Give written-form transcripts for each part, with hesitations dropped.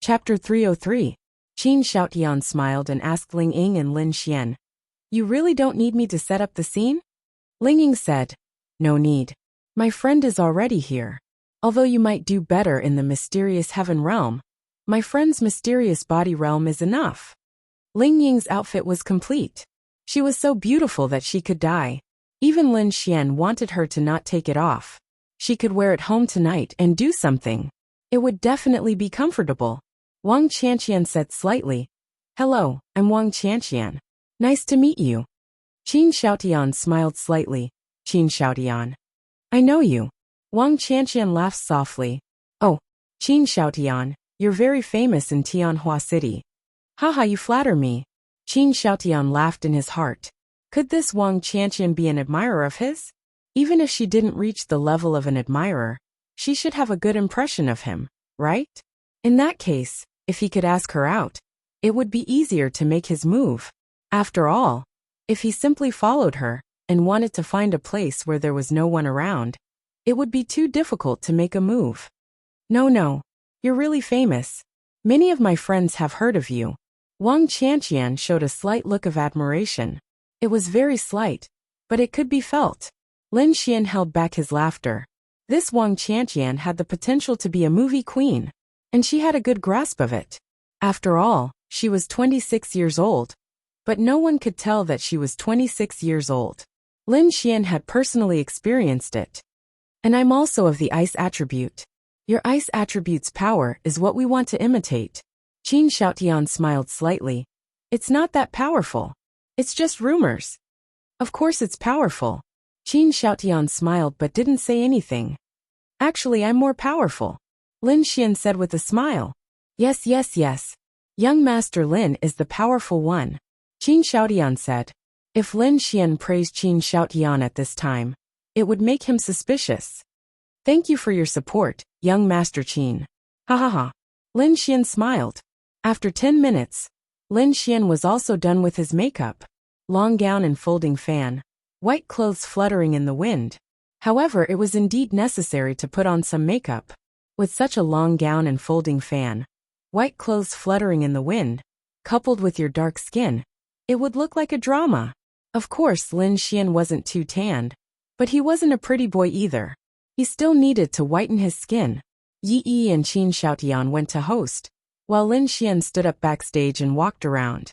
Chapter 303. Qin Xiaotian smiled and asked Ling Ying and Lin Xian, "You really don't need me to set up the scene?" Ling Ying said, "No need. My friend is already here. Although you might do better in the mysterious heaven realm, my friend's mysterious body realm is enough." Ling Ying's outfit was complete. She was so beautiful that she could die. Even Lin Xian wanted her to not take it off. She could wear it home tonight and do something. It would definitely be comfortable. Wang Qianqian said slightly, "Hello, I'm Wang Qianqian. Nice to meet you." Qin Xiaotian smiled slightly. "Qin Xiaotian. I know you." Wang Qianqian laughed softly. "Oh, Qin Xiaotian, you're very famous in Tianhua City." "Haha, you flatter me." Qin Xiaotian laughed in his heart. Could this Wang Qianqian be an admirer of his? Even if she didn't reach the level of an admirer, she should have a good impression of him, right? In that case, if he could ask her out, it would be easier to make his move. After all, if he simply followed her and wanted to find a place where there was no one around, it would be too difficult to make a move. No, you're really famous. Many of my friends have heard of you." Wang Qianqian showed a slight look of admiration. It was very slight, but it could be felt. Lin Xian held back his laughter. This Wang Qianqian had the potential to be a movie queen, and she had a good grasp of it. After all, she was 26 years old. But no one could tell that she was 26 years old. Lin Xian had personally experienced it. "And I'm also of the ice attribute. Your ice attribute's power is what we want to imitate." Qin Xiaotian smiled slightly. "It's not that powerful. It's just rumors." "Of course it's powerful." Qin Xiaotian smiled but didn't say anything. "Actually, I'm more powerful," Lin Xian said with a smile. Yes. Young Master Lin is the powerful one," Qin Xiaotian said. If Lin Xian praised Qin Xiaotian at this time, it would make him suspicious. "Thank you for your support, young Master Qin." Ha. Lin Xian smiled. After 10 minutes, Lin Xian was also done with his makeup. Long gown and folding fan, white clothes fluttering in the wind. However, it was indeed necessary to put on some makeup. With such a long gown and folding fan, white clothes fluttering in the wind, coupled with your dark skin, it would look like a drama. Of course, Lin Xian wasn't too tanned, but he wasn't a pretty boy either. He still needed to whiten his skin. Yi and Qin Xiaotian went to host, while Lin Xian stood up backstage and walked around.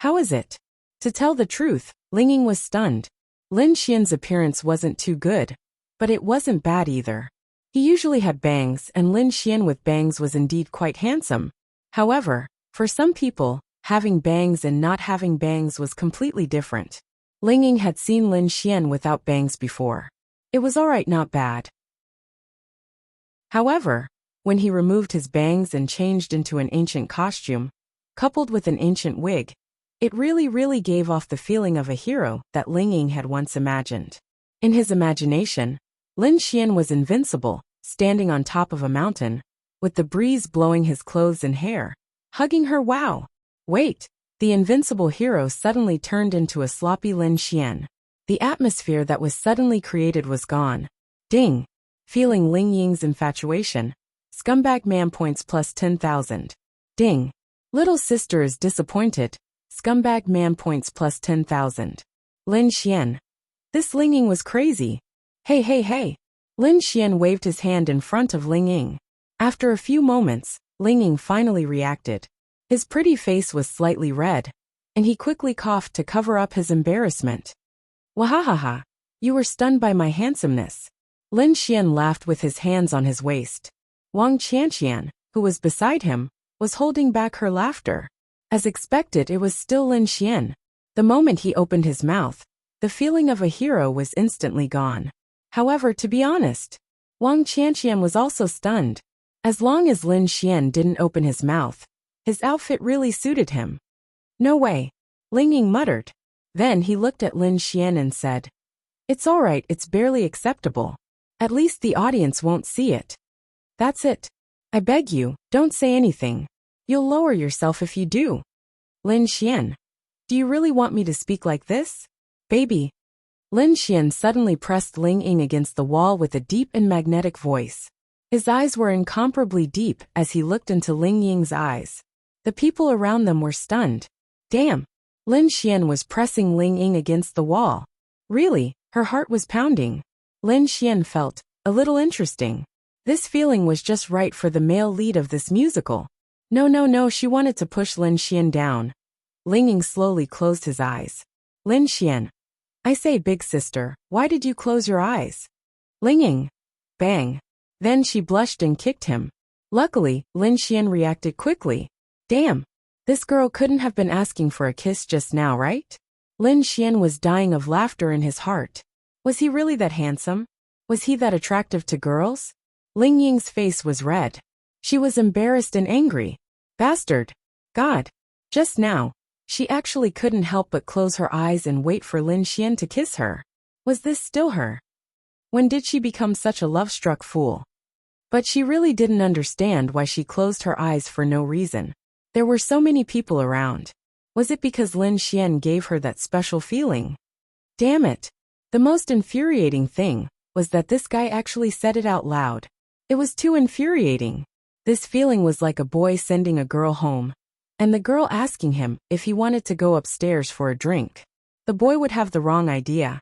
"How is it?" To tell the truth, Ling Ying was stunned. Lin Xian's appearance wasn't too good, but it wasn't bad either. He usually had bangs, and Lin Xian with bangs was indeed quite handsome. However, for some people, having bangs and not having bangs was completely different. Ling Ying had seen Lin Xian without bangs before. It was alright, not bad. However, when he removed his bangs and changed into an ancient costume, coupled with an ancient wig, it really gave off the feeling of a hero that Ling Ying had once imagined. In his imagination, Lin Xian was invincible, standing on top of a mountain, with the breeze blowing his clothes and hair, hugging her. Wow! Wait! The invincible hero suddenly turned into a sloppy Lin Xian. The atmosphere that was suddenly created was gone. Ding! Feeling Ling Ying's infatuation, scumbag man points plus 10,000. Ding! Little sister is disappointed. Scumbag man points plus 10,000. Lin Xian. This Ling Ying was crazy. Hey. Lin Xian waved his hand in front of Ling Ying. After a few moments, Ling Ying finally reacted. His pretty face was slightly red, and he quickly coughed to cover up his embarrassment. "Wahahaha, you were stunned by my handsomeness." Lin Xian laughed with his hands on his waist. Wang Qianqian, who was beside him, was holding back her laughter. As expected, it was still Lin Xian. The moment he opened his mouth, the feeling of a hero was instantly gone. However, to be honest, Wang Qianqian was also stunned. As long as Lin Xian didn't open his mouth, his outfit really suited him. "No way," Ling Ying muttered. Then he looked at Lin Xian and said, "It's alright, it's barely acceptable. At least the audience won't see it. That's it. I beg you, don't say anything. You'll lower yourself if you do." "Lin Xian, do you really want me to speak like this? Baby." Lin Xian suddenly pressed Ling Ying against the wall with a deep and magnetic voice. His eyes were incomparably deep as he looked into Ling Ying's eyes. The people around them were stunned. Damn! Lin Xian was pressing Ling Ying against the wall. Really, her heart was pounding. Lin Xian felt a little interesting. This feeling was just right for the male lead of this musical. No, she wanted to push Lin Xian down. Ling Ying slowly closed his eyes. Lin Xian. I say, big sister, why did you close your eyes? Ling Ying. Bang. Then she blushed and kicked him. Luckily, Lin Xian reacted quickly. Damn. This girl couldn't have been asking for a kiss just now, right? Lin Xian was dying of laughter in his heart. Was he really that handsome? Was he that attractive to girls? Ling Ying's face was red. She was embarrassed and angry. Bastard. God. Just now, she actually couldn't help but close her eyes and wait for Lin Xian to kiss her. Was this still her? When did she become such a love-struck fool? But she really didn't understand why she closed her eyes for no reason. There were so many people around. Was it because Lin Xian gave her that special feeling? Damn it. The most infuriating thing was that this guy actually said it out loud. It was too infuriating. This feeling was like a boy sending a girl home, and the girl asking him if he wanted to go upstairs for a drink. The boy would have the wrong idea.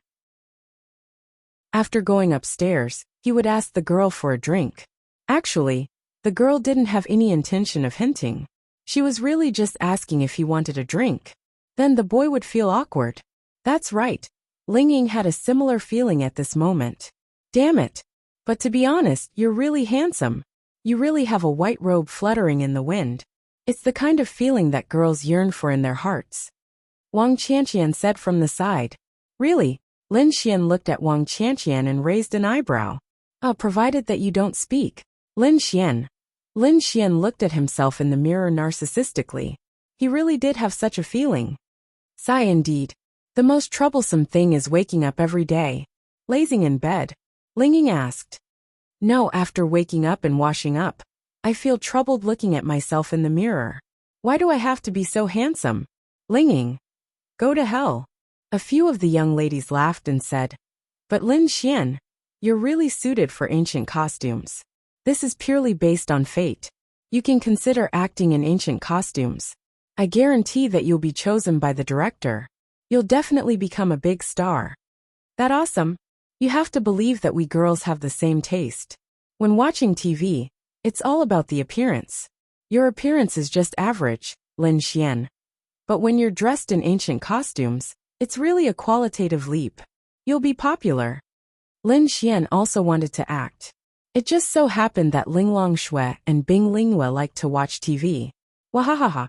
After going upstairs, he would ask the girl for a drink. Actually, the girl didn't have any intention of hinting. She was really just asking if he wanted a drink. Then the boy would feel awkward. That's right. Ling Ying had a similar feeling at this moment. Damn it. But to be honest, you're really handsome. You really have a white robe fluttering in the wind. It's the kind of feeling that girls yearn for in their hearts. Wang Qianqian said from the side. Really? Lin Xian looked at Wang Qianqian and raised an eyebrow. Provided that you don't speak. Lin Xian. Lin Xian looked at himself in the mirror narcissistically. He really did have such a feeling. Sigh indeed. The most troublesome thing is waking up every day. Lazing in bed. Ling Ying asked. No, after waking up and washing up, I feel troubled looking at myself in the mirror. Why do I have to be so handsome? Ling Ying. Go to hell. A few of the young ladies laughed and said, but Lin Xian, you're really suited for ancient costumes. This is purely based on fate. You can consider acting in ancient costumes. I guarantee that you'll be chosen by the director. You'll definitely become a big star. That awesome? You have to believe that we girls have the same taste. When watching TV, it's all about the appearance. Your appearance is just average, Lin Xian. But when you're dressed in ancient costumes, it's really a qualitative leap. You'll be popular. Lin Xian also wanted to act. It just so happened that Ling Longshui and Bing Lingyue liked to watch TV. Wahahaha.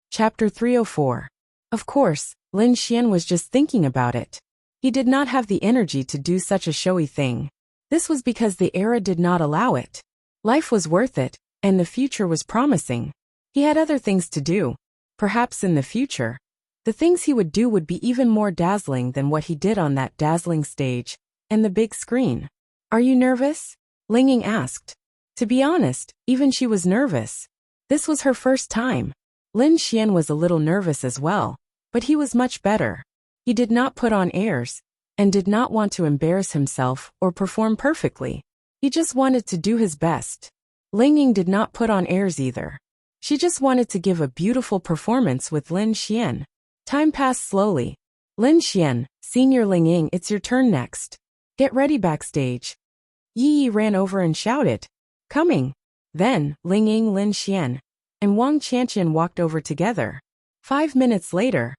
Chapter 304. Of course, Lin Xian was just thinking about it. He did not have the energy to do such a showy thing. This was because the era did not allow it. Life was worth it, and the future was promising. He had other things to do. Perhaps in the future, the things he would do would be even more dazzling than what he did on that dazzling stage and the big screen. Are you nervous? Ling Ying asked. To be honest, even she was nervous. This was her first time. Lin Xian was a little nervous as well, but he was much better. He did not put on airs, and did not want to embarrass himself or perform perfectly. He just wanted to do his best. Ling Ying did not put on airs either. She just wanted to give a beautiful performance with Lin Xian. Time passed slowly. Lin Xian, Senior Ling Ying, it's your turn next. Get ready backstage. Yi Yi ran over and shouted. Coming. Then, Ling Ying, Lin Xian, and Wang Qianqian walked over together. 5 minutes later,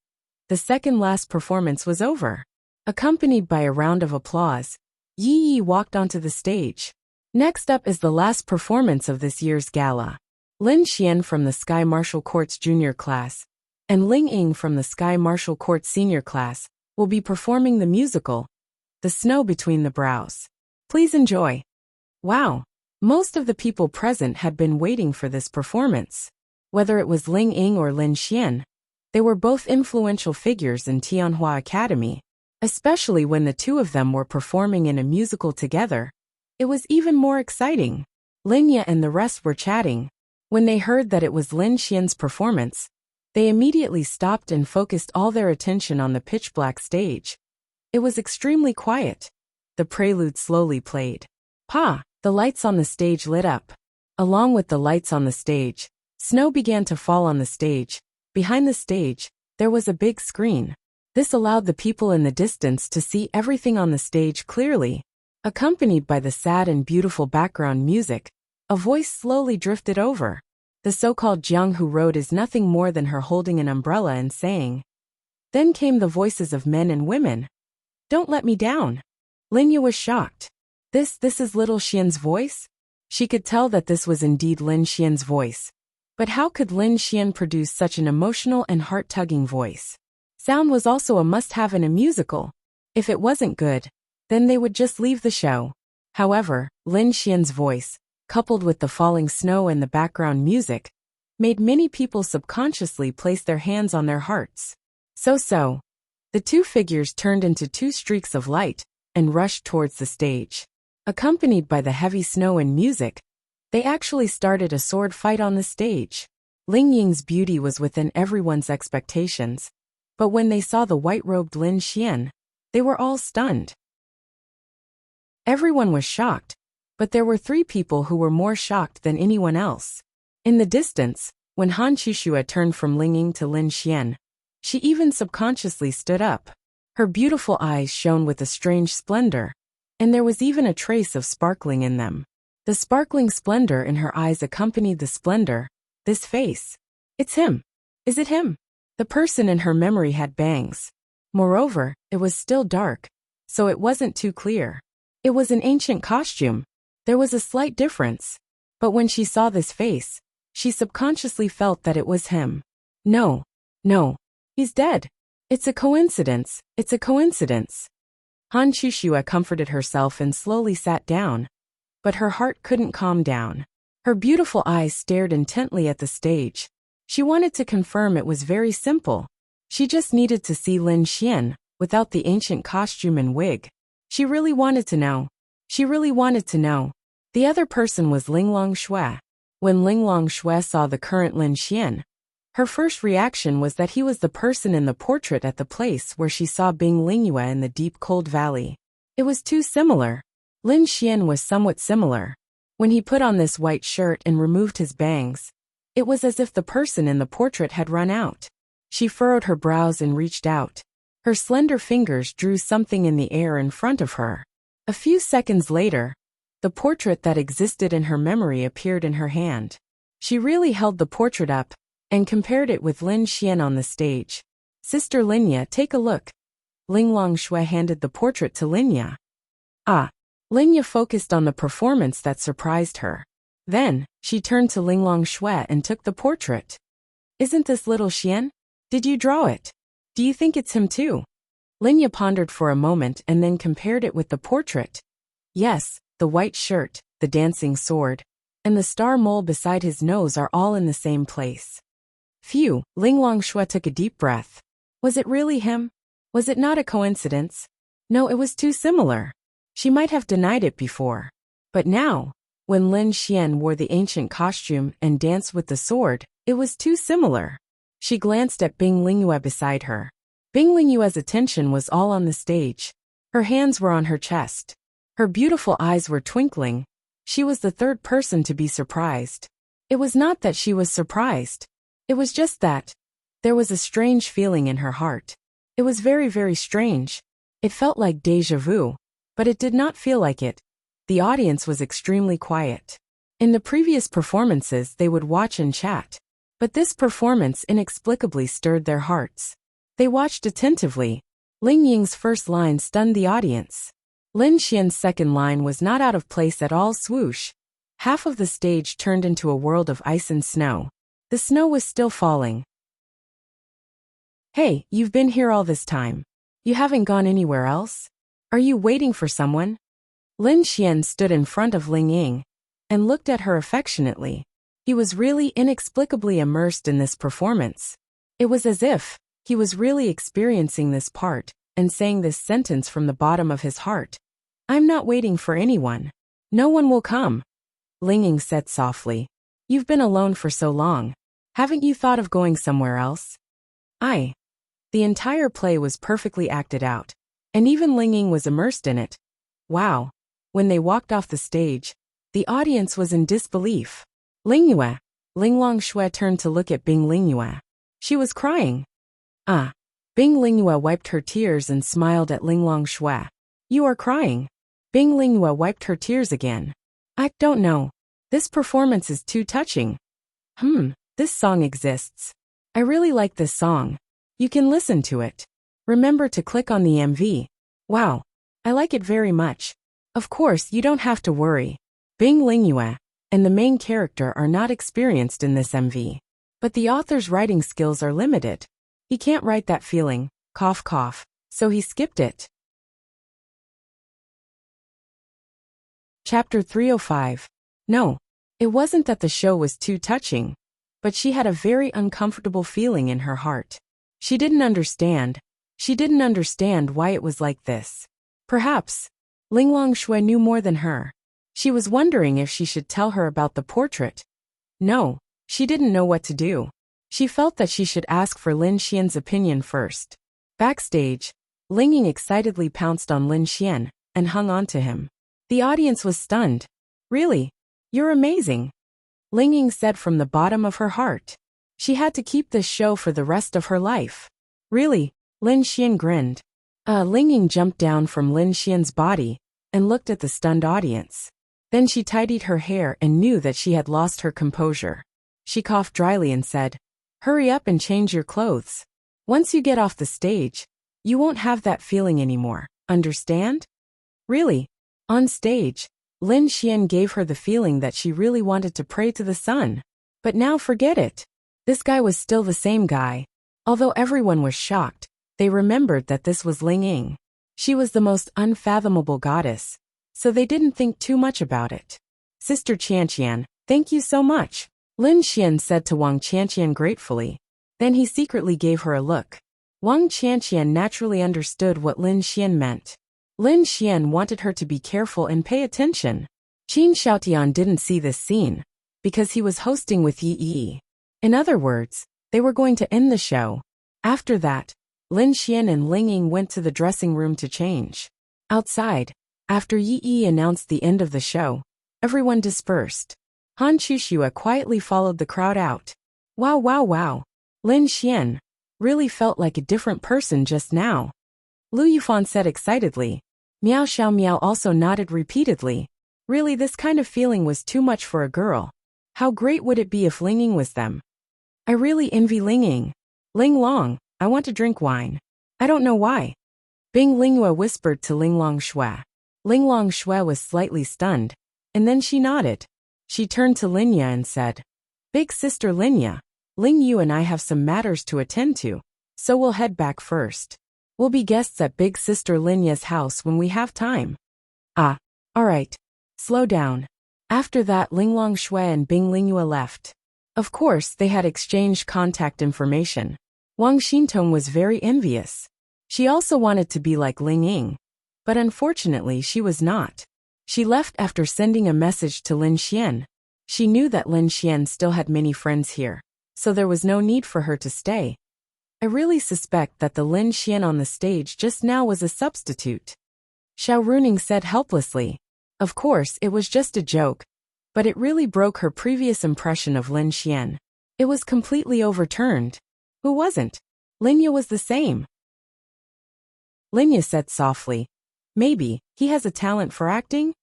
the second last performance was over. Accompanied by a round of applause, Yi Yi walked onto the stage. Next up is the last performance of this year's gala. Lin Xian from the Sky Martial Courts Junior class and Ling Ying from the Sky Martial Courts Senior class will be performing the musical, The Snow Between the Brows. Please enjoy. Wow! Most of the people present had been waiting for this performance. Whether it was Ling Ying or Lin Xian, they were both influential figures in Tianhua Academy, especially when the two of them were performing in a musical together. It was even more exciting. Lin Ye and the rest were chatting. When they heard that it was Lin Xian's performance, they immediately stopped and focused all their attention on the pitch-black stage. It was extremely quiet. The prelude slowly played. Pa! The lights on the stage lit up. Along with the lights on the stage, snow began to fall on the stage. Behind the stage, there was a big screen. This allowed the people in the distance to see everything on the stage clearly. Accompanied by the sad and beautiful background music, a voice slowly drifted over. The so-called Jiang who rode is nothing more than her holding an umbrella and saying. Then came the voices of men and women. Don't let me down. Lingyu was shocked. This is little Xian's voice? She could tell that this was indeed Lin Xian's voice. But how could Lin Xian produce such an emotional and heart-tugging voice? Sound was also a must-have in a musical. If it wasn't good, then they would just leave the show. However, Lin Xian's voice, coupled with the falling snow and the background music, made many people subconsciously place their hands on their hearts. So, the two figures turned into two streaks of light and rushed towards the stage. Accompanied by the heavy snow and music, they actually started a sword fight on the stage. Ling Ying's beauty was within everyone's expectations, but when they saw the white-robed Lin Xian, they were all stunned. Everyone was shocked, but there were three people who were more shocked than anyone else. In the distance, when Han Chushua turned from Ling Ying to Lin Xian, she even subconsciously stood up. Her beautiful eyes shone with a strange splendor, and there was even a trace of sparkling in them. The sparkling splendor in her eyes accompanied the splendor. This face. It's him. Is it him? The person in her memory had bangs. Moreover, it was still dark, so it wasn't too clear. It was an ancient costume. There was a slight difference. But when she saw this face, she subconsciously felt that it was him. No. He's dead. It's a coincidence. It's a coincidence. Han Chushua comforted herself and slowly sat down. But her heart couldn't calm down. Her beautiful eyes stared intently at the stage. She wanted to confirm it was very simple. She just needed to see Lin Xian, without the ancient costume and wig. She really wanted to know. The other person was Linglong Shui. When Linglong Shui saw the current Lin Xian, her first reaction was that he was the person in the portrait at the place where she saw Bing Lingyue in the deep cold valley. It was too similar. Lin Xian was somewhat similar. When he put on this white shirt and removed his bangs, it was as if the person in the portrait had run out. She furrowed her brows and reached out. Her slender fingers drew something in the air in front of her. A few seconds later, the portrait that existed in her memory appeared in her hand. She really held the portrait up and compared it with Lin Xian on the stage. Sister Linya, take a look. Linglong Shui handed the portrait to Linya. Ah. Linya focused on the performance that surprised her. Then, she turned to Linglong Shui and took the portrait. Isn't this little Xian? Did you draw it? Do you think it's him too? Linya pondered for a moment and then compared it with the portrait. Yes, the white shirt, the dancing sword, and the star mole beside his nose are all in the same place. Phew, Linglong Shui took a deep breath. Was it really him? Was it not a coincidence? No, it was too similar. She might have denied it before. But now, when Lin Xian wore the ancient costume and danced with the sword, it was too similar. She glanced at Bing Lingyue beside her. Bing Lingyue's attention was all on the stage. Her hands were on her chest. Her beautiful eyes were twinkling. She was the third person to be surprised. It was not that she was surprised. It was just that there was a strange feeling in her heart. It was very, very strange. It felt like déjà vu, but it did not feel like it. The audience was extremely quiet. In the previous performances they would watch and chat. But this performance inexplicably stirred their hearts. They watched attentively. Ling Ying's first line stunned the audience. Lin Xian's second line was not out of place at all. Swoosh. Half of the stage turned into a world of ice and snow. The snow was still falling. Hey, you've been here all this time. You haven't gone anywhere else? Are you waiting for someone? Lin Xian stood in front of Ling Ying and looked at her affectionately. He was really inexplicably immersed in this performance. It was as if he was really experiencing this part and saying this sentence from the bottom of his heart. I'm not waiting for anyone. No one will come. Ling Ying said softly. You've been alone for so long. Haven't you thought of going somewhere else? The entire play was perfectly acted out, and even Ling Ying was immersed in it. Wow. When they walked off the stage, the audience was in disbelief. Lingyue. Linglong Shui turned to look at Bing Lingyue. She was crying. Ah. Bing Lingyue wiped her tears and smiled at Linglong Shui. You are crying. Bing Lingyue wiped her tears again. I don't know. This performance is too touching. This song exists. I really like this song. You can listen to it. Remember to click on the MV. Wow. I like it very much. Of course, you don't have to worry. Bing Lingyue and the main character are not experienced in this MV. But the author's writing skills are limited. He can't write that feeling, cough cough, so he skipped it. Chapter 305. No, it wasn't that the show was too touching, but she had a very uncomfortable feeling in her heart. She didn't understand why it was like this. Perhaps Linglong Shui knew more than her. She was wondering if she should tell her about the portrait. No, she didn't know what to do. She felt that she should ask for Lin Xian's opinion first. Backstage, Lingying excitedly pounced on Lin Xian and hung on to him. The audience was stunned. Really? You're amazing. Lingying said from the bottom of her heart. She had to keep this show for the rest of her life. Really? Lin Xian grinned. Lingying jumped down from Lin Xian's body and looked at the stunned audience. Then she tidied her hair and knew that she had lost her composure. She coughed dryly and said, "Hurry up and change your clothes. Once you get off the stage, you won't have that feeling anymore, understand?" Really? On stage, Lin Xian gave her the feeling that she really wanted to pray to the sun. But now forget it. This guy was still the same guy. Although everyone was shocked, they remembered that this was Lingying. She was the most unfathomable goddess, so they didn't think too much about it. "Sister Qianqian, thank you so much," Lin Xian said to Wang Qianqian gratefully. Then he secretly gave her a look. Wang Qianqian naturally understood what Lin Xian meant. Lin Xian wanted her to be careful and pay attention. Qin Xiaotian didn't see this scene, because he was hosting with Yi Yi. In other words, they were going to end the show. After that, Lin Xian and Lingying went to the dressing room to change. Outside, after Yi Yi announced the end of the show, everyone dispersed. Han Chuxue quietly followed the crowd out. Wow wow wow. Lin Xian really felt like a different person just now. Lu Yufan said excitedly. Miao Xiao Miao also nodded repeatedly. Really, this kind of feeling was too much for a girl. How great would it be if Lingying was them? I really envy Lingying. Linglong, I want to drink wine. I don't know why. Bing Lingyue whispered to Linglong Shui. Linglong Shui was slightly stunned, and then she nodded. She turned to Linya and said, "Big sister Linya, Ling Yu and I have some matters to attend to, so we'll head back first. We'll be guests at Big Sister Linya's house when we have time." "Ah, alright. Slow down." After that, Linglong Shui and Bing Lingyue left. Of course, they had exchanged contact information. Wang Xintong was very envious. She also wanted to be like Lingying, but unfortunately she was not. She left after sending a message to Lin Xian. She knew that Lin Xian still had many friends here, so there was no need for her to stay. I really suspect that the Lin Xian on the stage just now was a substitute. Xiao Runing said helplessly. Of course, it was just a joke, but it really broke her previous impression of Lin Xian. It was completely overturned. Who wasn't? Linya was the same. Linya said softly. Maybe, he has a talent for acting?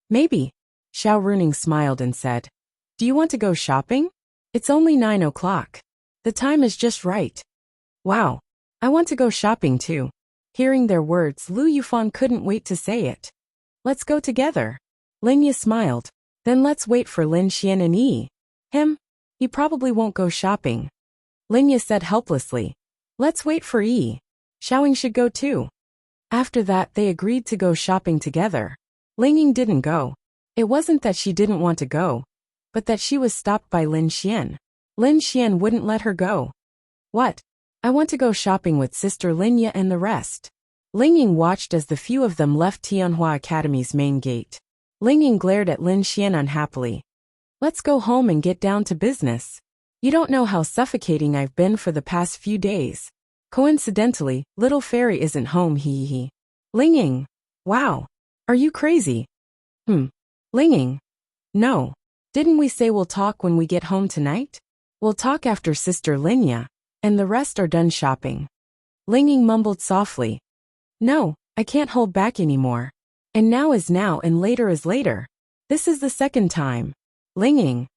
Maybe. Xiao Runing smiled and said, "Do you want to go shopping? It's only 9 o'clock. The time is just right." Wow. I want to go shopping too. Hearing their words, Lu Yufan couldn't wait to say it. "Let's go together." Linya smiled. "Then let's wait for Lin Xian and Yi. Him? He probably won't go shopping." Linya said helplessly. "Let's wait for Yi. Xiaoying should go too." After that, they agreed to go shopping together. Lingying didn't go. It wasn't that she didn't want to go, but that she was stopped by Lin Xian. Lin Xian wouldn't let her go. "What? I want to go shopping with Sister Linya and the rest." Lingying watched as the few of them left Tianhua Academy's main gate. Lingying glared at Lin Xian unhappily. "Let's go home and get down to business. You don't know how suffocating I've been for the past few days. Coincidentally, little fairy isn't home, hee hee." Lingying. Wow. Are you crazy? Linging. No. Didn't we say we'll talk when we get home tonight? We'll talk after Sister Linya, and the rest are done shopping. Linging mumbled softly. No, I can't hold back anymore. And now is now and later is later. This is the second time. Linging.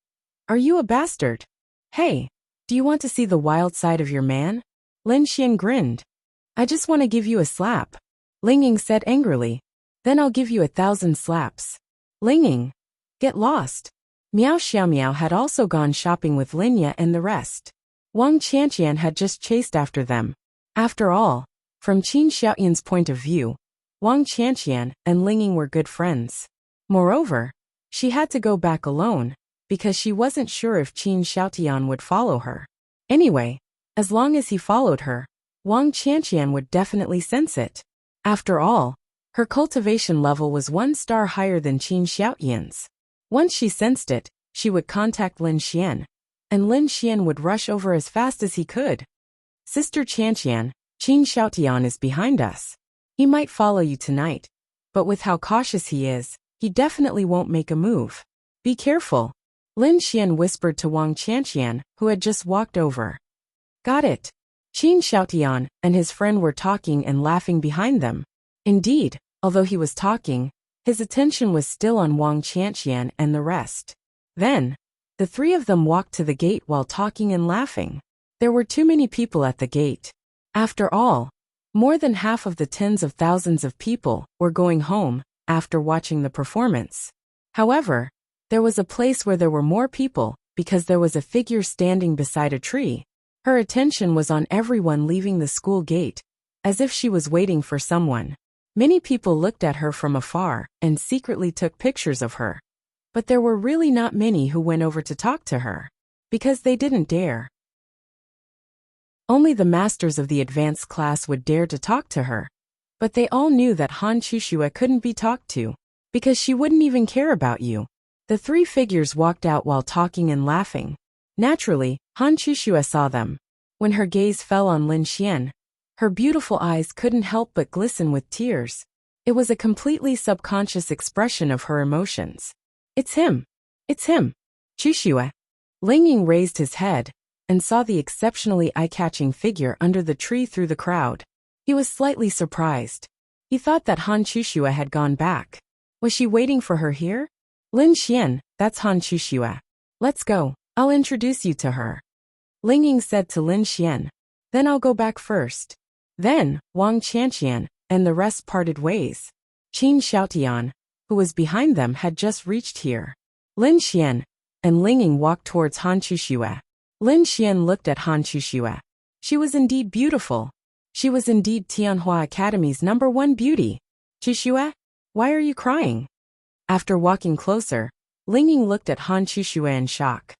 Are you a bastard? Hey, do you want to see the wild side of your man? Lin Xian grinned. I just want to give you a slap. Linging said angrily. Then I'll give you 1,000 slaps. Linging. Get lost. Miao Xiaomiao had also gone shopping with Linya and the rest. Wang Qianqian had just chased after them. After all, from Qin Xiaoyan's point of view, Wang Qianqian and Linging were good friends. Moreover, she had to go back alone, because she wasn't sure if Qin Xiaotian would follow her. Anyway, as long as he followed her, Wang Qianqian would definitely sense it. After all, her cultivation level was 1 star higher than Qin Xiaoyan's. Once she sensed it, she would contact Lin Xian, and Lin Xian would rush over as fast as he could. Sister Qianqian, Qin Xiaotian is behind us. He might follow you tonight, but with how cautious he is, he definitely won't make a move. Be careful. Lin Xian whispered to Wang Qianqian, who had just walked over. Got it. Qin Xiaotian and his friend were talking and laughing behind them. Indeed, although he was talking, his attention was still on Wang Qianqian and the rest. Then, the three of them walked to the gate while talking and laughing. There were too many people at the gate. After all, more than half of the tens of thousands of people were going home after watching the performance. However, there was a place where there were more people because there was a figure standing beside a tree. Her attention was on everyone leaving the school gate, as if she was waiting for someone. Many people looked at her from afar and secretly took pictures of her. But there were really not many who went over to talk to her, because they didn't dare. Only the masters of the advanced class would dare to talk to her. But they all knew that Han Chushua couldn't be talked to, because she wouldn't even care about you. The three figures walked out while talking and laughing. Naturally, Han Chushua saw them. When her gaze fell on Lin Xian, her beautiful eyes couldn't help but glisten with tears. It was a completely subconscious expression of her emotions. It's him. It's him. Chushua. Linging raised his head and saw the exceptionally eye-catching figure under the tree through the crowd. He was slightly surprised. He thought that Han Chushua had gone back. Was she waiting for her here? Lin Xian, that's Han Chushua. Let's go. I'll introduce you to her. Linging said to Lin Xian. Then I'll go back first. Then, Wang Qianqian and the rest parted ways. Qin Xiaotian, who was behind them, had just reached here. Lin Xian and Linging walked towards Han Chushua. Lin Xian looked at Han Chushua. She was indeed beautiful. She was indeed Tianhua Academy's #1 beauty. Chushua, why are you crying? After walking closer, Linging looked at Han Chushua in shock.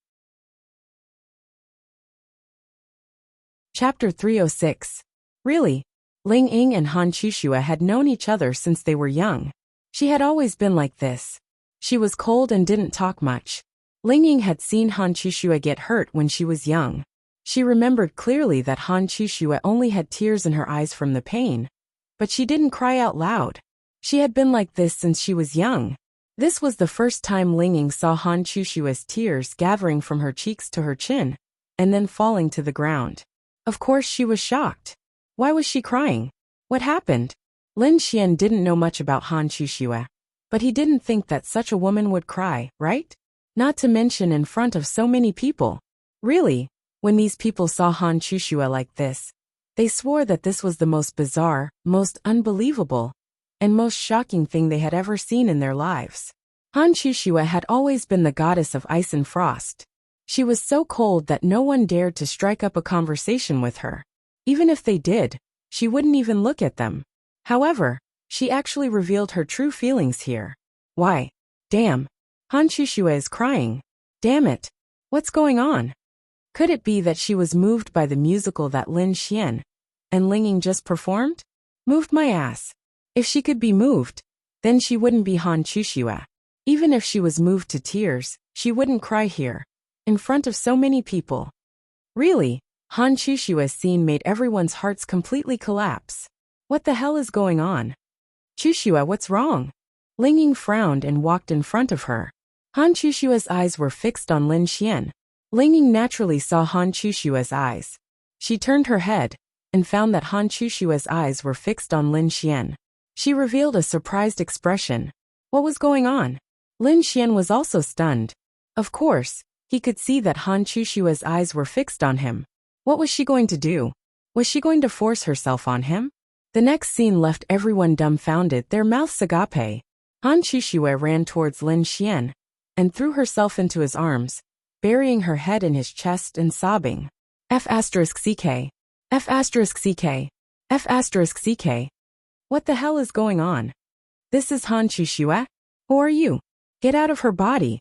Chapter 306. Really? Ling Ying and Han Chushua had known each other since they were young. She had always been like this. She was cold and didn't talk much. Ling Ying had seen Han Chushua get hurt when she was young. She remembered clearly that Han Chushua only had tears in her eyes from the pain. But she didn't cry out loud. She had been like this since she was young. This was the first time Ling Ying saw Han Chushua's tears gathering from her cheeks to her chin, and then falling to the ground. Of course she was shocked. Why was she crying? What happened? Lin Xian didn't know much about Han Chushua, but he didn't think that such a woman would cry, right? Not to mention in front of so many people. Really, when these people saw Han Chushua like this, they swore that this was the most bizarre, most unbelievable, and most shocking thing they had ever seen in their lives. Han Chushua had always been the goddess of ice and frost. She was so cold that no one dared to strike up a conversation with her. Even if they did, she wouldn't even look at them. However, she actually revealed her true feelings here. Why? Damn. Han Chushua is crying. Damn it. What's going on? Could it be that she was moved by the musical that Lin Xian and Ling Ying just performed? Moved my ass. If she could be moved, then she wouldn't be Han Chushua. Even if she was moved to tears, she wouldn't cry here, in front of so many people. Really, Han Chushua's scene made everyone's hearts completely collapse. What the hell is going on? Chushua, what's wrong? Ling Ying frowned and walked in front of her. Han Chushua's eyes were fixed on Lin Xian. Ling Ying naturally saw Han Chushua's eyes. She turned her head and found that Han Chushua's eyes were fixed on Lin Xian. She revealed a surprised expression. What was going on? Lin Xian was also stunned. Of course, he could see that Han Chushua's eyes were fixed on him. What was she going to do? Was she going to force herself on him? The next scene left everyone dumbfounded, their mouths agape. Han Chushue ran towards Lin Xian and threw herself into his arms, burying her head in his chest and sobbing. F***ck. F***ck. F***ck. What the hell is going on? This is Han Chushue? Who are you? Get out of her body.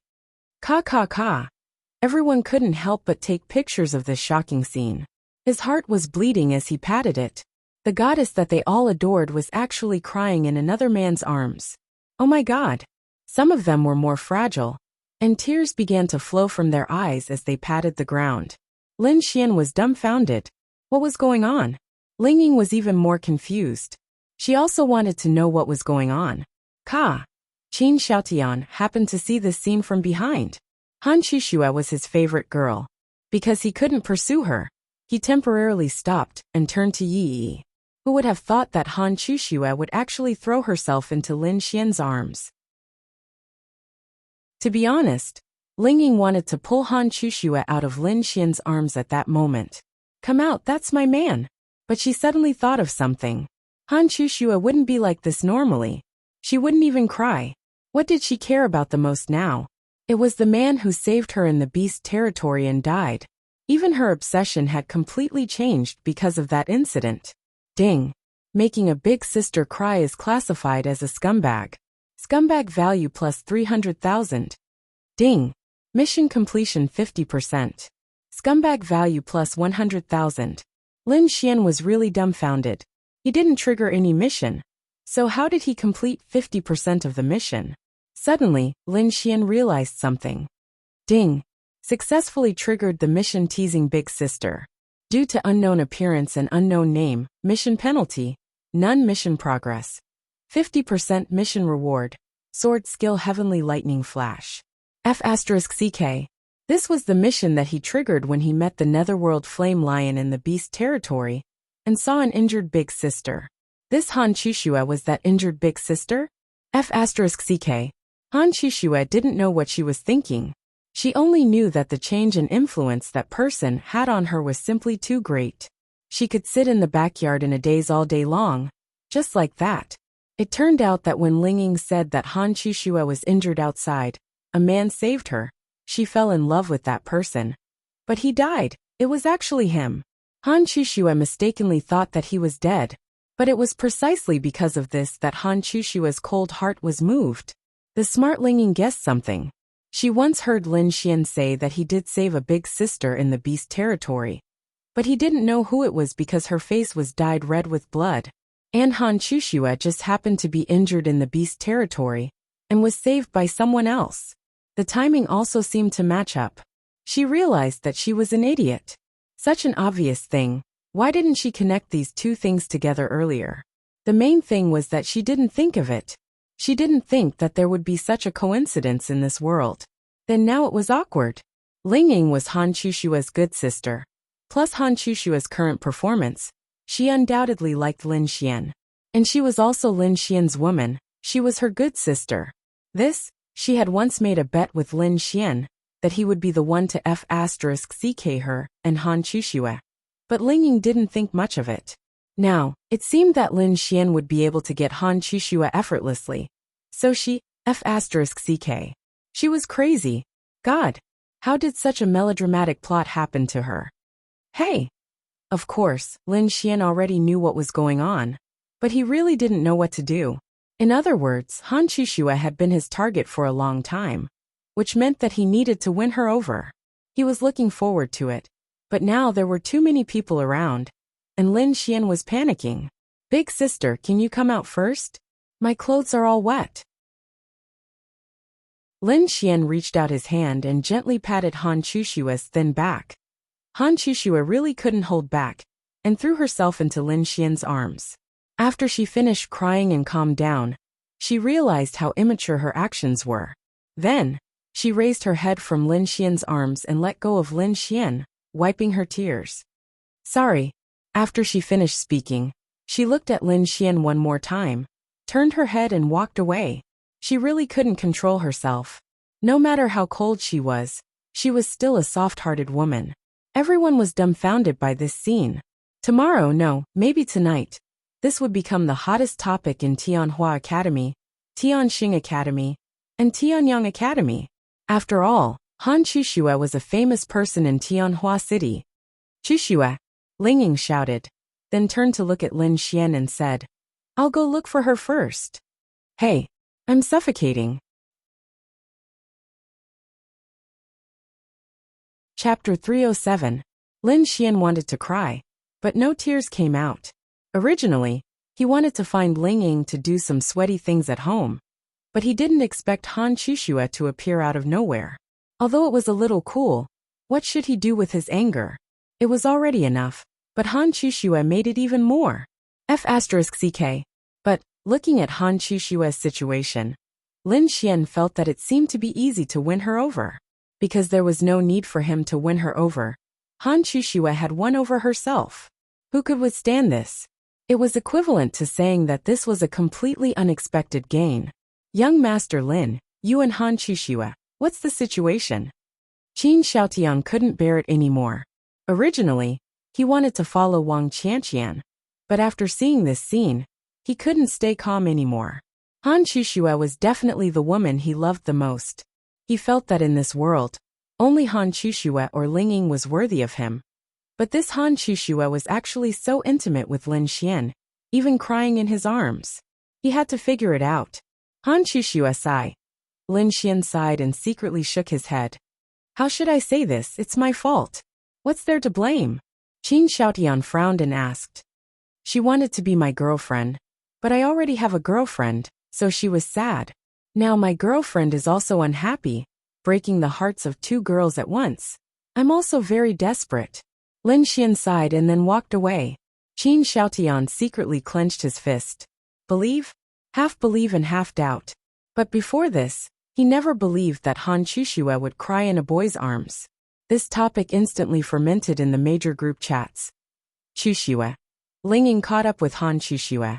Ka. Everyone couldn't help but take pictures of this shocking scene. His heart was bleeding as he patted it. The goddess that they all adored was actually crying in another man's arms. Oh my God. Some of them were more fragile, and tears began to flow from their eyes as they patted the ground. Lin Xian was dumbfounded. What was going on? Ling Ying was even more confused. She also wanted to know what was going on. Qin Xiaotian happened to see this scene from behind. Han Chushue was his favorite girl. Because he couldn't pursue her, he temporarily stopped and turned to Yi. Who would have thought that Han Chushue would actually throw herself into Lin Xian's arms? To be honest, Ling Ying wanted to pull Han Chushue out of Lin Xian's arms at that moment. Come out, that's my man. But she suddenly thought of something. Han Chushue wouldn't be like this normally. She wouldn't even cry. What did she care about the most now? It was the man who saved her in the beast territory and died. Even her obsession had completely changed because of that incident. Ding. Making a big sister cry is classified as a scumbag. Scumbag value plus 300,000. Ding. Mission completion 50%. Scumbag value plus 100,000. Lin Xian was really dumbfounded. He didn't trigger any mission. So how did he complete 50% of the mission? Suddenly, Lin Xian realized something. Ding. Successfully triggered the mission teasing big sister. Due to unknown appearance and unknown name, mission penalty, none mission progress. 50% mission reward, sword skill heavenly lightning flash. F***ck. This was the mission that he triggered when he met the Netherworld Flame Lion in the Beast territory and saw an injured big sister. This Han Chushue was that injured big sister? F***ck. Han Chushue didn't know what she was thinking. She only knew that the change and influence that person had on her was simply too great. She could sit in the backyard in a daze all day long, just like that. It turned out that when Ling Ying said that Han Chushue was injured outside, a man saved her. She fell in love with that person. But he died. It was actually him. Han Chushue mistakenly thought that he was dead. But it was precisely because of this that Han Chushue's cold heart was moved. The smart Ling Ying guessed something. She once heard Lin Xian say that he did save a big sister in the beast territory. But he didn't know who it was because her face was dyed red with blood. And Han Chushue just happened to be injured in the beast territory and was saved by someone else. The timing also seemed to match up. She realized that she was an idiot. Such an obvious thing. Why didn't she connect these two things together earlier? The main thing was that she didn't think of it. She didn't think that there would be such a coincidence in this world. Then now it was awkward. Ling Ying was Han Chushue's good sister. Plus Han Chushue's current performance. She undoubtedly liked Lin Xian. And she was also Lin Xian's woman. She was her good sister. She had once made a bet with Lin Xian that he would be the one to F***ck her and Han Chushue. But Ling Ying didn't think much of it. Now, it seemed that Lin Xian would be able to get Han Chushue effortlessly. So she, F***ck. She was crazy. God, how did such a melodramatic plot happen to her? Hey! Of course, Lin Xian already knew what was going on. But he really didn't know what to do. In other words, Han Chushue had been his target for a long time. Which meant that he needed to win her over. He was looking forward to it. But now there were too many people around. And Lin Xian was panicking. Big sister, can you come out first? My clothes are all wet. Lin Xian reached out his hand and gently patted Han Chushue's thin back. Han Chushue really couldn't hold back, and threw herself into Lin Xian's arms. After she finished crying and calmed down, She realized how immature her actions were. Then, she raised her head from Lin Xian's arms and let go of Lin Xian, wiping her tears. Sorry. After she finished speaking, she looked at Lin Xian one more time, turned her head and walked away. She really couldn't control herself. No matter how cold she was still a soft-hearted woman. Everyone was dumbfounded by this scene. Tomorrow, no, maybe tonight, this would become the hottest topic in Tianhua Academy, Tianxing Academy, and Tianyang Academy. After all, Han Chuxue was a famous person in Tianhua City. Chuxue, Ling Ying shouted, then turned to look at Lin Xian and said, I'll go look for her first. Hey, I'm suffocating. Chapter 307. Lin Xian wanted to cry, but no tears came out. Originally, he wanted to find Ling Ying to do some sweaty things at home, but he didn't expect Han Chuxue to appear out of nowhere. Although it was a little cool, what should he do with his anger? It was already enough, but Han Chuxue made it even more. F***ck. But, looking at Han Chushue's situation, Lin Xian felt that it seemed to be easy to win her over. Because there was no need for him to win her over. Han Chuxue had won over herself. Who could withstand this? It was equivalent to saying that this was a completely unexpected gain. Young Master Lin, you and Han Chuxue, what's the situation? Qin Xiaotiang couldn't bear it anymore. Originally, he wanted to follow Wang Qianqian, but after seeing this scene, he couldn't stay calm anymore. Han Chuxue was definitely the woman he loved the most. He felt that in this world, only Han Chuxue or Ling Ying was worthy of him. But this Han Chuxue was actually so intimate with Lin Xian, even crying in his arms. He had to figure it out. Han Chuxue sighed. Lin Xian sighed and secretly shook his head. How should I say this? It's my fault. What's there to blame? Qin Xiaotian frowned and asked. She wanted to be my girlfriend, but I already have a girlfriend, so she was sad. Now my girlfriend is also unhappy, breaking the hearts of two girls at once. I'm also very desperate. Lin Xian sighed and then walked away. Qin Xiaotian secretly clenched his fist. Believe? Half believe and half doubt. But before this, he never believed that Han Chuxue would cry in a boy's arms. This topic instantly fermented in the major group chats. Chuxue. Ling Ying caught up with Han Chuxue.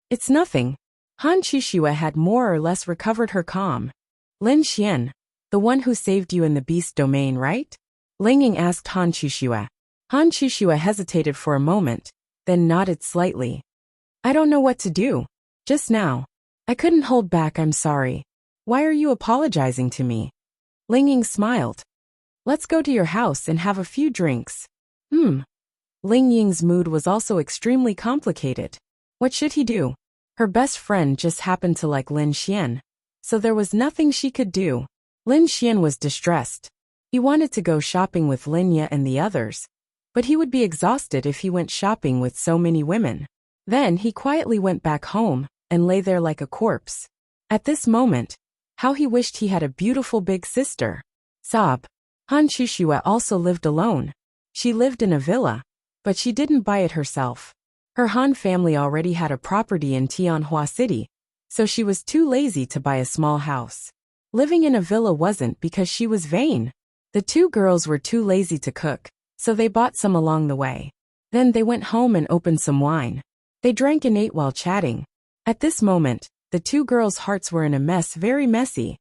It's nothing. Han Chuxue had more or less recovered her calm. Lin Xian, the one who saved you in the beast domain, right? Ling Ying asked Han Chuxue. Han Chuxue hesitated for a moment, then nodded slightly. I don't know what to do. Just now. I couldn't hold back, I'm sorry. Why are you apologizing to me? Ling Ying smiled. Let's go to your house and have a few drinks. Ling Ying's mood was also extremely complicated. What should he do? Her best friend just happened to like Lin Xian, so there was nothing she could do. Lin Xian was distressed. He wanted to go shopping with Lin Ye and the others, but he would be exhausted if he went shopping with so many women. Then he quietly went back home and lay there like a corpse. At this moment, how he wished he had a beautiful big sister. Sob. Han Chuxue also lived alone. She lived in a villa, but she didn't buy it herself. Her Han family already had a property in Tianhua City, so she was too lazy to buy a small house. Living in a villa wasn't because she was vain. The two girls were too lazy to cook, so they bought some along the way. Then they went home and opened some wine. They drank and ate while chatting. At this moment, the two girls' hearts were in a mess, very messy.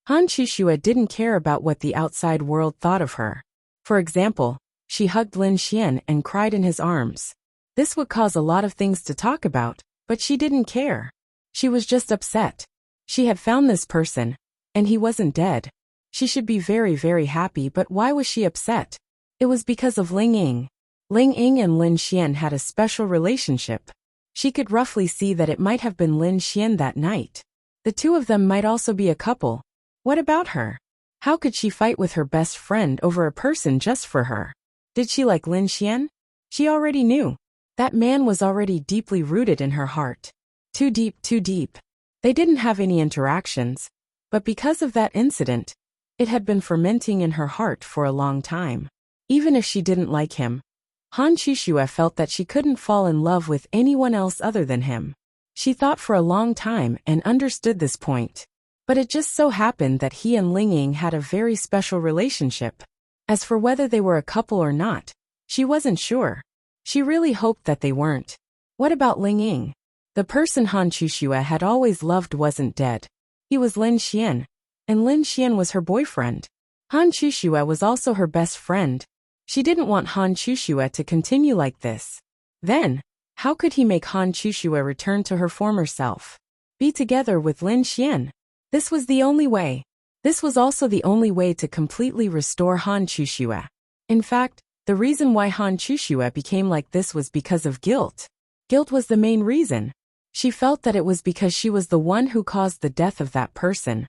Han Chuxue didn't care about what the outside world thought of her. For example, she hugged Lin Xian and cried in his arms. This would cause a lot of things to talk about, but she didn't care. She was just upset. She had found this person, and he wasn't dead. She should be very, very happy, but why was she upset? It was because of Ling Ying. Ling Ying and Lin Xian had a special relationship. She could roughly see that it might have been Lin Xian that night. The two of them might also be a couple. What about her? How could she fight with her best friend over a person just for her? Did she like Lin Xian? She already knew. That man was already deeply rooted in her heart. Too deep, too deep. They didn't have any interactions, but because of that incident, it had been fermenting in her heart for a long time. Even if she didn't like him, Han Chuxue felt that she couldn't fall in love with anyone else other than him. She thought for a long time and understood this point. But it just so happened that he and Ling Ying had a very special relationship. As for whether they were a couple or not, she wasn't sure. She really hoped that they weren't. What about Ling Ying? The person Han Chuxue had always loved wasn't dead. He was Lin Xian, and Lin Xian was her boyfriend. Han Chuxue was also her best friend. She didn't want Han Chuxue to continue like this. Then, how could he make Han Chuxue return to her former self? Be together with Lin Xian? This was the only way. This was also the only way to completely restore Han Chuxue. In fact, the reason why Han Chuxue became like this was because of guilt. Guilt was the main reason. She felt that it was because she was the one who caused the death of that person,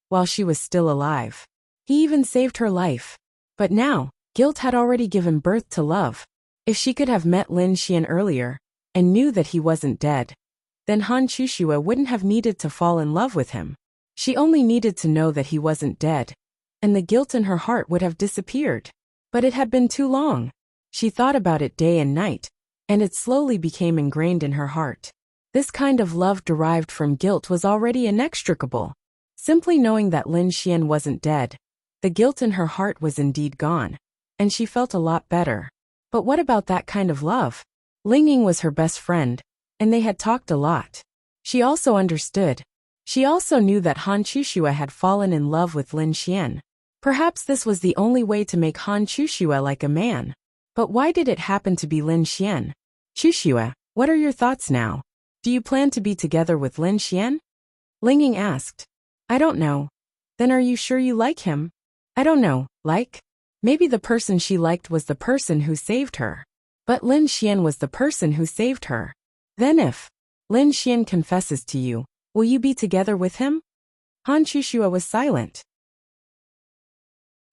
while she was still alive. He even saved her life. But now, guilt had already given birth to love. If she could have met Lin Xian earlier, and knew that he wasn't dead, then Han Chuxue wouldn't have needed to fall in love with him. She only needed to know that he wasn't dead, and the guilt in her heart would have disappeared. But it had been too long. She thought about it day and night, and it slowly became ingrained in her heart. This kind of love derived from guilt was already inextricable. Simply knowing that Lin Xian wasn't dead, the guilt in her heart was indeed gone, and she felt a lot better. But what about that kind of love? Ling Ying was her best friend, and they had talked a lot. She also understood. She also knew that Han Chuxue had fallen in love with Lin Xian. Perhaps this was the only way to make Han Chuxue like a man. But why did it happen to be Lin Xian? Chuxue, what are your thoughts now? Do you plan to be together with Lin Xian? Ling Ying asked. I don't know. Then are you sure you like him? I don't know, like? Maybe the person she liked was the person who saved her. But Lin Xian was the person who saved her. Then if Lin Xian confesses to you, will you be together with him? Han Chuxue was silent.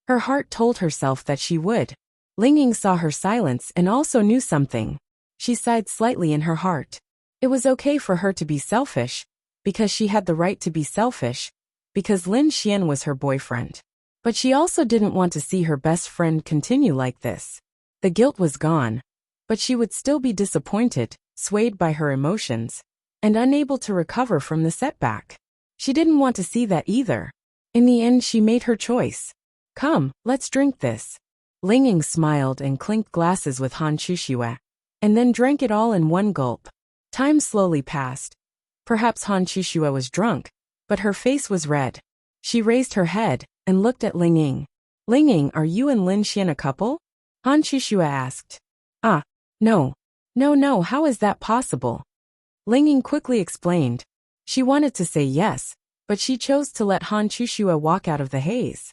Her heart told herself that she would. Ling Ying saw her silence and also knew something. She sighed slightly in her heart. It was okay for her to be selfish, because she had the right to be selfish, because Lin Xian was her boyfriend. But she also didn't want to see her best friend continue like this. The guilt was gone, but she would still be disappointed, swayed by her emotions, and unable to recover from the setback. She didn't want to see that either. In the end, she made her choice. Come, let's drink this. Ling Ying smiled and clinked glasses with Han Chuxue, and then drank it all in one gulp. Time slowly passed. Perhaps Han Chuxue was drunk, but her face was red. She raised her head and looked at Ling Ying. Ling Ying, are you and Lin Xian a couple? Han Chuxue asked. No. No, how is that possible? Ling Ying quickly explained. She wanted to say yes, but she chose to let Han Chuxue walk out of the haze.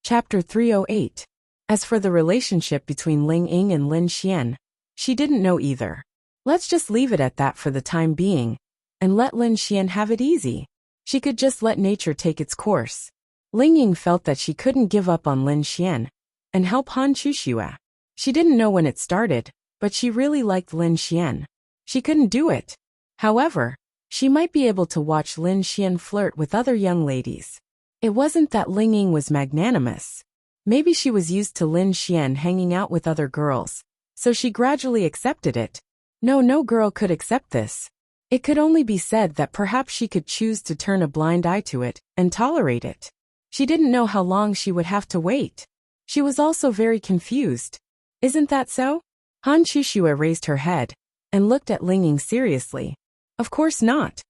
Chapter 308. As for the relationship between Ling Ying and Lin Xian, she didn't know either. Let's just leave it at that for the time being, and let Lin Xian have it easy. She could just let nature take its course. Ling Ying felt that she couldn't give up on Lin Xian and help Han Chuxue. She didn't know when it started, but she really liked Lin Xian. She couldn't do it. However, she might be able to watch Lin Xian flirt with other young ladies. It wasn't that Ling Ying was magnanimous. Maybe she was used to Lin Xian hanging out with other girls, so she gradually accepted it. No girl could accept this. It could only be said that perhaps she could choose to turn a blind eye to it and tolerate it. She didn't know how long she would have to wait. She was also very confused. Isn't that so? Han Chuxue raised her head and looked at Ling Ying seriously. Of course not.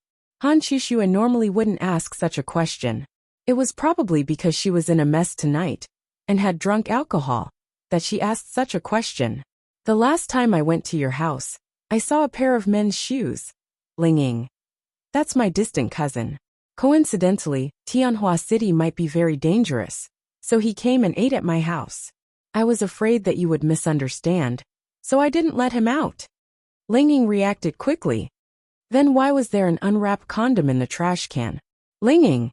Han Chuxue normally wouldn't ask such a question. It was probably because she was in a mess tonight and had drunk alcohol that she asked such a question. The last time I went to your house, I saw a pair of men's shoes. Ling Ying. That's my distant cousin. Coincidentally, Tianhua City might be very dangerous, so he came and ate at my house. I was afraid that you would misunderstand, so I didn't let him out. Ling Ying reacted quickly. Then why was there an unwrapped condom in the trash can? Ling Ying.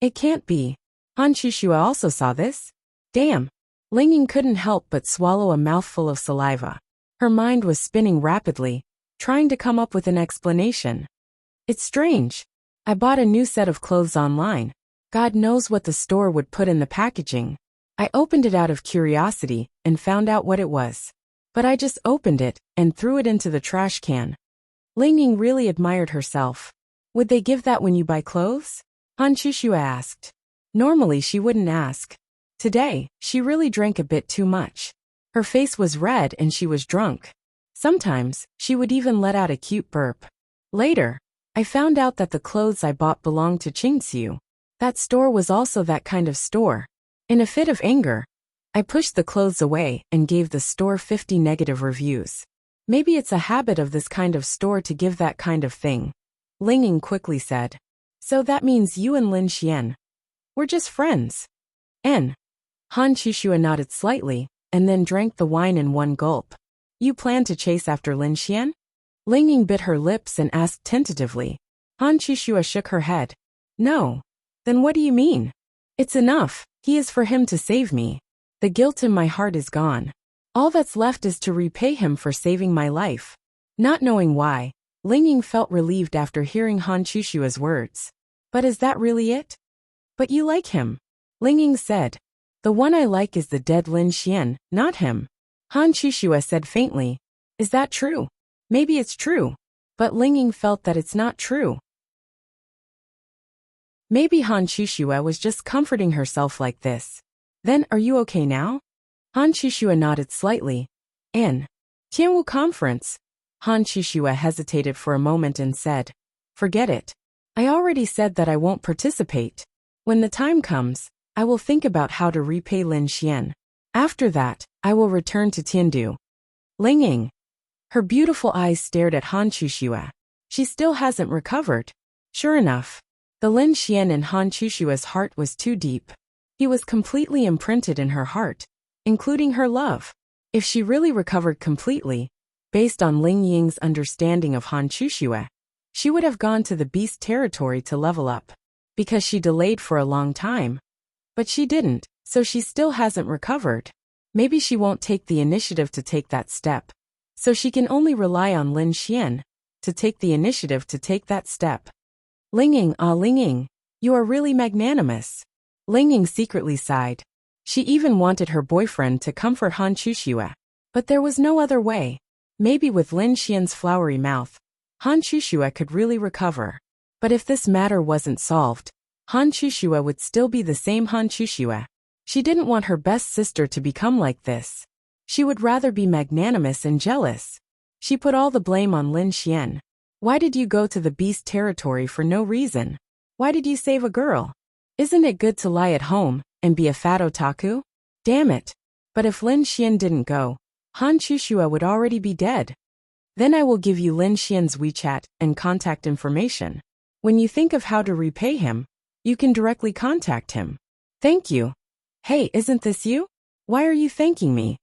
It can't be. Han Chuxue also saw this. Damn. Ling Ying couldn't help but swallow a mouthful of saliva. Her mind was spinning rapidly, trying to come up with an explanation. It's strange. I bought a new set of clothes online. God knows what the store would put in the packaging. I opened it out of curiosity and found out what it was. But I just opened it and threw it into the trash can. Ling Ying really admired herself. Would they give that when you buy clothes? Han Shushua asked. Normally she wouldn't ask. Today, she really drank a bit too much. Her face was red and she was drunk. Sometimes, she would even let out a cute burp. Later, I found out that the clothes I bought belonged to Qingxiu. That store was also that kind of store. In a fit of anger, I pushed the clothes away and gave the store 50 negative reviews. Maybe it's a habit of this kind of store to give that kind of thing. Ling Ying quickly said. So that means you and Lin Xian. We're just friends. Han Shushua nodded slightly, and then drank the wine in one gulp. You plan to chase after Lin Xian? Ling Ying bit her lips and asked tentatively. Han Shushua shook her head. No. Then what do you mean? It's enough, he is for him to save me. The guilt in my heart is gone. All that's left is to repay him for saving my life. Not knowing why, Ling Ying felt relieved after hearing Han Shushua's words. But is that really it? But you like him. Ling Ying said. The one I like is the dead Lin Xian, not him. Han Shushua said faintly. Is that true? Maybe it's true. But Ling Ying felt that it's not true. Maybe Han Shushua was just comforting herself like this. Then are you okay now? Han Shushua nodded slightly. In Tianwu conference. Han Shushua hesitated for a moment and said. Forget it. I already said that I won't participate. When the time comes, I will think about how to repay Lin Xian. After that, I will return to Tiandu. Ling Ying. Her beautiful eyes stared at Han Shushua. She still hasn't recovered. Sure enough, the Lin Xian in Han Shushua's heart was too deep. He was completely imprinted in her heart, including her love. If she really recovered completely, based on Ling Ying's understanding of Han Shushua, she would have gone to the beast territory to level up. Because she delayed for a long time. But she didn't, so she still hasn't recovered. Maybe she won't take the initiative to take that step. So she can only rely on Lin Xian to take the initiative to take that step. Ling Ying, Ling Ying, you are really magnanimous. Ling Ying secretly sighed. She even wanted her boyfriend to comfort Han Shushua. But there was no other way. Maybe with Lin Xian's flowery mouth, Han Shushua could really recover. But if this matter wasn't solved, Han Shushua would still be the same Han Shushua. She didn't want her best sister to become like this. She would rather be magnanimous and jealous. She put all the blame on Lin Xian. Why did you go to the beast territory for no reason? Why did you save a girl? Isn't it good to lie at home and be a fat otaku? Damn it. But if Lin Xian didn't go, Han Shushua would already be dead. Then I will give you Lin Xian's WeChat and contact information. When you think of how to repay him, you can directly contact him. Thank you. Hey, isn't this you? Why are you thanking me?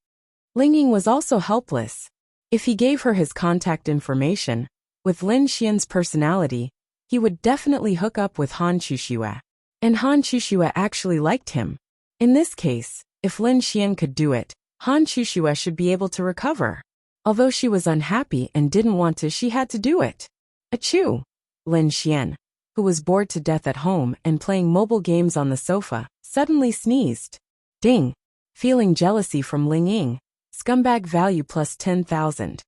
Ling Ying was also helpless. If he gave her his contact information, with Lin Xian's personality, he would definitely hook up with Han Shushua. And Han Shushua actually liked him. In this case, if Lin Xian could do it, Han Shushua should be able to recover. Although she was unhappy and didn't want to, she had to do it. Achoo! Lin Xian, who was bored to death at home and playing mobile games on the sofa, suddenly sneezed. Ding! Feeling jealousy from Ling Ying. Scumbag value plus 10,000.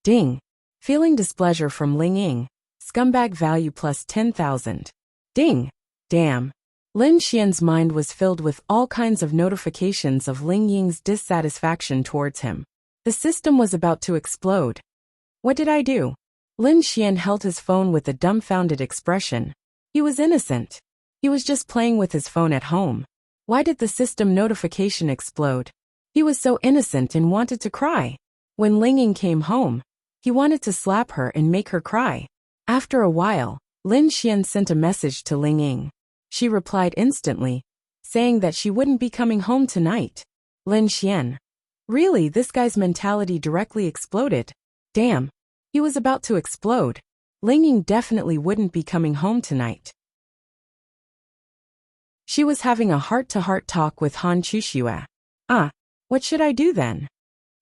Ding! Feeling displeasure from Ling Ying. Scumbag value plus 10,000. Ding! Damn! Lin Xian's mind was filled with all kinds of notifications of Ling Ying's dissatisfaction towards him. The system was about to explode. What did I do? Lin Xian held his phone with a dumbfounded expression. He was innocent. He was just playing with his phone at home. Why did the system notification explode? He was so innocent and wanted to cry. When Ling Ying came home, he wanted to slap her and make her cry. After a while, Lin Xian sent a message to Ling Ying. She replied instantly, saying that she wouldn't be coming home tonight. Lin Xian. Really, this guy's mentality directly exploded. Damn. He was about to explode. Ling Ying definitely wouldn't be coming home tonight. She was having a heart-to-heart talk with Han Shushua. What should I do then?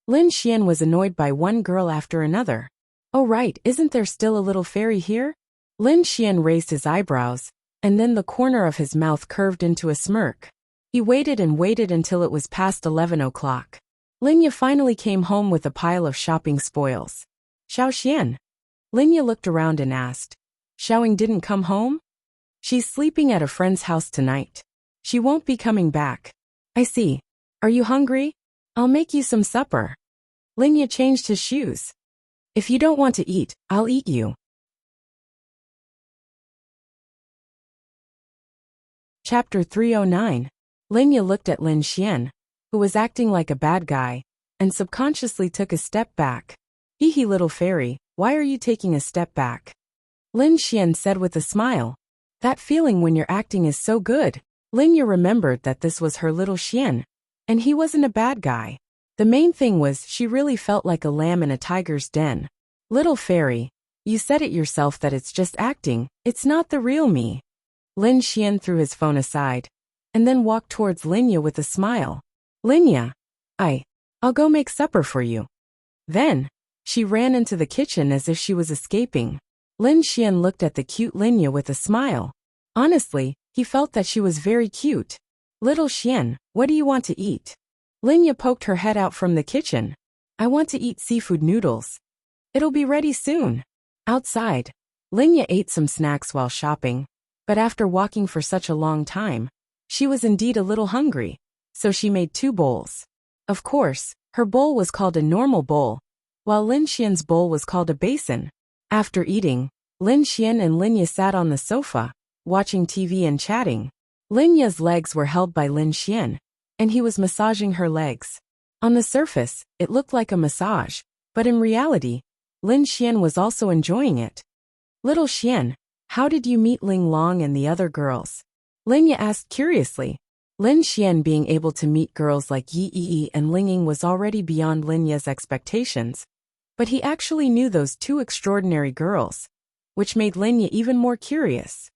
Lin Xian was annoyed by one girl after another. Oh right, isn't there still a little fairy here? Lin Xian raised his eyebrows, and then the corner of his mouth curved into a smirk. He waited and waited until it was past 11 o'clock. Linya finally came home with a pile of shopping spoils. Xiao Xian. Linya looked around and asked. Xiaoying didn't come home? She's sleeping at a friend's house tonight. She won't be coming back. I see. Are you hungry? I'll make you some supper. Linya changed his shoes. If you don't want to eat, I'll eat you. Chapter 309. Linya looked at Lin Xian, who was acting like a bad guy, and subconsciously took a step back. Hee hee, little fairy, why are you taking a step back? Lin Xian said with a smile. That feeling when you're acting is so good. Linya remembered that this was her little Xian, and he wasn't a bad guy. The main thing was she really felt like a lamb in a tiger's den. Little fairy, you said it yourself that it's just acting, it's not the real me. Lin Xian threw his phone aside, and then walked towards Linya with a smile. Linya, I'll go make supper for you. Then, she ran into the kitchen as if she was escaping. Lin Xian looked at the cute Linya with a smile. Honestly, he felt that she was very cute. Little Xian, what do you want to eat? Linya poked her head out from the kitchen. I want to eat seafood noodles. It'll be ready soon. Outside, Linya ate some snacks while shopping, but after walking for such a long time, she was indeed a little hungry, so she made 2 bowls. Of course, her bowl was called a normal bowl, while Lin Xian's bowl was called a basin. After eating, Lin Xian and Linya sat on the sofa, watching TV and chatting. Linya's legs were held by Lin Xian, and he was massaging her legs. On the surface, it looked like a massage, but in reality, Lin Xian was also enjoying it. Little Xian, how did you meet Ling Long and the other girls? Linya asked curiously. Lin Xian being able to meet girls like Yi Yi and Ling Ying was already beyond Linya's expectations, but he actually knew those 2 extraordinary girls, which made Linya even more curious.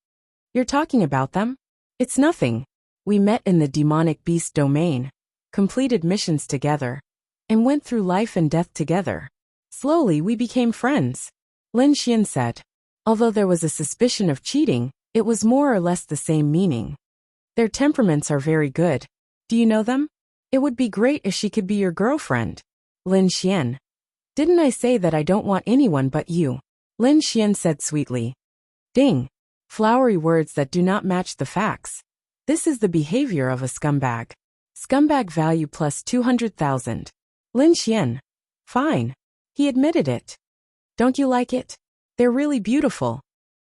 You're talking about them? It's nothing. We met in the demonic beast domain, completed missions together, and went through life and death together. Slowly we became friends, Lin Xian said. Although there was a suspicion of cheating, it was more or less the same meaning. Their temperaments are very good. Do you know them? It would be great if she could be your girlfriend. Lin Xian. Didn't I say that I don't want anyone but you? Lin Xian said sweetly. Ding. Flowery words that do not match the facts. This is the behavior of a scumbag. Scumbag value plus 200,000. Lin Xian. Fine. He admitted it. Don't you like it? They're really beautiful.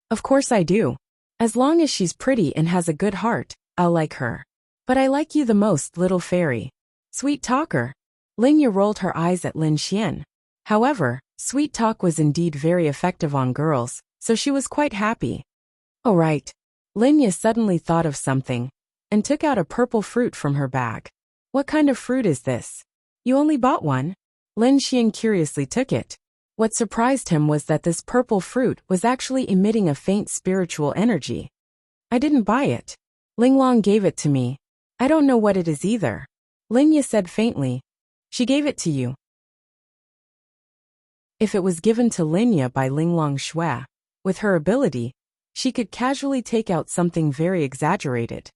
Of course I do. As long as she's pretty and has a good heart, I'll like her. But I like you the most, little fairy. Sweet talker. Linya rolled her eyes at Lin Xian. However, sweet talk was indeed very effective on girls, so she was quite happy. Oh right. Linya suddenly thought of something, and took out a purple fruit from her bag. What kind of fruit is this? You only bought one? Lin Xian curiously took it. What surprised him was that this purple fruit was actually emitting a faint spiritual energy. I didn't buy it. Linglong gave it to me. I don't know what it is either. Linya said faintly. She gave it to you. If it was given to Linya by Linglong Shui, with her ability, she could casually take out something very exaggerated.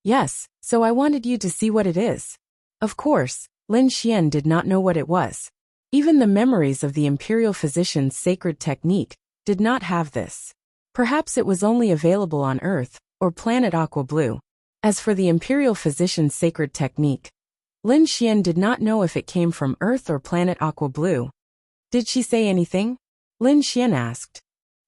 Yes, so I wanted you to see what it is. Of course, Lin Xian did not know what it was. Even the memories of the Imperial Physician's sacred technique did not have this. Perhaps it was only available on Earth or planet Aqua Blue. As for the Imperial Physician's sacred technique, Lin Xian did not know if it came from Earth or planet Aqua Blue. Did she say anything? Lin Xian asked.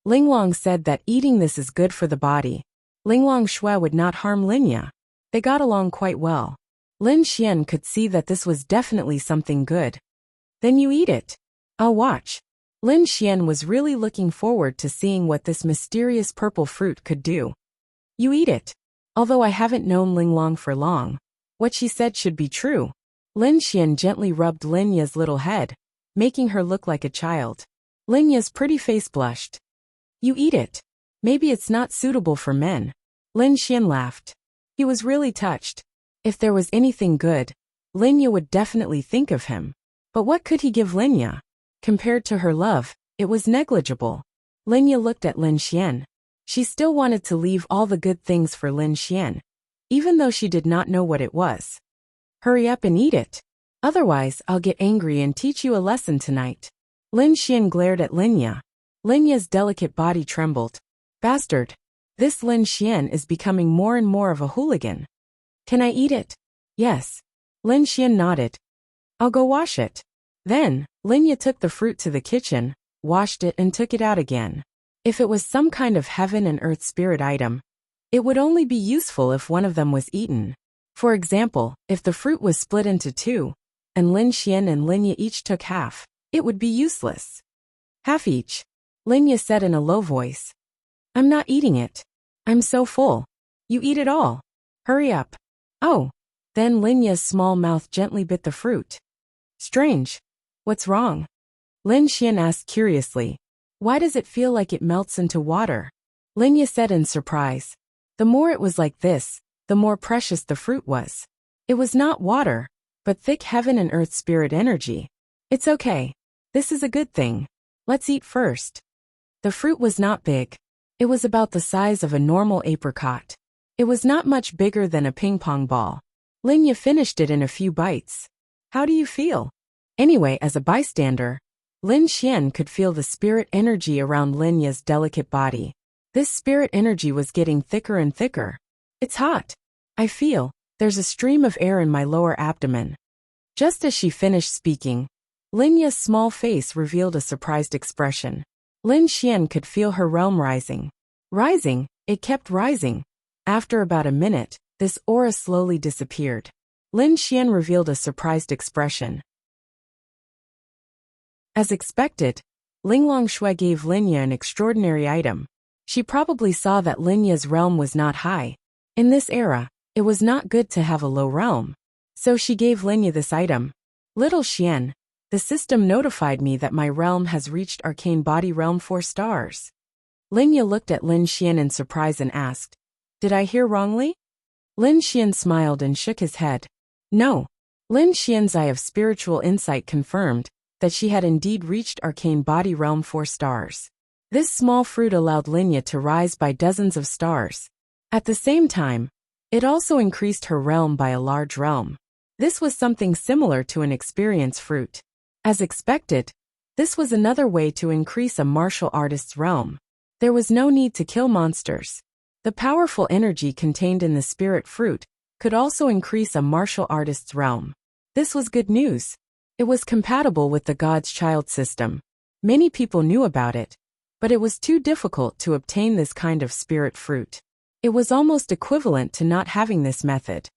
Linglong said that eating this is good for the body. Linglong Shui would not harm Linya. They got along quite well. Lin Xian could see that this was definitely something good. Then you eat it. I'll watch. Lin Xian was really looking forward to seeing what this mysterious purple fruit could do. You eat it. Although I haven't known Linglong for long, what she said should be true. Lin Xian gently rubbed Linya's little head, making her look like a child. Linya's pretty face blushed. You eat it. Maybe it's not suitable for men. Lin Xian laughed. He was really touched. If there was anything good, Linya would definitely think of him. But what could he give Linya? Compared to her love, it was negligible. Linya looked at Lin Xian. She still wanted to leave all the good things for Lin Xian, even though she did not know what it was. Hurry up and eat it. Otherwise, I'll get angry and teach you a lesson tonight. Lin Xian glared at Linya. Linya's delicate body trembled. Bastard. This Lin Xian is becoming more and more of a hooligan. Can I eat it? Yes. Lin Xian nodded. I'll go wash it. Then, Linya took the fruit to the kitchen, washed it and took it out again. If it was some kind of heaven and earth spirit item, it would only be useful if one of them was eaten. For example, if the fruit was split into two, and Lin Xian and Linya each took half, it would be useless. Half each. Linya said in a low voice. I'm not eating it. I'm so full. You eat it all. Hurry up. Oh. Then Linya's small mouth gently bit the fruit. Strange. What's wrong? Lin Xian asked curiously. Why does it feel like it melts into water? Linya said in surprise. The more it was like this, the more precious the fruit was. It was not water, but thick heaven and earth spirit energy. It's okay. This is a good thing. Let's eat first. The fruit was not big. It was about the size of a normal apricot. It was not much bigger than a ping-pong ball. Linya finished it in a few bites. How do you feel? Anyway, as a bystander, Lin Xian could feel the spirit energy around Linya's delicate body. This spirit energy was getting thicker and thicker. It's hot. I feel there's a stream of air in my lower abdomen. Just as she finished speaking, Linya's small face revealed a surprised expression. Lin Xian could feel her realm rising. Rising, it kept rising. After about a minute, this aura slowly disappeared. Lin Xian revealed a surprised expression. As expected, Linglong Shui gave Linya an extraordinary item. She probably saw that Linya's realm was not high. In this era, it was not good to have a low realm. So she gave Linya this item. Little Xian, the system notified me that my realm has reached Arcane Body Realm 4 stars. Linya looked at Lin Xian in surprise and asked, Did I hear wrongly? Lin Xian smiled and shook his head. No. Lin Xian's eye of spiritual insight confirmed that she had indeed reached Arcane Body Realm 4 stars. This small fruit allowed Linya to rise by dozens of stars. At the same time, it also increased her realm by a large realm. This was something similar to an experience fruit. As expected, this was another way to increase a martial artist's realm. There was no need to kill monsters. The powerful energy contained in the spirit fruit could also increase a martial artist's realm. This was good news. It was compatible with the God's Child system. Many people knew about it, but it was too difficult to obtain this kind of spirit fruit. It was almost equivalent to not having this method.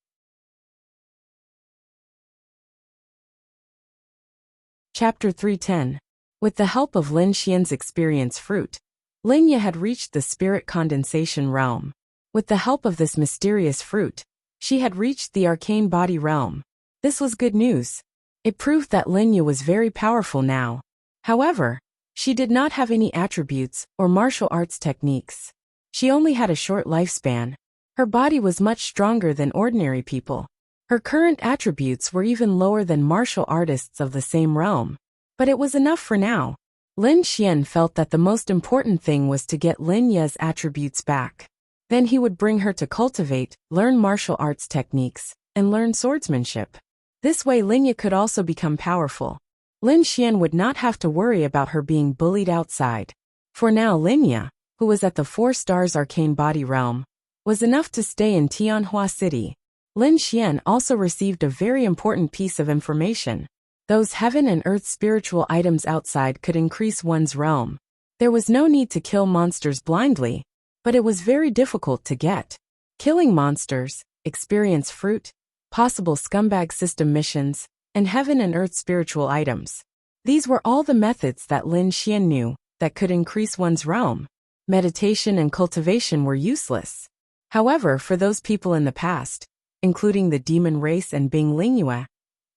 Chapter 310. With the help of Lin Xian's experience fruit, Linya had reached the spirit condensation realm. With the help of this mysterious fruit, she had reached the arcane body realm. This was good news. It proved that Linya was very powerful now. However, she did not have any attributes or martial arts techniques. She only had a short lifespan. Her body was much stronger than ordinary people. Her current attributes were even lower than martial artists of the same realm. But it was enough for now. Lin Xian felt that the most important thing was to get Linya's attributes back. Then he would bring her to cultivate, learn martial arts techniques, and learn swordsmanship. This way Linya could also become powerful. Lin Xian would not have to worry about her being bullied outside. For now Linya, who was at the 4 stars arcane body realm, was enough to stay in Tianhua City. Lin Xian also received a very important piece of information. Those heaven and earth spiritual items outside could increase one's realm. There was no need to kill monsters blindly, but it was very difficult to get. Killing monsters, experience fruit, possible scumbag system missions, and heaven and earth spiritual items. These were all the methods that Lin Xian knew that could increase one's realm. Meditation and cultivation were useless. However, for those people in the past, including the demon race and Bing Lingyue,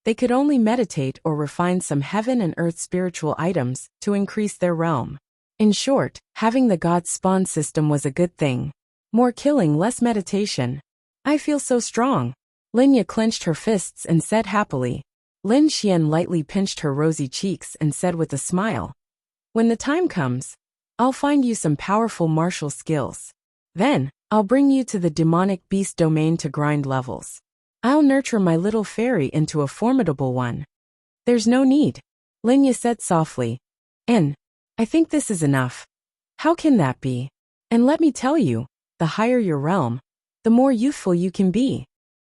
they could only meditate or refine some heaven and earth spiritual items to increase their realm. In short, having the God spawn system was a good thing. More killing, less meditation. I feel so strong. Linya clenched her fists and said happily. Lin Xian lightly pinched her rosy cheeks and said with a smile, When the time comes, I'll find you some powerful martial skills. Then, I'll bring you to the demonic beast domain to grind levels. I'll nurture my little fairy into a formidable one. There's no need, Linya said softly. And I think this is enough. How can that be? And let me tell you, the higher your realm, the more youthful you can be.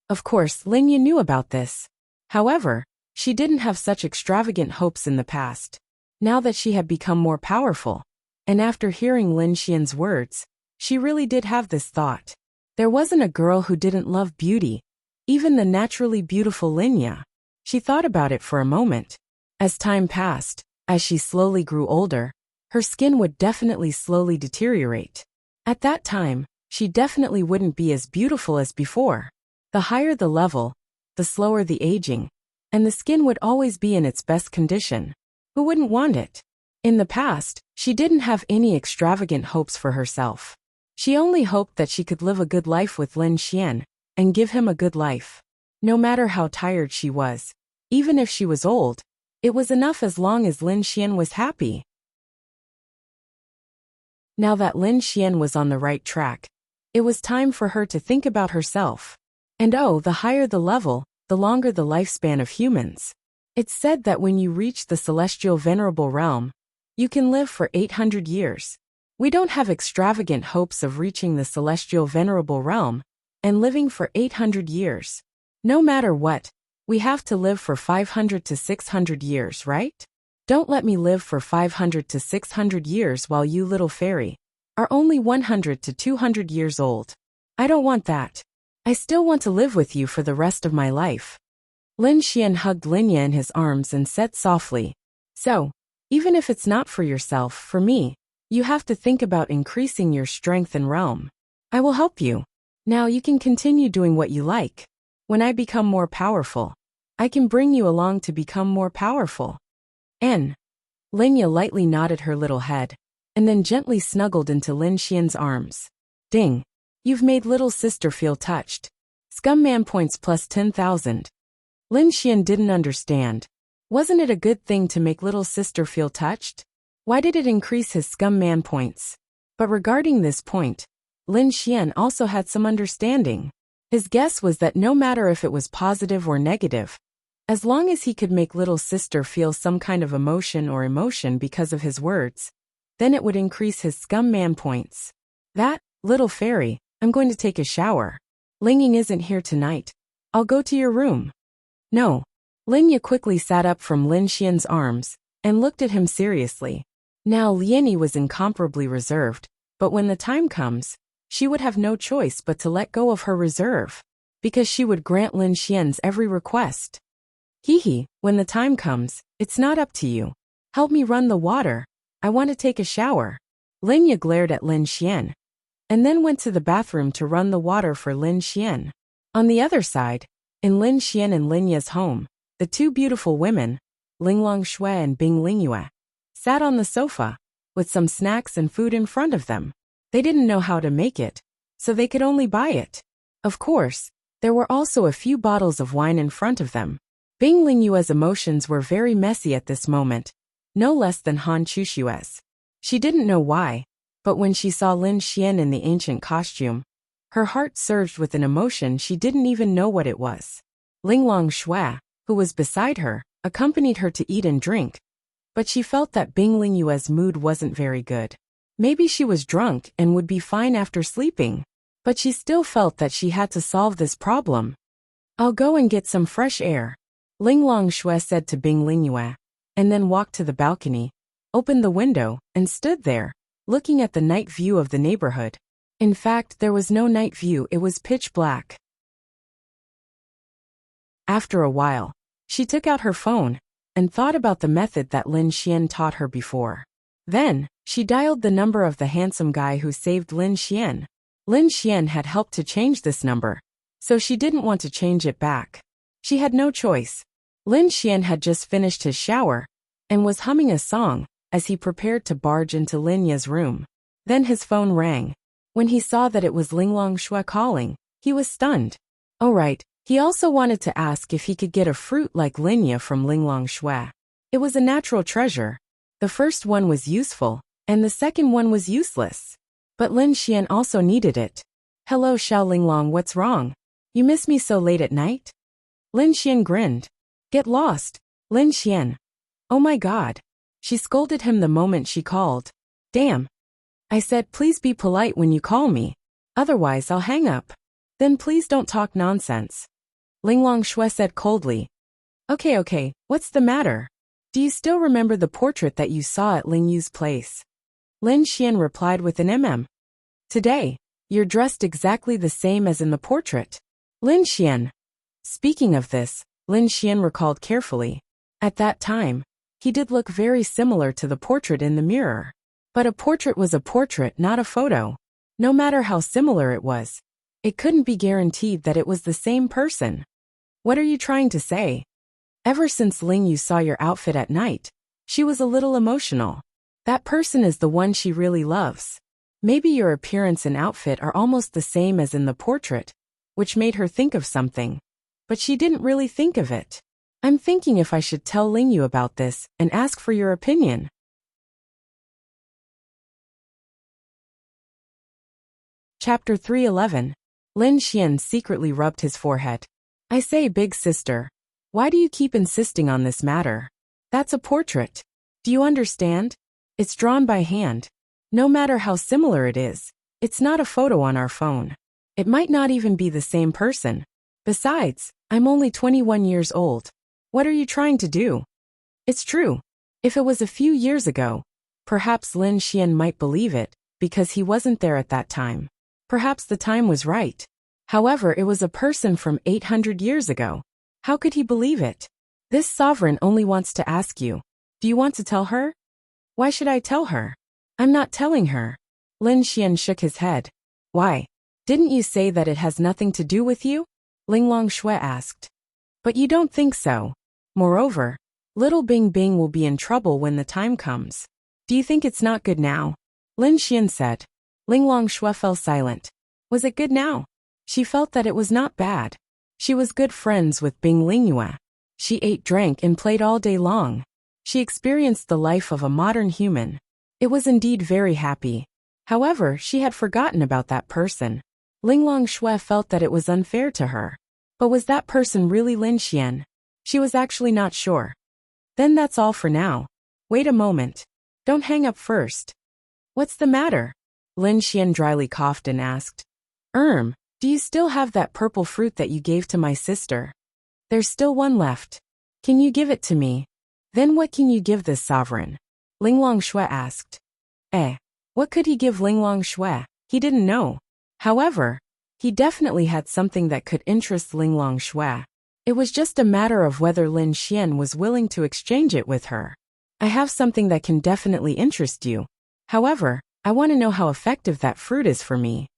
Of course, Linya knew about this. However, she didn't have such extravagant hopes in the past. Now that she had become more powerful, and after hearing Lin Xian's words, she really did have this thought. There wasn't a girl who didn't love beauty, even the naturally beautiful Linya. She thought about it for a moment. As time passed, as she slowly grew older, her skin would definitely slowly deteriorate. At that time, she definitely wouldn't be as beautiful as before. The higher the level, the slower the aging, and the skin would always be in its best condition. Who wouldn't want it? In the past, she didn't have any extravagant hopes for herself. She only hoped that she could live a good life with Lin Xian, and give him a good life. No matter how tired she was, even if she was old, it was enough as long as Lin Xian was happy. Now that Lin Xian was on the right track, it was time for her to think about herself. And the higher the level, the longer the lifespan of humans. It's said that when you reach the celestial venerable realm, you can live for 800 years. We don't have extravagant hopes of reaching the celestial venerable realm and living for 800 years. No matter what, we have to live for 500 to 600 years, right? Don't let me live for 500 to 600 years while you, little fairy, are only 100 to 200 years old. I don't want that. I still want to live with you for the rest of my life. Lin Xian hugged Linya in his arms and said softly, So, even if it's not for yourself, for me, you have to think about increasing your strength and realm. I will help you. Now you can continue doing what you like. When I become more powerful, I can bring you along to become more powerful. Linya lightly nodded her little head, and then gently snuggled into Lin Xian's arms. Ding! You've made little sister feel touched. Scum man points plus 10,000. Lin Xian didn't understand. Wasn't it a good thing to make little sister feel touched? Why did it increase his scum man points? But regarding this point, Lin Xian also had some understanding. His guess was that no matter if it was positive or negative, as long as he could make little sister feel some kind of emotion because of his words, then it would increase his scum man points. That, little fairy, I'm going to take a shower. Linging isn't here tonight. I'll go to your room. No. Linya quickly sat up from Lin Xian's arms and looked at him seriously. Now Liany was incomparably reserved, but when the time comes, she would have no choice but to let go of her reserve, because she would grant Lin Xian's every request. When the time comes, it's not up to you. Help me run the water. I want to take a shower. Linya glared at Lin Xian, and then went to the bathroom to run the water for Lin Xian. On the other side, in Lin Xian and Linya's home, the two beautiful women, Linglong Shui and Bing Lingyue, sat on the sofa, with some snacks and food in front of them. They didn't know how to make it, so they could only buy it. Of course, there were also a few bottles of wine in front of them. Bing Lingyue's emotions were very messy at this moment, no less than Han Chushue's. She didn't know why, but when she saw Lin Xian in the ancient costume, her heart surged with an emotion she didn't even know what it was. Linglong Shui, who was beside her, accompanied her to eat and drink, but she felt that Bing Lingyue's mood wasn't very good. Maybe she was drunk and would be fine after sleeping, but she still felt that she had to solve this problem. I'll go and get some fresh air, Linglong Shui said to Bing Lingyue, and then walked to the balcony, opened the window, and stood there, looking at the night view of the neighborhood. In fact, there was no night view, it was pitch black. After a while, she took out her phone and thought about the method that Lin Xian taught her before. Then, she dialed the number of the handsome guy who saved Lin Xian. Lin Xian had helped to change this number, so she didn't want to change it back. She had no choice. Lin Xian had just finished his shower and was humming a song as he prepared to barge into Linya's room. Then his phone rang. When he saw that it was Linglong Shui calling, he was stunned. Oh right, he also wanted to ask if he could get a fruit like Linya from Linglong Shui. It was a natural treasure. The first one was useful, and the second one was useless. But Lin Xian also needed it. Hello Xiao Linglong, what's wrong? You miss me so late at night? Lin Xian grinned. Get lost, Lin Xian. Oh my god. She scolded him the moment she called. Damn. I said please be polite when you call me. Otherwise I'll hang up. Then please don't talk nonsense. Linglong Shui said coldly. Okay, what's the matter? Do you still remember the portrait that you saw at Ling Yu's place? Lin Xian replied with an Today, you're dressed exactly the same as in the portrait. Lin Xian. Speaking of this, Lin Xian recalled carefully. At that time, he did look very similar to the portrait in the mirror. But a portrait was a portrait, not a photo. No matter how similar it was, it couldn't be guaranteed that it was the same person. What are you trying to say? Ever since Ling Yu saw your outfit at night, she was a little emotional. That person is the one she really loves. Maybe your appearance and outfit are almost the same as in the portrait, which made her think of something. But she didn't really think of it. I'm thinking if I should tell Ling Yu about this and ask for your opinion. Chapter 311. Lin Xian secretly rubbed his forehead. I say, big sister. Why do you keep insisting on this matter? That's a portrait. Do you understand? It's drawn by hand. No matter how similar it is, it's not a photo on our phone. It might not even be the same person. Besides, I'm only 21 years old. What are you trying to do? It's true. If it was a few years ago, perhaps Lin Xian might believe it, because he wasn't there at that time. Perhaps the time was right. However, it was a person from 800 years ago. How could he believe it? This sovereign only wants to ask you. Do you want to tell her? Why should I tell her? I'm not telling her. Lin Xian shook his head. Why? Didn't you say that it has nothing to do with you? Linglong Shui asked. But you don't think so. Moreover, little Bing Bing will be in trouble when the time comes. Do you think it's not good now? Lin Xian said. Linglong Shui fell silent. Was it good now? She felt that it was not bad. She was good friends with Bing Lingyue. She ate, drank, and played all day long. She experienced the life of a modern human. It was indeed very happy. However, she had forgotten about that person. Linglong Shui felt that it was unfair to her. But was that person really Lin Xian? She was actually not sure. Then that's all for now. Wait a moment. Don't hang up first. What's the matter? Lin Xian dryly coughed and asked. Do you still have that purple fruit that you gave to my sister? There's still one left. Can you give it to me? Then what can you give this sovereign? Linglong Shui asked. What could he give Linglong Shui? He didn't know. However, he definitely had something that could interest Linglong Shui. It was just a matter of whether Lin Xian was willing to exchange it with her. I have something that can definitely interest you. However, I want to know how effective that fruit is for me.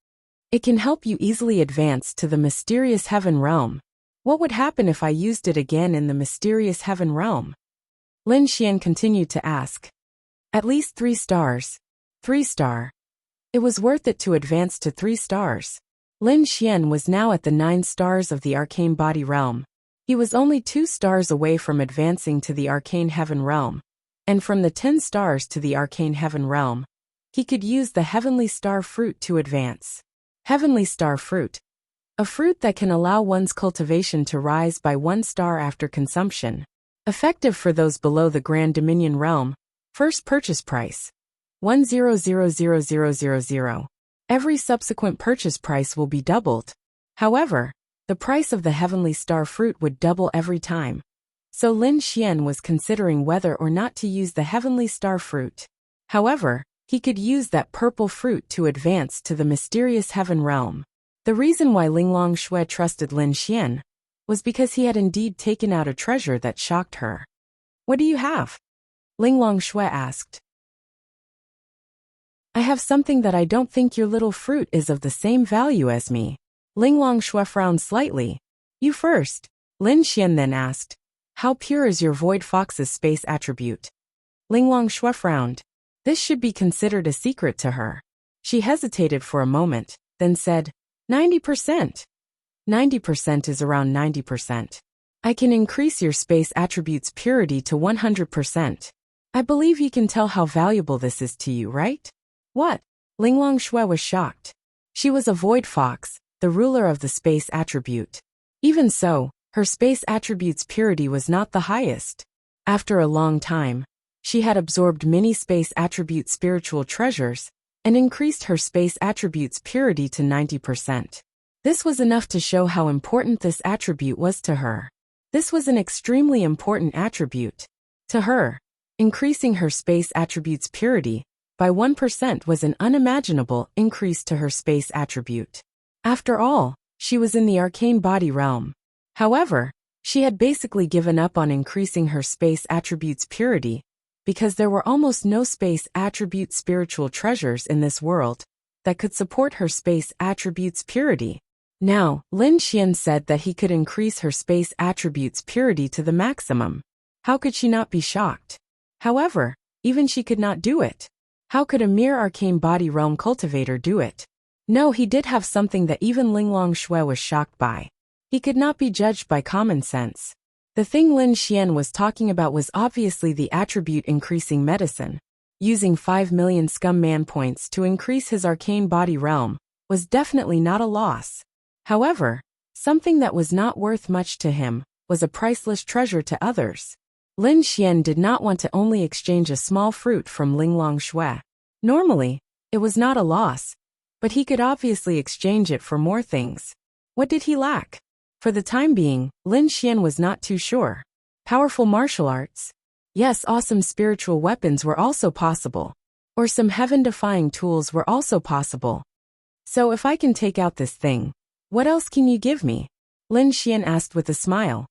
It can help you easily advance to the mysterious heaven realm. What would happen if I used it again in the mysterious heaven realm? Lin Xian continued to ask. At least 3 stars. 3 star. It was worth it to advance to 3 stars. Lin Xian was now at the 9 stars of the arcane body realm. He was only 2 stars away from advancing to the arcane heaven realm. And from the 10 stars to the arcane heaven realm, he could use the heavenly star fruit to advance. Heavenly star fruit. A fruit that can allow one's cultivation to rise by 1 star after consumption. Effective for those below the Grand Dominion realm. First purchase price. 1000000. Every subsequent purchase price will be doubled. However, the price of the heavenly star fruit would double every time. So Lin Xian was considering whether or not to use the heavenly star fruit. However, he could use that purple fruit to advance to the mysterious heaven realm. The reason why Linglong Shui trusted Lin Xian was because he had indeed taken out a treasure that shocked her. What do you have? Linglong Shui asked. I have something that I don't think your little fruit is of the same value as me. Linglong Shui frowned slightly. You first. Lin Xian then asked. How pure is your Void Fox's space attribute? Linglong Shui frowned. This should be considered a secret to her. She hesitated for a moment, then said, 90%. 90% is around 90%. I can increase your space attribute's purity to 100%. I believe you can tell how valuable this is to you, right? What? Linglong Shui was shocked. She was a Void Fox, the ruler of the space attribute. Even so, her space attribute's purity was not the highest. After a long time, she had absorbed many space attribute spiritual treasures and increased her space attribute's purity to 90%. This was enough to show how important this attribute was to her. This was an extremely important attribute. To her, increasing her space attribute's purity by 1% was an unimaginable increase to her space attribute. After all, she was in the arcane body realm. However, she had basically given up on increasing her space attribute's purity because there were almost no space attribute spiritual treasures in this world that could support her space attribute's purity. Now, Lin Xian said that he could increase her space attribute's purity to the maximum. How could she not be shocked? However, even she could not do it. How could a mere arcane body realm cultivator do it? No, he did have something that even Linglong Shui was shocked by. He could not be judged by common sense. The thing Lin Xian was talking about was obviously the attribute increasing medicine. Using 5 million scum man points to increase his arcane body realm was definitely not a loss. However, something that was not worth much to him was a priceless treasure to others. Lin Xian did not want to only exchange a small fruit from Linglong Shui. Normally, it was not a loss, but he could obviously exchange it for more things. What did he lack? For the time being, Lin Xian was not too sure. Powerful martial arts? Yes, awesome spiritual weapons were also possible. Or some heaven-defying tools were also possible. So if I can take out this thing, what else can you give me? Lin Xian asked with a smile.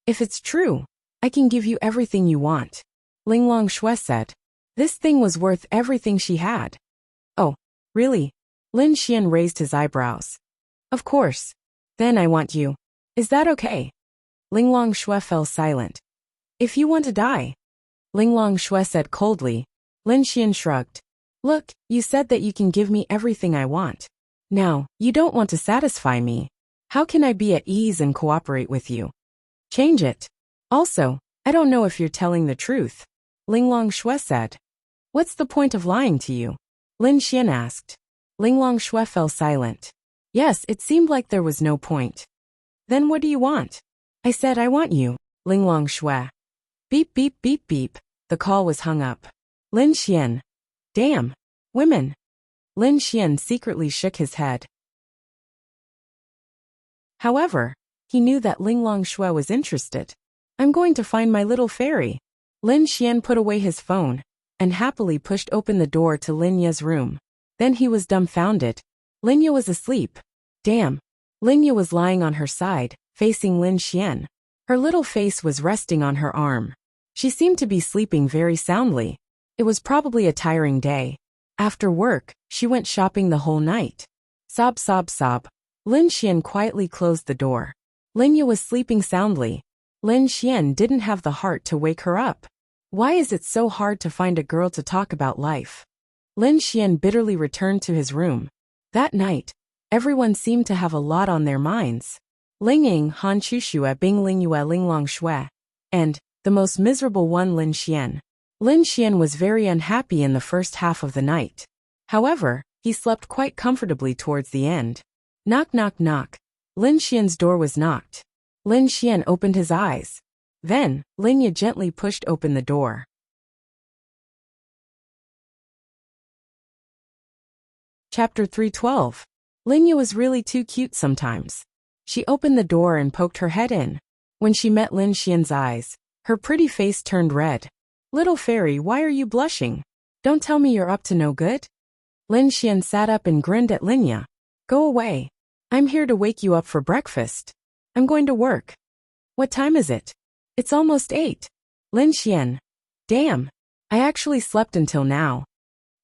If it's true, I can give you everything you want. Linglong Shui said. This thing was worth everything she had. Oh, really? Lin Xian raised his eyebrows. Of course. Then I want you. Is that okay? Linglong Shui fell silent. If you want to die. Linglong Shui said coldly. Lin Xian shrugged. Look, you said that you can give me everything I want. Now, you don't want to satisfy me. How can I be at ease and cooperate with you? Change it. Also, I don't know if you're telling the truth. Linglong Shui said. What's the point of lying to you? Lin Xian asked. Linglong Shui fell silent. Yes, it seemed like there was no point. Then what do you want? I said I want you, Linglong Shui. Beep beep beep beep. The call was hung up. Lin Xian. Damn. Women. Lin Xian secretly shook his head. However, he knew that Linglong Shui was interested. I'm going to find my little fairy. Lin Xian put away his phone and happily pushed open the door to Lin Ye's room. Then he was dumbfounded. Lin Ye was asleep. Damn. Lin Ye was lying on her side, facing Lin Xian. Her little face was resting on her arm. She seemed to be sleeping very soundly. It was probably a tiring day. After work, she went shopping the whole night. Sob sob sob. Lin Xian quietly closed the door. Lin Ye was sleeping soundly. Lin Xian didn't have the heart to wake her up. Why is it so hard to find a girl to talk about life? Lin Xian bitterly returned to his room. That night, everyone seemed to have a lot on their minds. Ling Ying, Han Chushue, Bing Lingyue, Linglong Shui, and, the most miserable one, Lin Xian. Lin Xian was very unhappy in the first half of the night. However, he slept quite comfortably towards the end. Knock knock knock. Lin Xian's door was knocked. Lin Xian opened his eyes. Then, Lin Ye gently pushed open the door. Chapter 312. Lin Ye was really too cute sometimes. She opened the door and poked her head in. When she met Lin Xian's eyes, her pretty face turned red. Little fairy, why are you blushing? Don't tell me you're up to no good? Lin Xian sat up and grinned at Lin Ye. Go away. I'm here to wake you up for breakfast. I'm going to work. What time is it? It's almost 8. Lin Xian. Damn. I actually slept until now.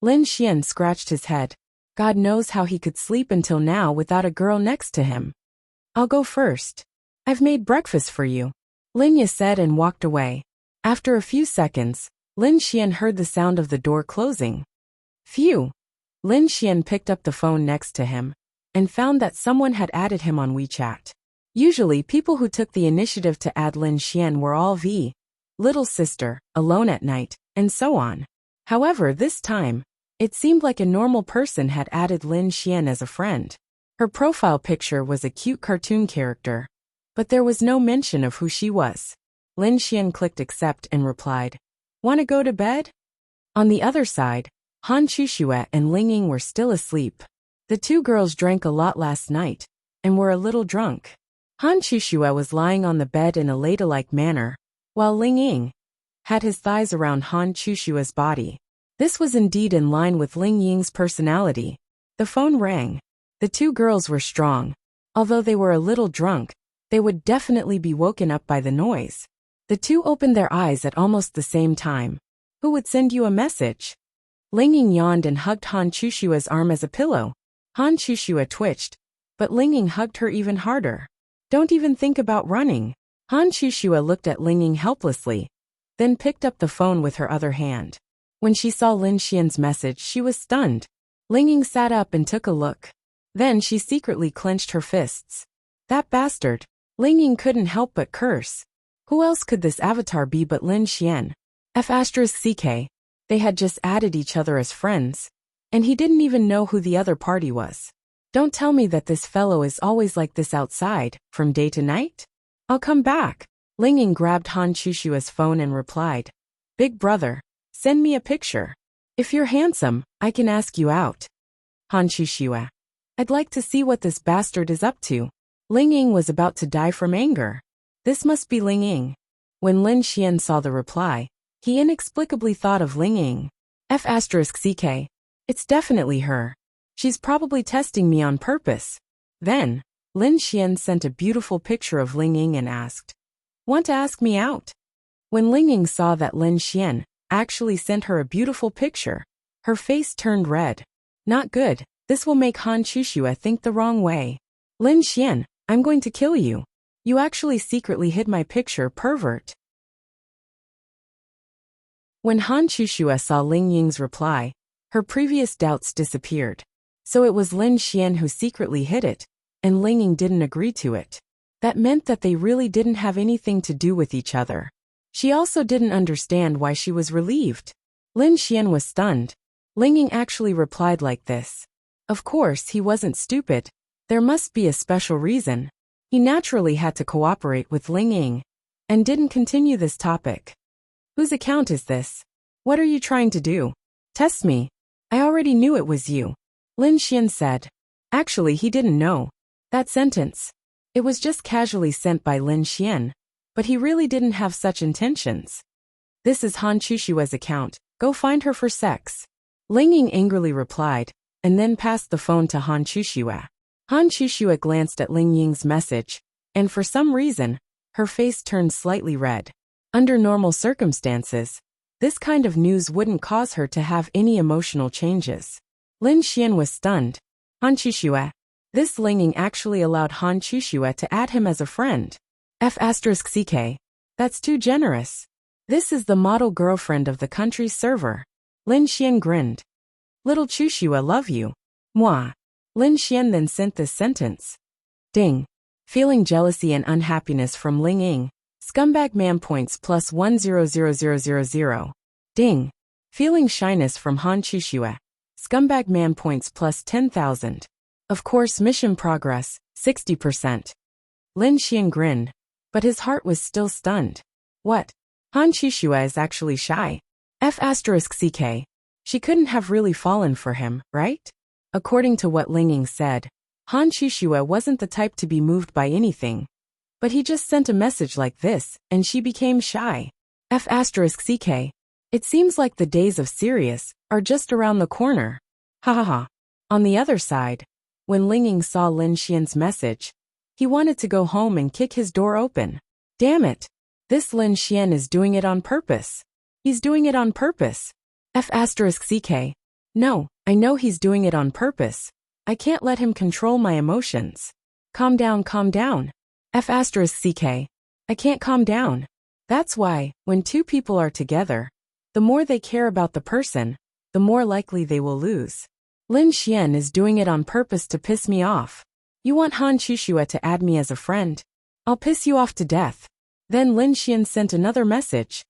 Lin Xian scratched his head. God knows how he could sleep until now without a girl next to him. I'll go first. I've made breakfast for you. Lin Ye said and walked away. After a few seconds, Lin Xian heard the sound of the door closing. Phew. Lin Xian picked up the phone next to him and found that someone had added him on WeChat. Usually people who took the initiative to add Lin Xian were all V, little sister, alone at night, and so on. However, this time, it seemed like a normal person had added Lin Xian as a friend. Her profile picture was a cute cartoon character, but there was no mention of who she was. Lin Xian clicked accept and replied, "Wanna go to bed?" On the other side, Han Chuxue and Ling Ying were still asleep. The two girls drank a lot last night and were a little drunk. Han Chuxue was lying on the bed in a ladylike manner, while Ling Ying had his thighs around Han Chuxue's body. This was indeed in line with Ling Ying's personality. The phone rang. The two girls were strong. Although they were a little drunk, they would definitely be woken up by the noise. The two opened their eyes at almost the same time. "Who would send you a message?" Ling Ying yawned and hugged Han Chushua's arm as a pillow. Han Chuxue twitched, but Ling Ying hugged her even harder. "Don't even think about running." Han Chuxue looked at Ling Ying helplessly, then picked up the phone with her other hand. When she saw Lin Xian's message, she was stunned. Ling Ying sat up and took a look. Then she secretly clenched her fists. That bastard. Ling Ying couldn't help but curse. Who else could this avatar be but Lin Xian? F***ck. They had just added each other as friends, and he didn't even know who the other party was. Don't tell me that this fellow is always like this outside, from day to night? I'll come back. Ling Ying grabbed Han Chushua's phone and replied, "Big brother, send me a picture. If you're handsome, I can ask you out." Han Chuxue. I'd like to see what this bastard is up to. Ling Ying was about to die from anger. This must be Ling Ying. When Lin Xian saw the reply, he inexplicably thought of Ling Ying. F***ck. It's definitely her. She's probably testing me on purpose. Then, Lin Xian sent a beautiful picture of Ling Ying and asked, "Want to ask me out?" When Ling Ying saw that Lin Xian actually sent her a beautiful picture, her face turned red. Not good. This will make Han Chuxue think the wrong way. "Lin Xian, I'm going to kill you. You actually secretly hid my picture, pervert." When Han Chuxue saw Ling Ying's reply, her previous doubts disappeared. So it was Lin Xian who secretly hid it, and Ling Ying didn't agree to it. That meant that they really didn't have anything to do with each other. She also didn't understand why she was relieved. Lin Xian was stunned. Ling Ying actually replied like this. Of course, he wasn't stupid. There must be a special reason. He naturally had to cooperate with Ling Ying, and didn't continue this topic. Whose account is this? What are you trying to do? Test me. I already knew it was you. Lin Xian said. Actually, he didn't know. That sentence. It was just casually sent by Lin Xian, but he really didn't have such intentions. This is Han Chushue's account. Go find her for sex. Ling Ying angrily replied, and then passed the phone to Han Chuxue. Han Chuxue glanced at Ling Ying's message, and for some reason, her face turned slightly red. Under normal circumstances, this kind of news wouldn't cause her to have any emotional changes. Lin Xian was stunned. Han Chuxue. This Ling Ying actually allowed Han Chuxue to add him as a friend. F***ck. That's too generous. This is the model girlfriend of the country's server. Lin Xian grinned. Little Chuxue love you. Moi. Lin Xian then sent this sentence. Ding. Feeling jealousy and unhappiness from Ling Ying. Scumbag man points plus 1000000. Ding. Feeling shyness from Han Chuxue. Scumbag man points plus 10,000. Of course, mission progress, 60%. Lin Xian grinned, but his heart was still stunned. What? Han Chuxue is actually shy. F***ck. She couldn't have really fallen for him, right? According to what Ling Ying said, Han Chuxue wasn't the type to be moved by anything. But he just sent a message like this, and she became shy. F***ck. It seems like the days of serious are just around the corner. Ha ha ha. On the other side, when Ling Ying saw Lin Xian's message, he wanted to go home and kick his door open. Damn it. This Lin Xian is doing it on purpose. He's doing it on purpose. F***ck. No, I know he's doing it on purpose. I can't let him control my emotions. Calm down, calm down. F***ck. I can't calm down. That's why, when two people are together, the more they care about the person, the more likely they will lose. Lin Xian is doing it on purpose to piss me off. You want Han Chuxue to add me as a friend? I'll piss you off to death. Then Lin Xian sent another message.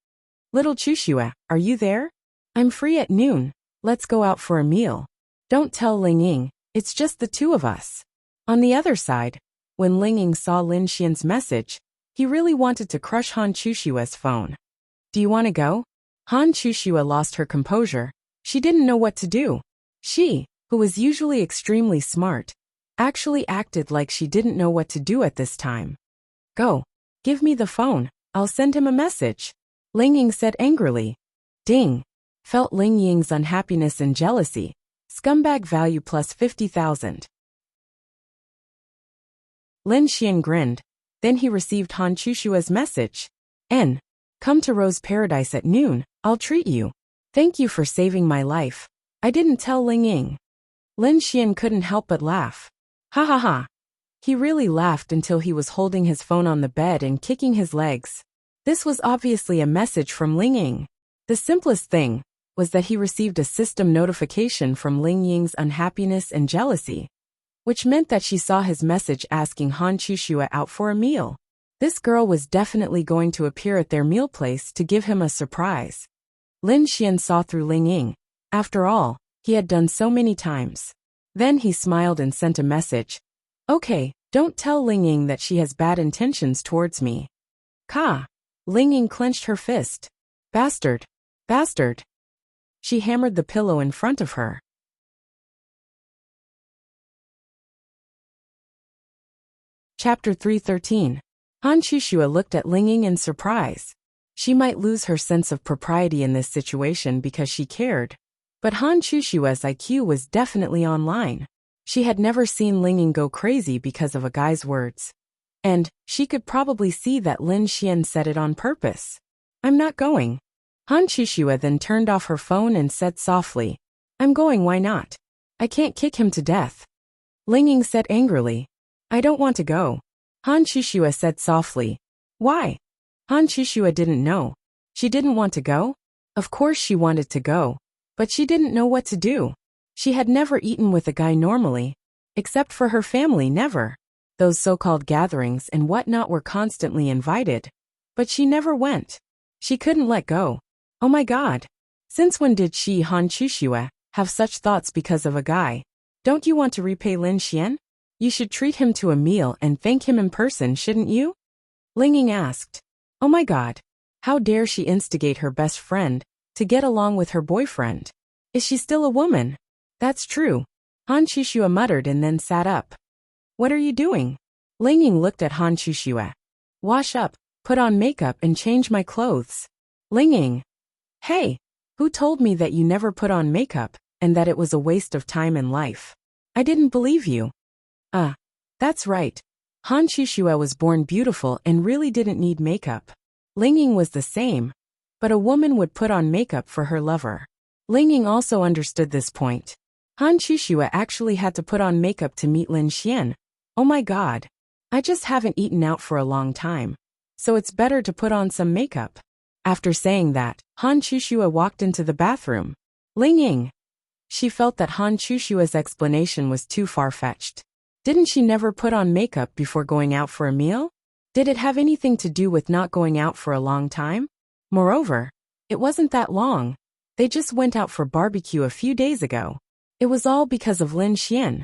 Little Chuxue, are you there? I'm free at noon. Let's go out for a meal. Don't tell Ling Ying, it's just the two of us. On the other side, when Ling Ying saw Lin Xian's message, he really wanted to crush Han Chushua's phone. Do you want to go? Han Chushua lost her composure. She didn't know what to do. She, who was usually extremely smart, actually acted like she didn't know what to do at this time. Go. Give me the phone. I'll send him a message. Ling Ying said angrily. Ding. Felt Ling Ying's unhappiness and jealousy. Scumbag value plus 50,000. Lin Xian grinned. Then he received Han Chushua's message. N. Come to Rose Paradise at noon. I'll treat you. Thank you for saving my life. I didn't tell Ling Ying. Lin Xian couldn't help but laugh. Ha ha ha. He really laughed until he was holding his phone on the bed and kicking his legs. This was obviously a message from Ling Ying. The simplest thing was that he received a system notification from Ling Ying's unhappiness and jealousy, which meant that she saw his message asking Han Chushua out for a meal. This girl was definitely going to appear at their meal place to give him a surprise. Lin Xian saw through Ling Ying. After all, he had done so many times. Then he smiled and sent a message. Okay, don't tell Ling Ying that she has bad intentions towards me. Ka. Ling Ying clenched her fist. Bastard. Bastard. She hammered the pillow in front of her. Chapter 313. Han Chushua looked at Ling Ying in surprise. She might lose her sense of propriety in this situation because she cared, but Han Chushua's IQ was definitely online. She had never seen Ling Ying go crazy because of a guy's words. And she could probably see that Lin Xian said it on purpose. I'm not going. Han Chushua then turned off her phone and said softly, I'm going, why not? I can't kick him to death. Ling Ying said angrily, I don't want to go. Han Chushua said softly, why? Han Chushua didn't know. She didn't want to go? Of course she wanted to go, but she didn't know what to do. She had never eaten with a guy normally. Except for her family, never. Those so-called gatherings and whatnot were constantly invited. But she never went. She couldn't let go. Oh my God. Since when did she, Han Chushua, have such thoughts because of a guy? Don't you want to repay Lin Xian? You should treat him to a meal and thank him in person, shouldn't you? Ling Ying asked. Oh my God. How dare she instigate her best friend to get along with her boyfriend? Is she still a woman? That's true. Han Chushua muttered and then sat up. What are you doing? Ling Ying looked at Han Chushua. Wash up, put on makeup and change my clothes. Ling Ying. Hey, who told me that you never put on makeup and that it was a waste of time and life? I didn't believe you. That's right. Han Chushua was born beautiful and really didn't need makeup. Ling Ying was the same, but a woman would put on makeup for her lover. Ling Ying also understood this point. Han Chushua actually had to put on makeup to meet Lin Xian. Oh my God. I just haven't eaten out for a long time, so it's better to put on some makeup. After saying that, Han Chushua walked into the bathroom. Ling Ying. She felt that Han Chushua's explanation was too far-fetched. Didn't she never put on makeup before going out for a meal? Did it have anything to do with not going out for a long time? Moreover, it wasn't that long. They just went out for barbecue a few days ago. It was all because of Lin Xian.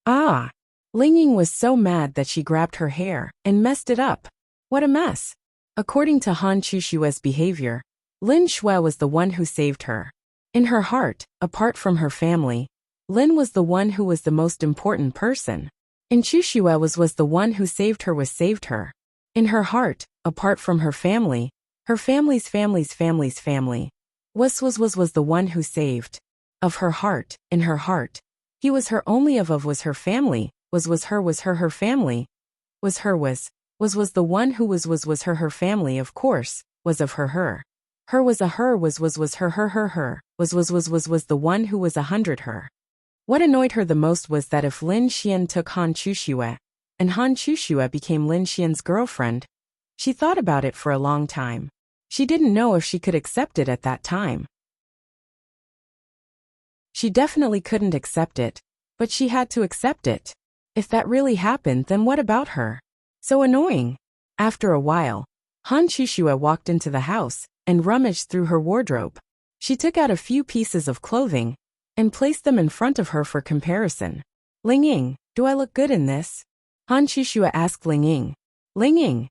Ling Ying was so mad that she grabbed her hair and messed it up. What a mess. According to Han Chushua's behavior, Lin Shui was the one who saved her. In her heart, apart from her family, Lin was the one who was the most important person. In Chushua was the one who saved her. In her heart, apart from her family, her family's family, was the one who saved. Of her heart, in her heart, he was her only of was her family, was her family, was the one who was her family, of course, was of her. Her was a her was her, was the one who was 100 her. What annoyed her the most was that if Lin Xian took Han Chushua, and Han Chushua became Lin Xian's girlfriend, she thought about it for a long time. She didn't know if she could accept it at that time. She definitely couldn't accept it, but she had to accept it. If that really happened, then what about her? So annoying. After a while, Han Chushua walked into the house and rummaged through her wardrobe. She took out a few pieces of clothing and placed them in front of her for comparison. Ling Ying. Do I look good in this? Han Shushua asked Ling Ying. Ling Ying.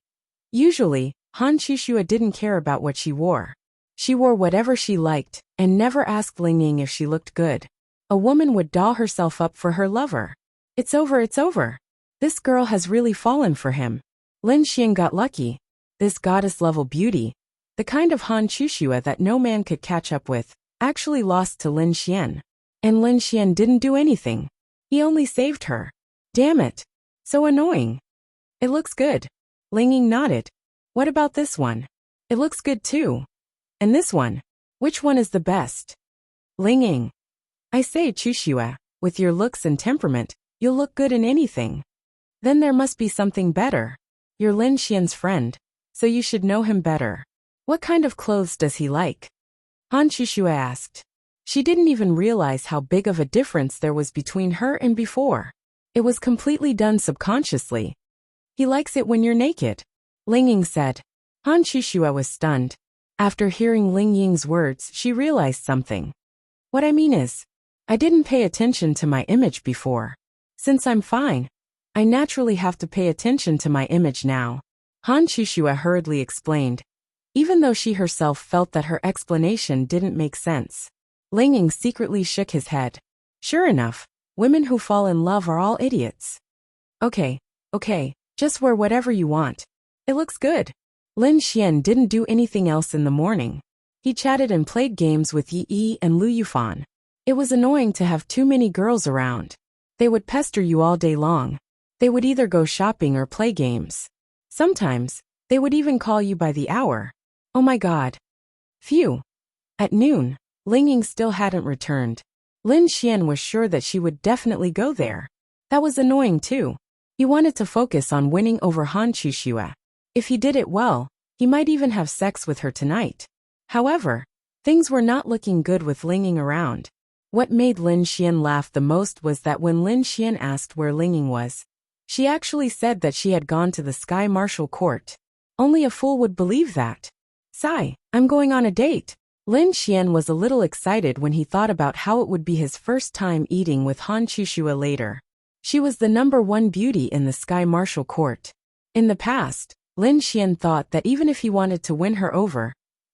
Usually, Han Shushua didn't care about what she wore. She wore whatever she liked, and never asked Ling Ying if she looked good. A woman would doll herself up for her lover. It's over, it's over. This girl has really fallen for him. Lin Xian got lucky. This goddess-level beauty, the kind of Han Shushua that no man could catch up with, actually lost to Lin Xian. And Lin Xian didn't do anything. He only saved her. Damn it. So annoying. It looks good. Ling Ying nodded. What about this one? It looks good too. And this one? Which one is the best? Ling Ying. I say, Shushua, with your looks and temperament, you'll look good in anything. Then there must be something better. You're Lin Xian's friend, so you should know him better. What kind of clothes does he like? Han Shushua asked. She didn't even realize how big of a difference there was between her and before. It was completely done subconsciously. He likes it when you're naked. Ling Ying said. Han Shushua was stunned. After hearing Ling Ying's words, she realized something. What I mean is, I didn't pay attention to my image before. Since I'm fine, I naturally have to pay attention to my image now. Han Shushua hurriedly explained, even though she herself felt that her explanation didn't make sense. Ling Ying secretly shook his head. Sure enough, women who fall in love are all idiots. Okay, just wear whatever you want. It looks good. Lin Xian didn't do anything else in the morning. He chatted and played games with Yi Yi and Lu Yufan. It was annoying to have too many girls around. They would pester you all day long. They would either go shopping or play games. Sometimes, they would even call you by the hour. Oh my god. Phew. At noon, Ling Ying still hadn't returned. Lin Xian was sure that she would definitely go there. That was annoying too. He wanted to focus on winning over Han Shushua. If he did it well, he might even have sex with her tonight. However, things were not looking good with Ling Ying around. What made Lin Xian laugh the most was that when Lin Xian asked where Ling Ying was, she actually said that she had gone to the Sky Marshal Court. Only a fool would believe that. Sigh, I'm going on a date. Lin Xian was a little excited when he thought about how it would be his first time eating with Han Shushua later. She was the #1 beauty in the Sky Marshal Court. In the past, Lin Xian thought that even if he wanted to win her over,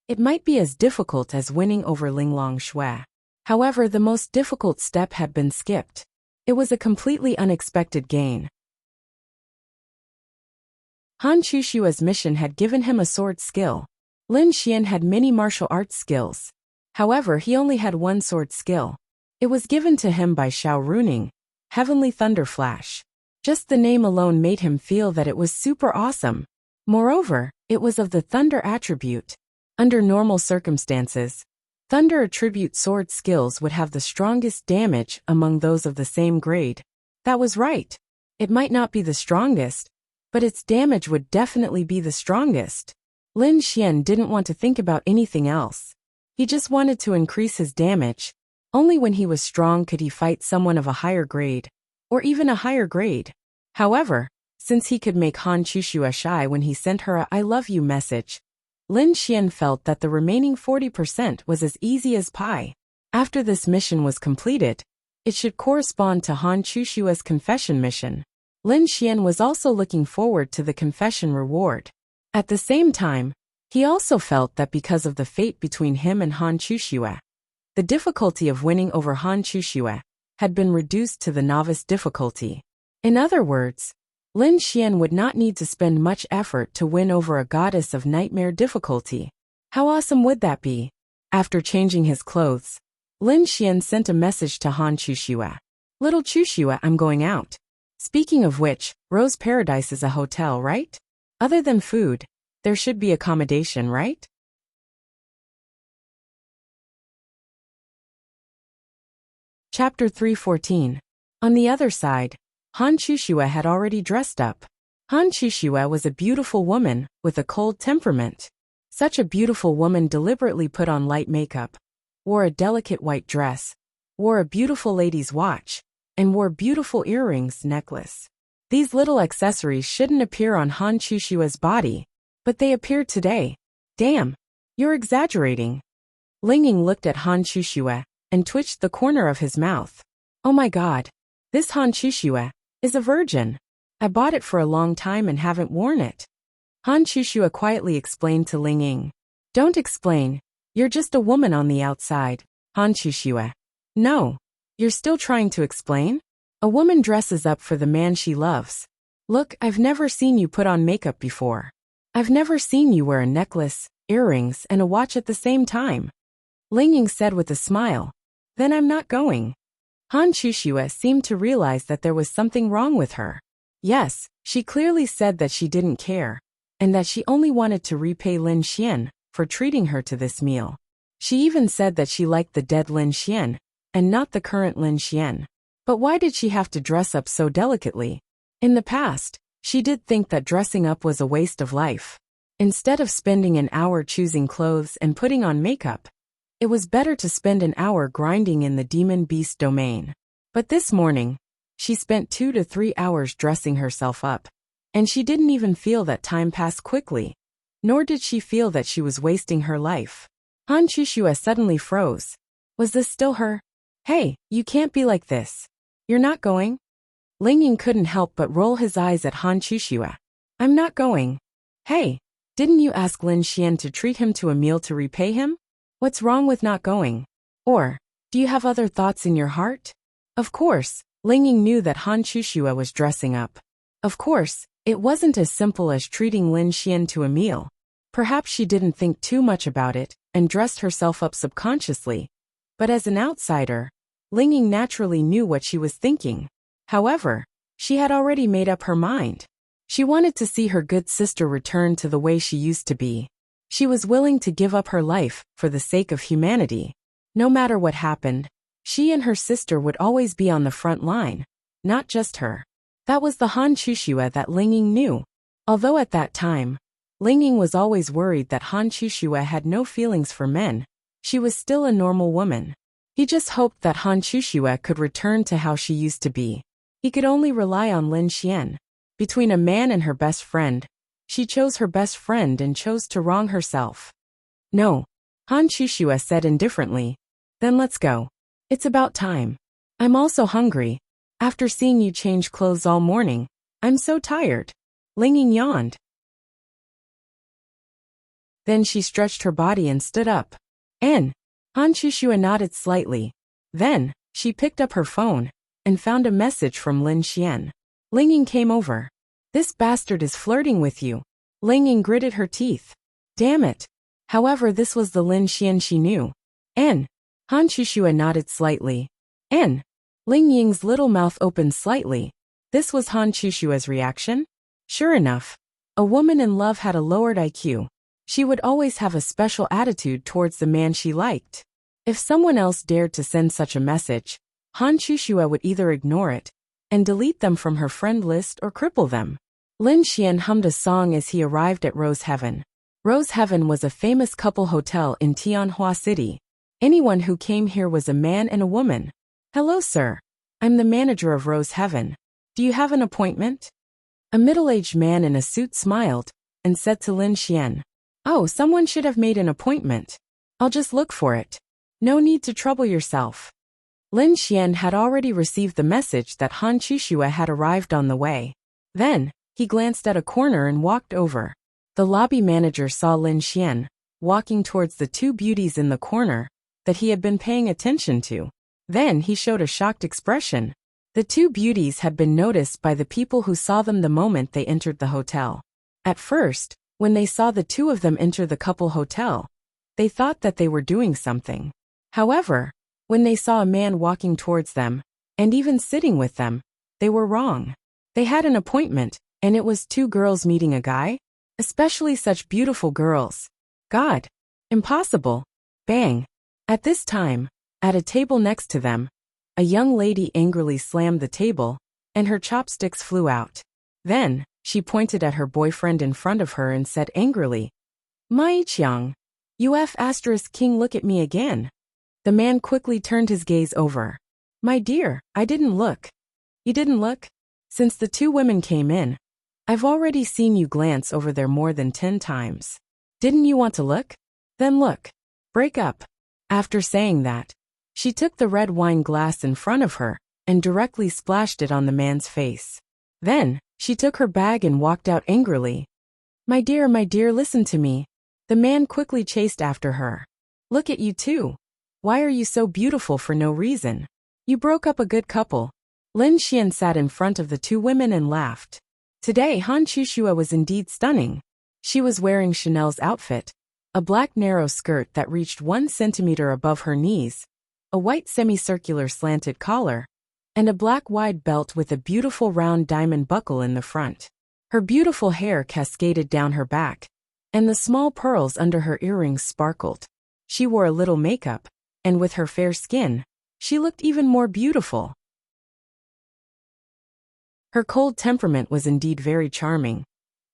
it might be as difficult as winning over Linglong Shui. However, the most difficult step had been skipped. It was a completely unexpected gain. Han Shushua's mission had given him a sword skill. Lin Xian had many martial arts skills. However, he only had one sword skill. It was given to him by Xiao Runing, Heavenly Thunder Flash. Just the name alone made him feel that it was super awesome. Moreover, it was of the thunder attribute. Under normal circumstances, thunder attribute sword skills would have the strongest damage among those of the same grade. That was right. It might not be the strongest, but its damage would definitely be the strongest. Lin Xian didn't want to think about anything else. He just wanted to increase his damage. Only when he was strong could he fight someone of a higher grade, or even a higher grade. However, since he could make Han Shushua shy when he sent her a "I love you" message, Lin Xian felt that the remaining 40% was as easy as pie. After this mission was completed, it should correspond to Han Shushua's confession mission. Lin Xian was also looking forward to the confession reward. At the same time, he also felt that because of the fate between him and Han Shushua, the difficulty of winning over Han Shushua had been reduced to the novice difficulty. In other words, Lin Xian would not need to spend much effort to win over a goddess of nightmare difficulty. How awesome would that be? After changing his clothes, Lin Xian sent a message to Han Shushua. Little Shushua, I'm going out. Speaking of which, Rose Paradise is a hotel, right? Other than food, there should be accommodation, right? Chapter 314. On the other side, Han Shushua had already dressed up. Han Shushua was a beautiful woman with a cold temperament. Such a beautiful woman deliberately put on light makeup, wore a delicate white dress, wore a beautiful lady's watch, and wore beautiful earrings necklace. These little accessories shouldn't appear on Han Shushua's body, but they appeared today. Damn, you're exaggerating. Ling Ying looked at Han Shushua and twitched the corner of his mouth. Oh my god. This Han Shushua, is a virgin. I bought it for a long time and haven't worn it. Han Chushua quietly explained to Ling Ying. Don't explain. You're just a woman on the outside. Han Chushua. No. You're still trying to explain? A woman dresses up for the man she loves. Look, I've never seen you put on makeup before. I've never seen you wear a necklace, earrings, and a watch at the same time. Ling Ying said with a smile. Then I'm not going. Han Chushua seemed to realize that there was something wrong with her. Yes, she clearly said that she didn't care, and that she only wanted to repay Lin Xian for treating her to this meal. She even said that she liked the dead Lin Xian, and not the current Lin Xian. But why did she have to dress up so delicately? In the past, she did think that dressing up was a waste of life. Instead of spending an hour choosing clothes and putting on makeup, it was better to spend an hour grinding in the demon beast domain. But this morning, she spent 2 to 3 hours dressing herself up, and she didn't even feel that time passed quickly, nor did she feel that she was wasting her life. Han Chushua suddenly froze. Was this still her? Hey, you can't be like this. You're not going? Ling Ying couldn't help but roll his eyes at Han Chushua. I'm not going. Hey, didn't you ask Lin Xian to treat him to a meal to repay him? What's wrong with not going? Or, do you have other thoughts in your heart? Of course, Ling Ying knew that Han Chushua was dressing up. Of course, it wasn't as simple as treating Lin Xian to a meal. Perhaps she didn't think too much about it and dressed herself up subconsciously. But as an outsider, Ling Ying naturally knew what she was thinking. However, she had already made up her mind. She wanted to see her good sister return to the way she used to be. She was willing to give up her life for the sake of humanity. No matter what happened, she and her sister would always be on the front line, not just her. That was the Han Chushua that Ling Ying knew. Although at that time, Ling Ying was always worried that Han Chushua had no feelings for men, she was still a normal woman. He just hoped that Han Chushua could return to how she used to be. He could only rely on Lin Xian. Between a man and her best friend, she chose her best friend and chose to wrong herself. No, Han Chushua said indifferently. Then let's go. It's about time. I'm also hungry. After seeing you change clothes all morning, I'm so tired. Ling Ying yawned. Then she stretched her body and stood up. Han Chushua nodded slightly. Then, she picked up her phone and found a message from Lin Xian. Ling Ying came over. This bastard is flirting with you. Ling Ying gritted her teeth. Damn it. However, this was the Lin Xian she knew. Han Chushua nodded slightly. Ling Ying's little mouth opened slightly. This was Han Chushua's reaction. Sure enough, a woman in love had a lowered IQ. She would always have a special attitude towards the man she liked. If someone else dared to send such a message, Han Chushua would either ignore it and delete them from her friend list or cripple them. Lin Xian hummed a song as he arrived at Rose Heaven. Rose Heaven was a famous couple hotel in Tianhua City. Anyone who came here was a man and a woman. Hello, sir. I'm the manager of Rose Heaven. Do you have an appointment? A middle-aged man in a suit smiled and said to Lin Xian, Oh, someone should have made an appointment. I'll just look for it. No need to trouble yourself. Lin Xian had already received the message that Han Chushua had arrived on the way. Then, he glanced at a corner and walked over. The lobby manager saw Lin Xian walking towards the two beauties in the corner that he had been paying attention to. Then he showed a shocked expression. The two beauties had been noticed by the people who saw them the moment they entered the hotel. At first, when they saw the two of them enter the couple hotel, they thought that they were doing something. However, when they saw a man walking towards them, and even sitting with them, they were wrong. They had an appointment, and it was two girls meeting a guy? Especially such beautiful girls. God! Impossible! Bang! At this time, at a table next to them, a young lady angrily slammed the table, and her chopsticks flew out. Then, she pointed at her boyfriend in front of her and said angrily, Mai Qiang, King, look at me again. The man quickly turned his gaze over. My dear, I didn't look. You didn't look? Since the two women came in, I've already seen you glance over there more than 10 times. Didn't you want to look? Then look. Break up. After saying that, she took the red wine glass in front of her and directly splashed it on the man's face. Then, she took her bag and walked out angrily. My dear, listen to me." The man quickly chased after her. "Look at you too. Why are you so beautiful for no reason? You broke up a good couple." Lin Xian sat in front of the two women and laughed. Today Han Chuxue was indeed stunning. She was wearing Chanel's outfit, a black narrow skirt that reached 1 centimeter above her knees, a white semicircular slanted collar, and a black wide belt with a beautiful round diamond buckle in the front. Her beautiful hair cascaded down her back, and the small pearls under her earrings sparkled. She wore a little makeup, and with her fair skin, she looked even more beautiful. Her cold temperament was indeed very charming.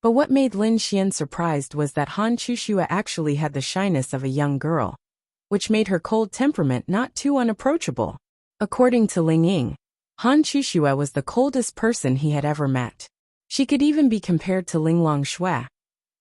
But what made Lin Xian surprised was that Han Chuxue actually had the shyness of a young girl, which made her cold temperament not too unapproachable. According to Ling Ying, Han Chuxue was the coldest person he had ever met. She could even be compared to Ling Longshui.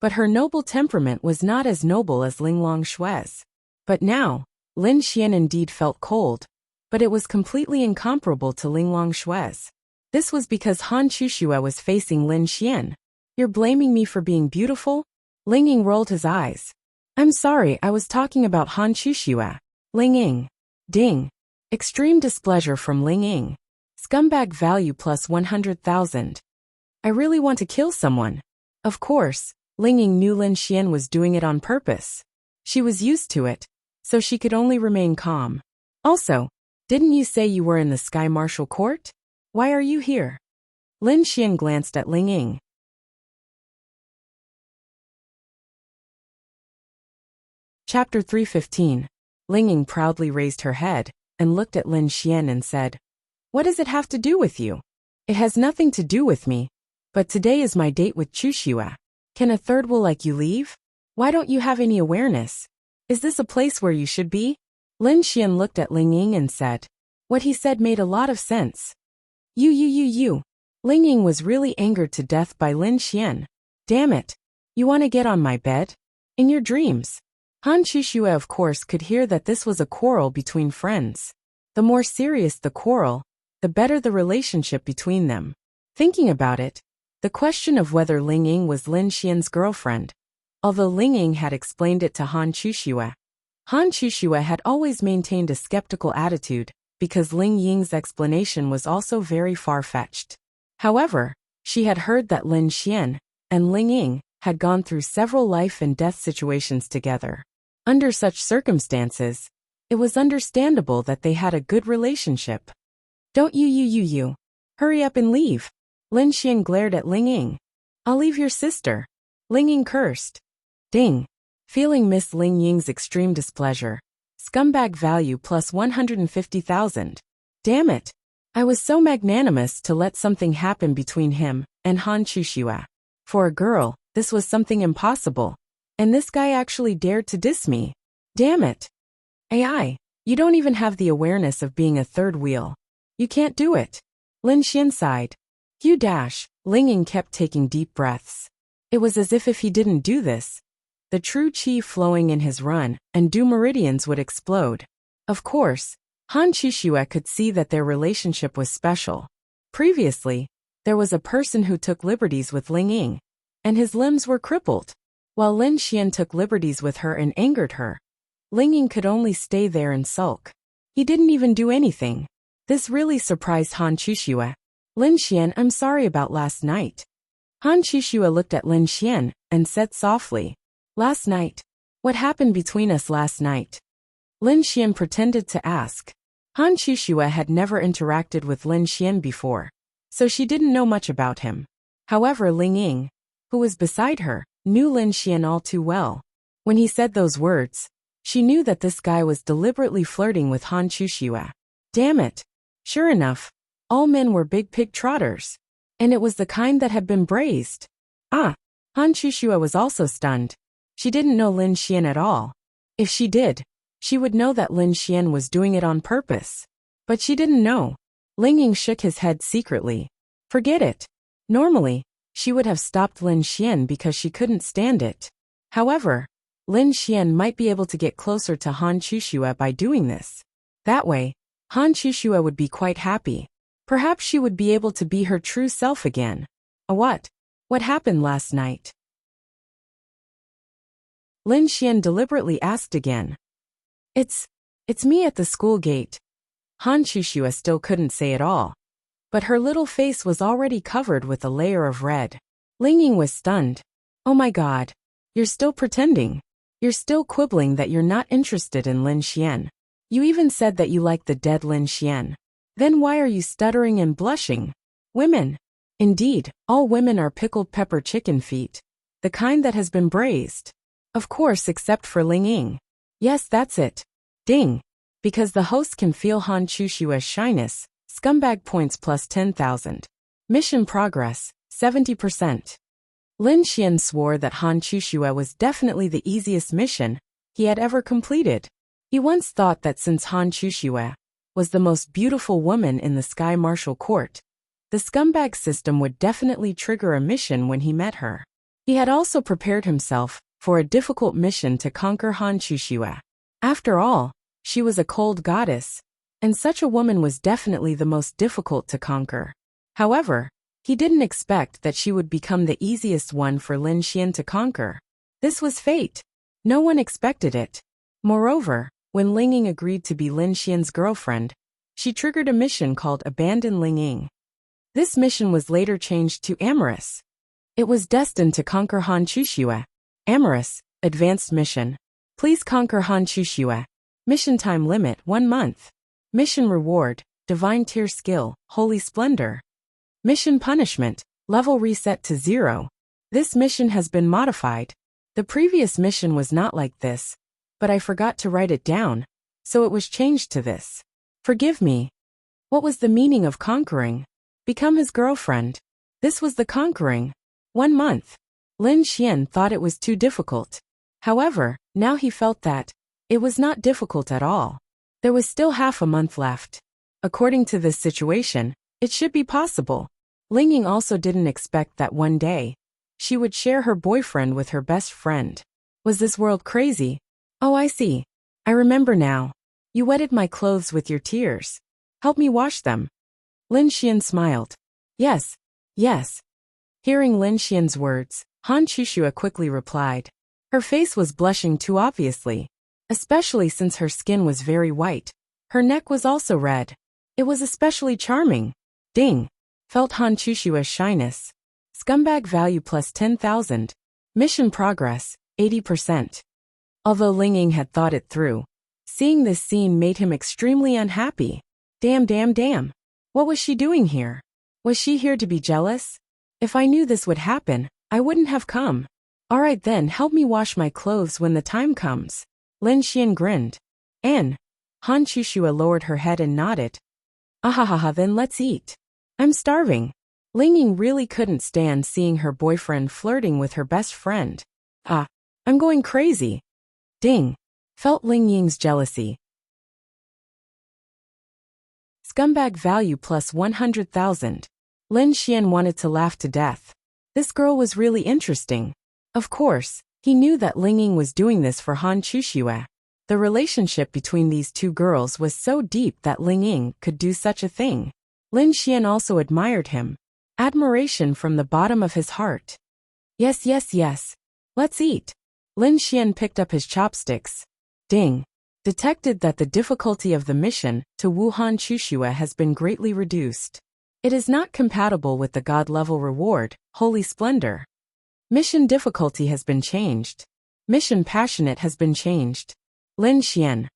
But her noble temperament was not as noble as Ling Longshui's. But now, Lin Xian indeed felt cold, but it was completely incomparable to Ling Longshui's. This was because Han Chuxue was facing Lin Xian. You're blaming me for being beautiful? Ling Ying rolled his eyes. I'm sorry, I was talking about Han Chuxue. Ling Ying. Ding. Extreme displeasure from Ling Ying. Scumbag value plus 100,000. I really want to kill someone. Of course, Ling Ying knew Lin Xian was doing it on purpose. She was used to it, so she could only remain calm. Also, didn't you say you were in the Sky Martial Court? Why are you here? Lin Xian glanced at Ling Ying. Chapter 315. Ling Ying proudly raised her head and looked at Lin Xian and said, What does it have to do with you? It has nothing to do with me, but today is my date with Chuxue. Can a third wheel like you leave? Why don't you have any awareness? Is this a place where you should be? Lin Xian looked at Ling Ying and said. What he said made a lot of sense. You. Ling Ying was really angered to death by Lin Xian. Damn it. You want to get on my bed? In your dreams. Han Chuxue of course could hear that this was a quarrel between friends. The more serious the quarrel, the better the relationship between them. Thinking about it, the question of whether Ling Ying was Lin Xian's girlfriend, although Ling Ying had explained it to Han Chuxue had always maintained a skeptical attitude because Ling Ying's explanation was also very far-fetched. However, she had heard that Lin Xian and Ling Ying had gone through several life and death situations together. Under such circumstances, it was understandable that they had a good relationship. Don't you. Hurry up and leave. Lin Xian glared at Ling Ying. I'll leave your sister. Ling Ying cursed. Ding. Feeling Miss Ling Ying's extreme displeasure. Scumbag value plus 150,000. Damn it. I was so magnanimous to let something happen between him and Han Chuxue. For a girl, this was something impossible. And this guy actually dared to diss me. Damn it. AI, you don't even have the awareness of being a third wheel. You can't do it. Lin Xian sighed. Ling Ying kept taking deep breaths. It was as if he didn't do this, the true qi flowing in his run and Du meridians would explode. Of course, Han Chuxue could see that their relationship was special. Previously, there was a person who took liberties with Ling Ying, and his limbs were crippled. While Lin Xian took liberties with her and angered her, Ling Ying could only stay there and sulk. He didn't even do anything. This really surprised Han Chuxue. Lin Xian, I'm sorry about last night. Han Chuxue looked at Lin Xian and said softly, Last night? What happened between us last night? Lin Xian pretended to ask. Han Chuxue had never interacted with Lin Xian before, so she didn't know much about him. However, Ling Ying, who was beside her, knew Lin Xian all too well. When he said those words, she knew that this guy was deliberately flirting with Han Chuxue. Damn it. Sure enough, all men were big pig trotters. And it was the kind that had been braised. Han Chuxue was also stunned. She didn't know Lin Xian at all. If she did, she would know that Lin Xian was doing it on purpose. But she didn't know. Ling Ying shook his head secretly. Forget it. Normally, she would have stopped Lin Xian because she couldn't stand it. However, Lin Xian might be able to get closer to Han Chuxue by doing this. That way, Han Chuxue would be quite happy. Perhaps she would be able to be her true self again. What? What happened last night? Lin Xian deliberately asked again. It's me at the school gate. Han Chuxue still couldn't say it all. But her little face was already covered with a layer of red. Ling Ying was stunned. Oh my god. You're still pretending. You're still quibbling that you're not interested in Lin Xian. You even said that you like the dead Lin Xian. Then why are you stuttering and blushing? Women. Indeed, all women are pickled pepper chicken feet. The kind that has been braised. Of course, except for Ling Ying. Yes, that's it. Ding. Because the host can feel Han Chushua's shyness. Scumbag points plus 10,000. Mission progress, 70%. Lin Xian swore that Han Chuxue was definitely the easiest mission he had ever completed. He once thought that since Han Chuxue was the most beautiful woman in the Sky Martial Court, the scumbag system would definitely trigger a mission when he met her. He had also prepared himself for a difficult mission to conquer Han Chuxue. After all, she was a cold goddess, and such a woman was definitely the most difficult to conquer. However, he didn't expect that she would become the easiest one for Lin Xian to conquer. This was fate. No one expected it. Moreover, when Ling Ying agreed to be Lin Xian's girlfriend, she triggered a mission called Abandon Ling Ying. This mission was later changed to Amorous. It was destined to conquer Han Chuxue. Amorous, Advanced Mission. Please conquer Han Chuxue. Mission time limit 1 month. Mission reward, Divine Tier Skill, Holy Splendor. Mission punishment, level reset to 0. This mission has been modified. The previous mission was not like this, but I forgot to write it down, so it was changed to this. Forgive me. What was the meaning of conquering? Become his girlfriend. This was the conquering. 1 month. Lin Xian thought it was too difficult. However, now he felt that it was not difficult at all. There was still half a month left. According to this situation, it should be possible. Ling Ying also didn't expect that one day she would share her boyfriend with her best friend. Was this world crazy? Oh, I see. I remember now. You wetted my clothes with your tears. Help me wash them. Lin Xian smiled. Yes, yes. Hearing Lin Xian's words, Han Chuxue quickly replied. Her face was blushing too obviously, especially since her skin was very white. Her neck was also red. It was especially charming. Ding. Felt Han Chushua's shyness. Scumbag value plus 10,000. Mission progress, 80%. Although Ling Ying had thought it through, seeing this scene made him extremely unhappy. Damn. What was she doing here? Was she here to be jealous? If I knew this would happen, I wouldn't have come. Alright then, help me wash my clothes when the time comes. Lin Xian grinned. Han Chuxue lowered her head and nodded. Ahahaha, then let's eat. I'm starving. Ling Ying really couldn't stand seeing her boyfriend flirting with her best friend. I'm going crazy. Ding. Felt Ling Ying's jealousy. Scumbag value plus 100,000. Lin Xian wanted to laugh to death. This girl was really interesting. Of course, he knew that Ling Ying was doing this for Han Chuxue. The relationship between these two girls was so deep that Ling Ying could do such a thing. Lin Xian also admired him. Admiration from the bottom of his heart. Yes. Let's eat. Lin Xian picked up his chopsticks. Ding. Detected that the difficulty of the mission to woo Han Chuxue has been greatly reduced. It is not compatible with the God-level reward, Holy Splendor. Mission difficulty has been changed. Mission passionate has been changed. Lin Xian.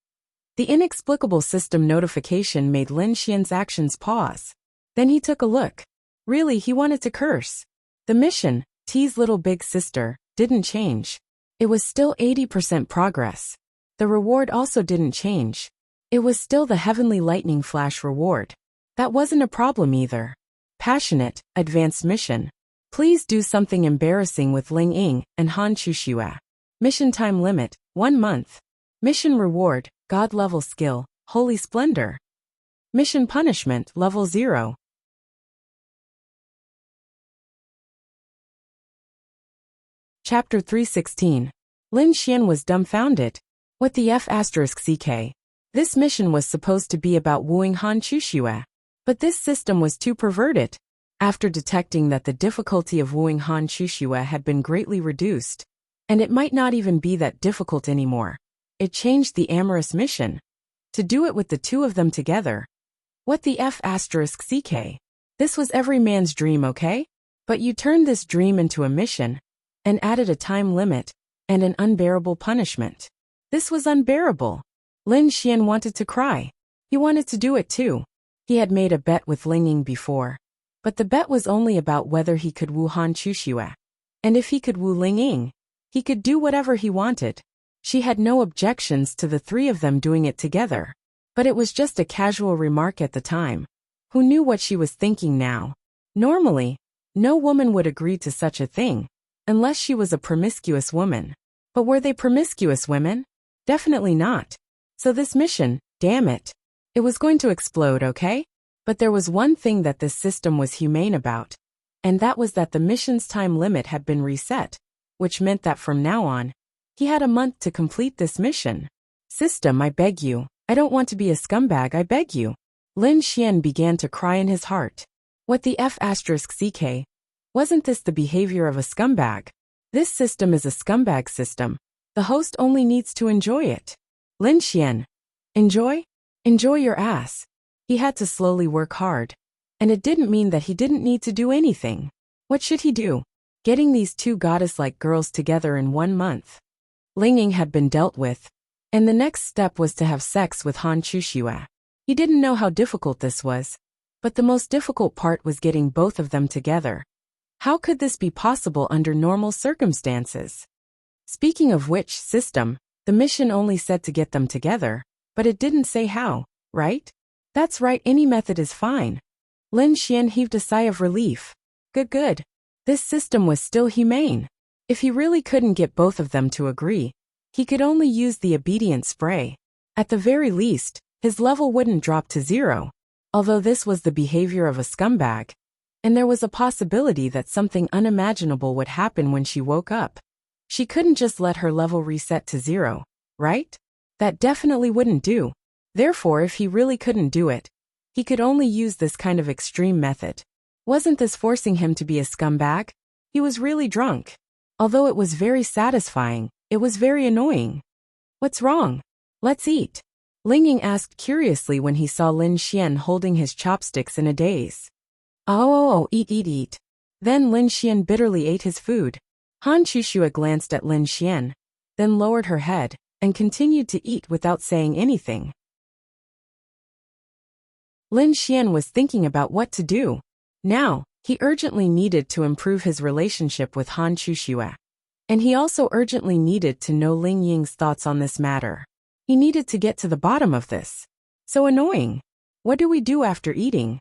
The inexplicable system notification made Lin Xian's actions pause. Then he took a look. Really, he wanted to curse. The mission, T's little big sister, didn't change. It was still 80% progress. The reward also didn't change. It was still the Heavenly Lightning Flash reward. That wasn't a problem either. Passionate, advanced mission. Please do something embarrassing with Ling Ying and Han Chuxue. Mission time limit, 1 month. Mission reward, God level skill, Holy Splendor. Mission punishment, level 0. Chapter 316. Lin Xian was dumbfounded. What the F***ck? This mission was supposed to be about wooing Han Chuxue. But this system was too perverted. After detecting that the difficulty of wooing Han Chushue had been greatly reduced, and it might not even be that difficult anymore, it changed the amorous mission. To do it with the two of them together. What the F***ck? This was every man's dream, okay? But you turned this dream into a mission, and added a time limit, and an unbearable punishment. This was unbearable. Lin Xian wanted to cry. He wanted to do it too. He had made a bet with Ling Ying before. But the bet was only about whether he could woo Han Chushue. And if he could woo Ling Ying, he could do whatever he wanted. She had no objections to the three of them doing it together. But it was just a casual remark at the time. Who knew what she was thinking now? Normally, no woman would agree to such a thing, unless she was a promiscuous woman. But were they promiscuous women? Definitely not. So this mission, damn it. It was going to explode, okay? But there was one thing that this system was humane about. And that was that the mission's time limit had been reset, which meant that from now on, he had a month to complete this mission. System, I beg you. I don't want to be a scumbag, I beg you. Lin Xian began to cry in his heart. What the F***ck? Wasn't this the behavior of a scumbag? This system is a scumbag system. The host only needs to enjoy it. Lin Xian. Enjoy? Enjoy your ass. He had to slowly work hard. And it didn't mean that he didn't need to do anything. What should he do? Getting these two goddess-like girls together in 1 month. Ling Ying had been dealt with. And the next step was to have sex with Han Chushue. He didn't know how difficult this was. But the most difficult part was getting both of them together. How could this be possible under normal circumstances? Speaking of which system, the mission only said to get them together, but it didn't say how, right? That's right, any method is fine. Lin Xian heaved a sigh of relief. Good. This system was still humane. If he really couldn't get both of them to agree, he could only use the obedience spray. At the very least, his level wouldn't drop to 0. Although this was the behavior of a scumbag. And there was a possibility that something unimaginable would happen when she woke up. She couldn't just let her level reset to 0, right? That definitely wouldn't do. Therefore, if he really couldn't do it, he could only use this kind of extreme method. Wasn't this forcing him to be a scumbag? He was really drunk. Although it was very satisfying, it was very annoying. What's wrong? Let's eat. Ling Ying asked curiously when he saw Lin Xian holding his chopsticks in a daze. Oh, eat. Then Lin Xian bitterly ate his food. Han Chushue glanced at Lin Xian, then lowered her head, and continued to eat without saying anything. Lin Xian was thinking about what to do. Now, he urgently needed to improve his relationship with Han Chushue. And he also urgently needed to know Ling Ying's thoughts on this matter. He needed to get to the bottom of this. So annoying. What do we do after eating?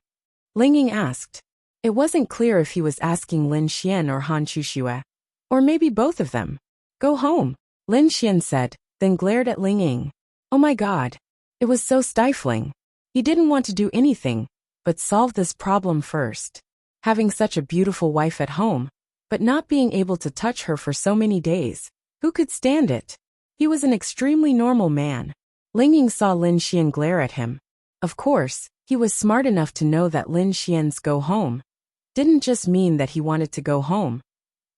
Ling Ying asked. It wasn't clear if he was asking Lin Xian or Han Chushue. Or maybe both of them. Go home, Lin Xian said, then glared at Ling Ying. Oh my god. It was so stifling. He didn't want to do anything, but solve this problem first. Having such a beautiful wife at home, but not being able to touch her for so many days. Who could stand it? He was an extremely normal man. Ling Ying saw Lin Xian glare at him. Of course, he was smart enough to know that Lin Xian's go home didn't just mean that he wanted to go home,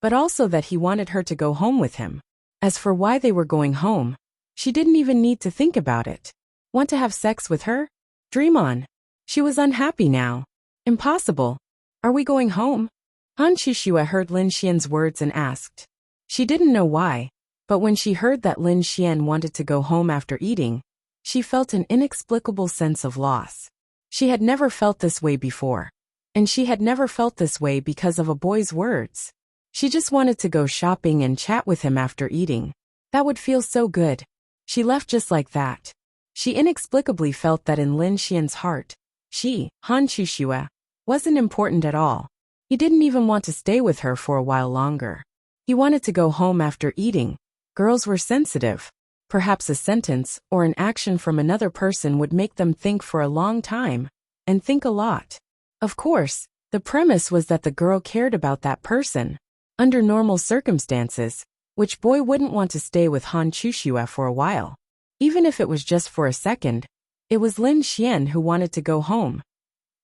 but also that he wanted her to go home with him. As for why they were going home, she didn't even need to think about it. Want to have sex with her? Dream on. She was unhappy now. Impossible. Are we going home? Han Chushue heard Lin Xian's words and asked. She didn't know why, but when she heard that Lin Xian wanted to go home after eating, she felt an inexplicable sense of loss. She had never felt this way before. And she had never felt this way because of a boy's words. She just wanted to go shopping and chat with him after eating. That would feel so good. She left just like that. She inexplicably felt that in Lin Xian's heart, she, Han Chushue, wasn't important at all. He didn't even want to stay with her for a while longer. He wanted to go home after eating. Girls were sensitive. Perhaps a sentence or an action from another person would make them think for a long time, and think a lot. Of course, the premise was that the girl cared about that person. Under normal circumstances, which boy wouldn't want to stay with Han Chushue for a while? Even if it was just for a second, it was Lin Xian who wanted to go home.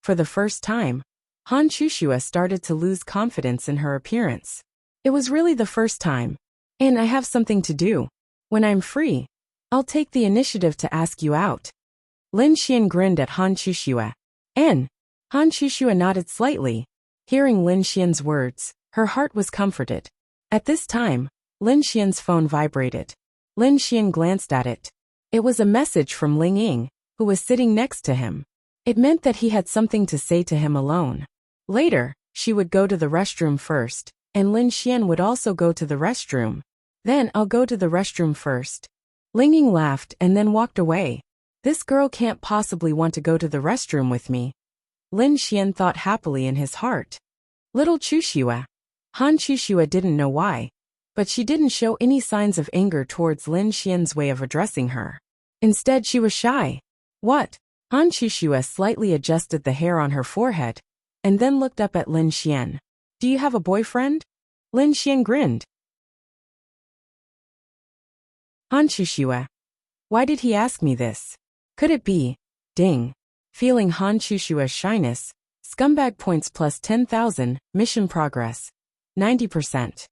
For the first time, Han Shushua started to lose confidence in her appearance. It was really the first time. And I have something to do. When I'm free, I'll take the initiative to ask you out. Lin Xian grinned at Han Shushua. And Han Shushua nodded slightly. Hearing Lin Xian's words, her heart was comforted. At this time, Lin Xian's phone vibrated. Lin Xian glanced at it. It was a message from Ling Ying, who was sitting next to him. It meant that he had something to say to him alone. Later, she would go to the restroom first, and Lin Xian would also go to the restroom. Then I'll go to the restroom first. Ling Ying laughed and then walked away. This girl can't possibly want to go to the restroom with me. Lin Xian thought happily in his heart. Little Shushua. Han Shushua didn't know why, but she didn't show any signs of anger towards Lin Xian's way of addressing her. Instead, she was shy. What? Han Shushua slightly adjusted the hair on her forehead, and then looked up at Lin Xian. Do you have a boyfriend? Lin Xian grinned. Han Shushua. Why did he ask me this? Could it be? Ding. Feeling Han Shushua's shyness, scumbag points plus 10,000, mission progress. 90%.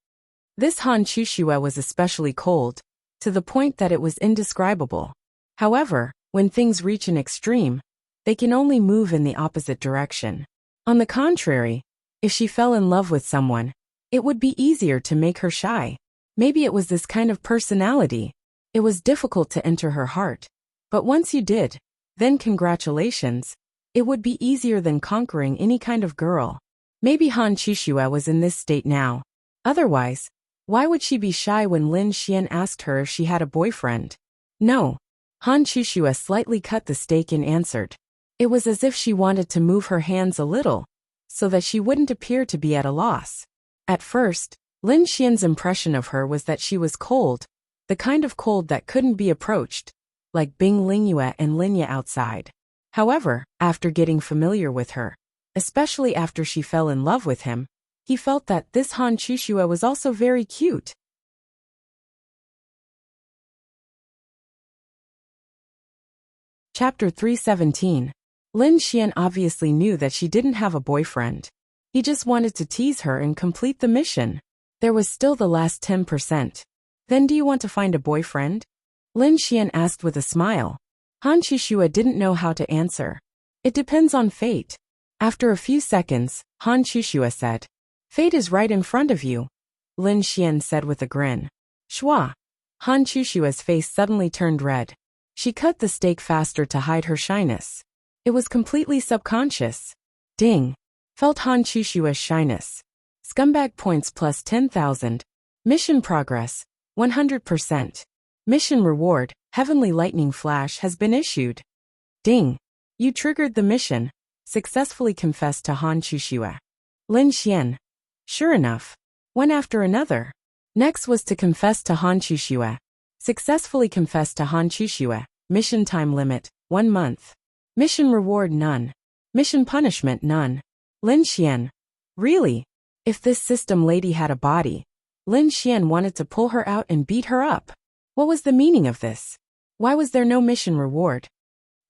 This Han Shushua was especially cold, to the point that it was indescribable. However, when things reach an extreme, they can only move in the opposite direction. On the contrary, if she fell in love with someone, it would be easier to make her shy. Maybe it was this kind of personality. It was difficult to enter her heart. But once you did, then congratulations. It would be easier than conquering any kind of girl. Maybe Han Shushua was in this state now. Otherwise, why would she be shy when Lin Xian asked her if she had a boyfriend? No. Han Shushua slightly cut the steak and answered. It was as if she wanted to move her hands a little, so that she wouldn't appear to be at a loss. At first, Lin Xian's impression of her was that she was cold, the kind of cold that couldn't be approached, like Bing Lingyue and Linya outside. However, after getting familiar with her, especially after she fell in love with him, he felt that this Han Shushua was also very cute. Chapter 317. Lin Xian obviously knew that she didn't have a boyfriend. He just wanted to tease her and complete the mission. There was still the last 10%. Then do you want to find a boyfriend? Lin Xian asked with a smile. Han Shushua didn't know how to answer. It depends on fate. After a few seconds, Han Shushua said. Fate is right in front of you. Lin Xian said with a grin. Shwa. Han Shushua's face suddenly turned red. She cut the steak faster to hide her shyness. It was completely subconscious. Ding. Felt Han Shushua's shyness. Scumbag points plus 10,000. Mission progress. 100%. Mission reward, Heavenly Lightning Flash has been issued. Ding. You triggered the mission. Successfully confessed to Han Shushua. Lin Xian. Sure enough. One after another. Next was to confess to Han Shushua. Successfully confessed to Han Shushua. Mission time limit, 1 month. Mission reward none. Mission punishment none. Lin Xian. Really? If this system lady had a body, Lin Xian wanted to pull her out and beat her up. What was the meaning of this? Why was there no mission reward?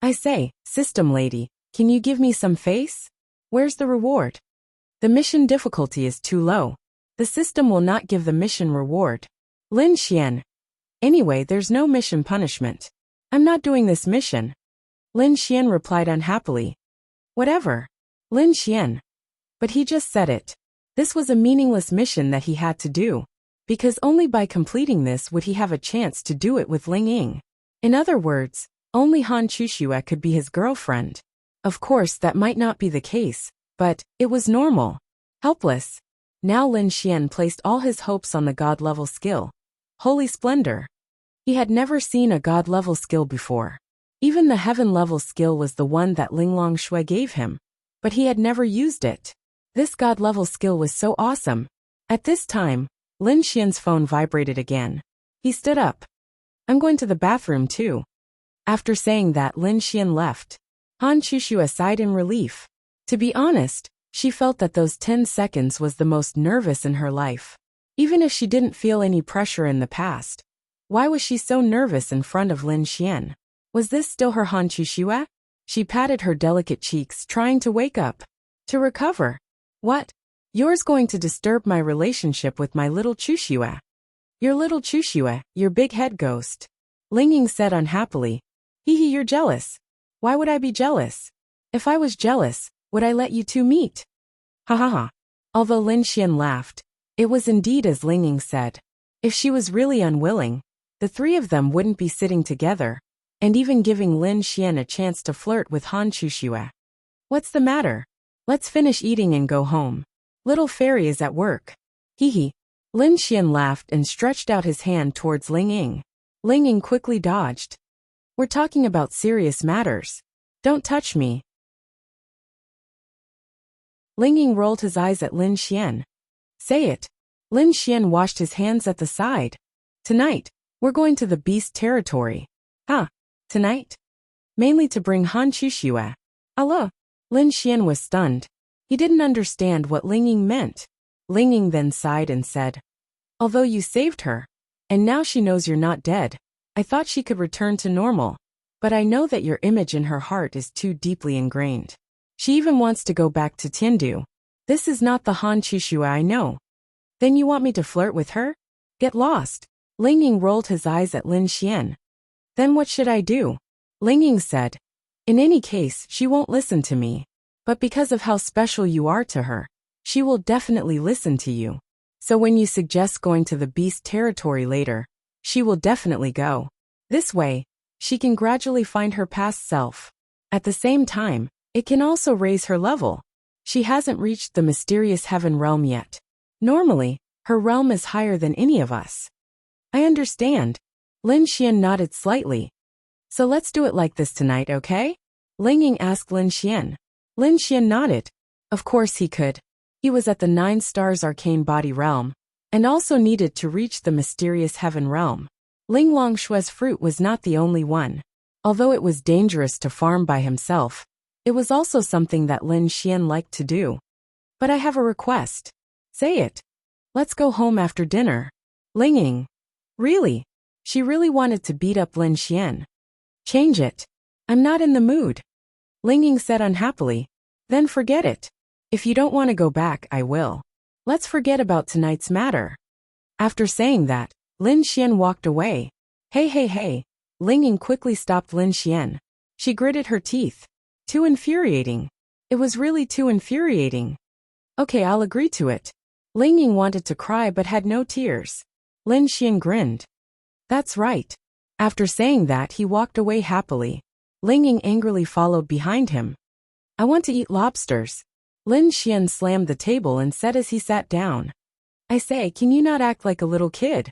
I say, system lady, can you give me some face? Where's the reward? The mission difficulty is too low. The system will not give the mission reward. Lin Xian. Anyway, there's no mission punishment. I'm not doing this mission. Lin Xian replied unhappily. Whatever. Lin Xian. But he just said it. This was a meaningless mission that he had to do, because only by completing this would he have a chance to do it with Ling Ying. In other words, only Han Shushua could be his girlfriend. Of course, that might not be the case, but it was normal. Helpless. Now Lin Xian placed all his hopes on the god-level skill. Holy Splendor. He had never seen a god-level skill before. Even the heaven-level skill was the one that Linglong Shui gave him, but he had never used it. This god-level skill was so awesome. At this time, Lin Xian's phone vibrated again. He stood up. I'm going to the bathroom too. After saying that, Lin Xian left. Han Shushua sighed in relief. To be honest, she felt that those 10 seconds was the most nervous in her life. Even if she didn't feel any pressure in the past. Why was she so nervous in front of Lin Xian? Was this still her Han Shushua? She patted her delicate cheeks, trying to wake up. To recover. What? Yours going to disturb my relationship with my little Chushua. Your little Chushua, your big head ghost. Linging said unhappily. Hee, you're jealous. Why would I be jealous? If I was jealous, would I let you two meet? Ha ha ha. Although Lin Xian laughed, it was indeed as Linging said. If she was really unwilling, the three of them wouldn't be sitting together, and even giving Lin Xian a chance to flirt with Han Chushua. What's the matter? Let's finish eating and go home. Little fairy is at work. Hee hee. Lin Xian laughed and stretched out his hand towards Ling Ying. Ling Ying quickly dodged. We're talking about serious matters. Don't touch me. Ling Ying rolled his eyes at Lin Xian. Say it. Lin Xian washed his hands at the side. Tonight, we're going to the beast territory. Huh? Tonight? Mainly to bring Han Chushua. Allah. Lin Xian was stunned. He didn't understand what Ling Ying meant. Ling Ying then sighed and said, although you saved her, and now she knows you're not dead, I thought she could return to normal, but I know that your image in her heart is too deeply ingrained. She even wants to go back to Tindu. This is not the Han Chushua I know. Then you want me to flirt with her? Get lost. Ling Ying rolled his eyes at Lin Xian. Then what should I do? Ling Ying said, in any case, she won't listen to me. But because of how special you are to her, she will definitely listen to you. So when you suggest going to the beast territory later, she will definitely go. This way, she can gradually find her past self. At the same time, it can also raise her level. She hasn't reached the mysterious heaven realm yet. Normally, her realm is higher than any of us. I understand. Lin Xian nodded slightly. So let's do it like this tonight, okay? Ling Ying asked Lin Xian. Lin Xian nodded. Of course he could. He was at the 9 stars arcane body realm, and also needed to reach the mysterious heaven realm. Ling Longshua's fruit was not the only one. Although it was dangerous to farm by himself, it was also something that Lin Xian liked to do. But I have a request. Say it. Let's go home after dinner. Ling Ying. Really? She really wanted to beat up Lin Xian. Change it. I'm not in the mood. Ling Ying said unhappily. Then forget it. If you don't want to go back, I will. Let's forget about tonight's matter. After saying that, Lin Xian walked away. Hey. Ling Ying quickly stopped Lin Xian. She gritted her teeth. Too infuriating. It was really too infuriating. Okay, I'll agree to it. Ling Ying wanted to cry but had no tears. Lin Xian grinned. That's right. After saying that, he walked away happily. Ling Ying angrily followed behind him. I want to eat lobsters. Lin Xian slammed the table and said as he sat down. I say, can you not act like a little kid?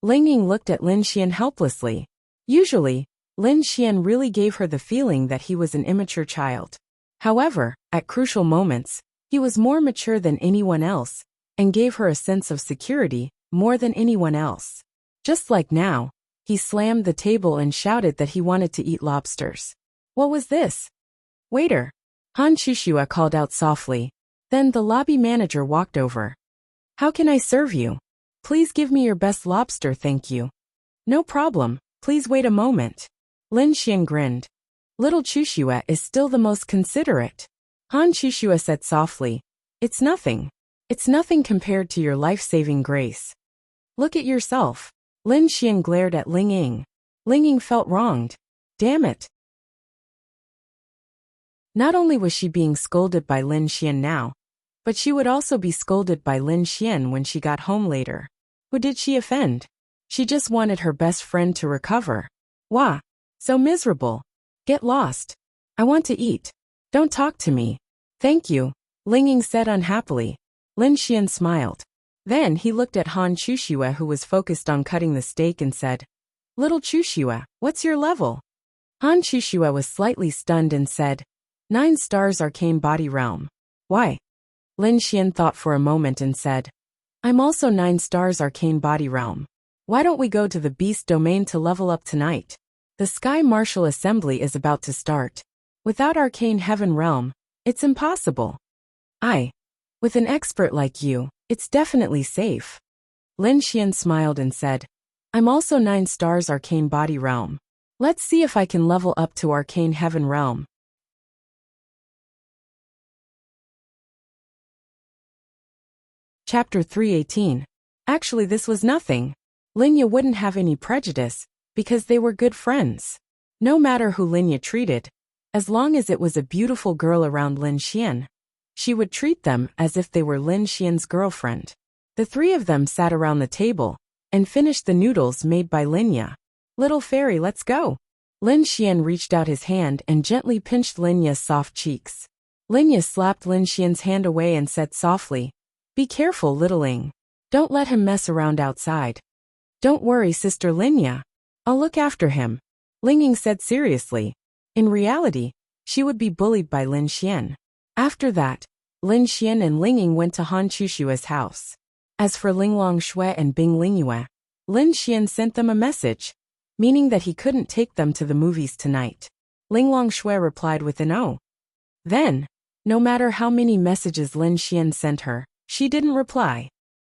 Ling Ying looked at Lin Xian helplessly. Usually, Lin Xian really gave her the feeling that he was an immature child. However, at crucial moments, he was more mature than anyone else, and gave her a sense of security more than anyone else. Just like now, he slammed the table and shouted that he wanted to eat lobsters. What was this? Waiter. Han Chushua called out softly. Then the lobby manager walked over. How can I serve you? Please give me your best lobster, thank you. No problem, please wait a moment. Lin Xian grinned. Little Chushua is still the most considerate. Han Chushua said softly. It's nothing. It's nothing compared to your life-saving grace. Look at yourself. Lin Xian glared at Ling Ying. Ling Ying felt wronged. Damn it. Not only was she being scolded by Lin Xian now, but she would also be scolded by Lin Xian when she got home later. Who did she offend? She just wanted her best friend to recover. Wah! So miserable. Get lost. I want to eat. Don't talk to me. Thank you, Ling Ying said unhappily. Lin Xian smiled. Then he looked at Han Chushua, who was focused on cutting the steak, and said, Little Chushua, what's your level? Han Chushua was slightly stunned and said, 9 stars arcane body realm. Why? Lin Xian thought for a moment and said, I'm also 9 stars arcane body realm. Why don't we go to the beast domain to level up tonight? The Sky Martial Assembly is about to start. Without arcane heaven realm, it's impossible. With an expert like you, it's definitely safe. Lin Xian smiled and said, I'm also 9 stars arcane body realm. Let's see if I can level up to Arcane Heaven Realm. Chapter 318. Actually, this was nothing. Linya wouldn't have any prejudice, because they were good friends. No matter who Linya treated, as long as it was a beautiful girl around Lin Xian, she would treat them as if they were Lin Xian's girlfriend. The three of them sat around the table and finished the noodles made by Linya. Little fairy, let's go. Lin Xian reached out his hand and gently pinched Linya's soft cheeks. Linya slapped Lin Xian's hand away and said softly, "Be careful, littling. Don't let him mess around outside." "Don't worry, Sister Linya. I'll look after him," Lingying said seriously. In reality, she would be bullied by Lin Xian. After that, Lin Xian and Lingying went to Han Chushua's house. As for Linglong Shui and Bing Lingyue, Lin Xian sent them a message, meaning that he couldn't take them to the movies tonight. Linglong Shui replied with an "oh." Then, no matter how many messages Lin Xian sent her, she didn't reply.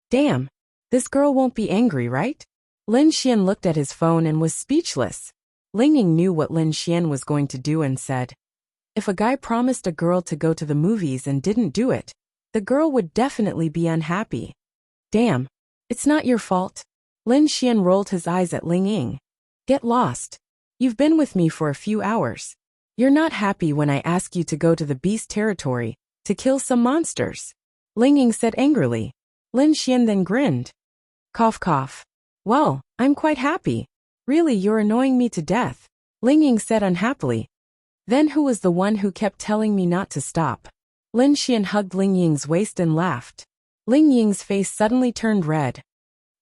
Damn, this girl won't be angry, right? Lin Xian looked at his phone and was speechless. Lingying knew what Lin Xian was going to do and said, if a guy promised a girl to go to the movies and didn't do it, the girl would definitely be unhappy. Damn, it's not your fault. Lin Xian rolled his eyes at Lingying. Get lost. You've been with me for a few hours. You're not happy when I ask you to go to the beast territory to kill some monsters. Lingying said angrily. Lin Xian then grinned. Cough cough. Well, I'm quite happy. Really, you're annoying me to death, Lingying said unhappily. Then who was the one who kept telling me not to stop? Lin Xian hugged Lingying's waist and laughed. Lingying's face suddenly turned red.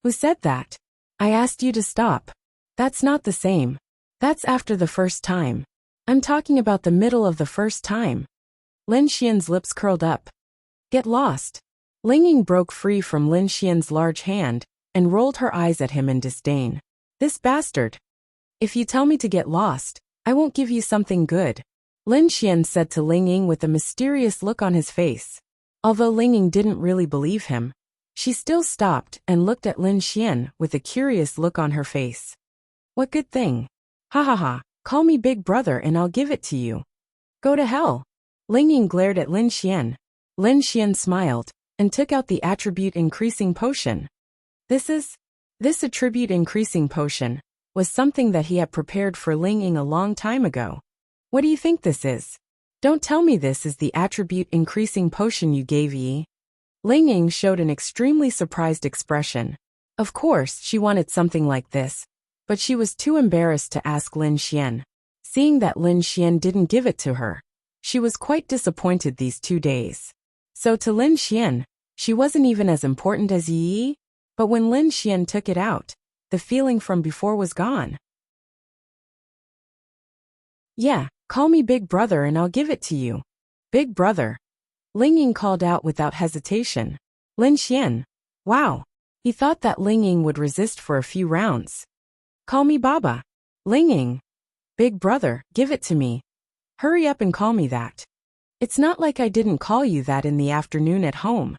Who said that? I asked you to stop. That's not the same. That's after the first time. I'm talking about the middle of the first time. Lin Xian's lips curled up. Get lost. Lingying broke free from Lin Xian's large hand and rolled her eyes at him in disdain. This bastard. If you tell me to get lost, I won't give you something good, Lin Xian said to Lingying with a mysterious look on his face. Although Lingying didn't really believe him, she still stopped and looked at Lin Xian with a curious look on her face. What good thing? Ha ha ha, call me big brother and I'll give it to you. Go to hell. Lingying glared at Lin Xian. Lin Xian smiled and took out the attribute increasing potion. This attribute increasing potion was something that he had prepared for Lingying a long time ago. What do you think this is? Don't tell me this is the attribute increasing potion you gave Yi. Lingying showed an extremely surprised expression. Of course, she wanted something like this, but she was too embarrassed to ask Lin Xian. Seeing that Lin Xian didn't give it to her, she was quite disappointed these 2 days. So to Lin Xian, she wasn't even as important as Yi, but when Lin Xian took it out, the feeling from before was gone. Yeah, call me big brother and I'll give it to you. Big brother. Lingying called out without hesitation. Lin Xian. Wow. He thought that Lingying would resist for a few rounds. Call me Baba. Lingying. Big brother, give it to me. Hurry up and call me that. It's not like I didn't call you that in the afternoon at home.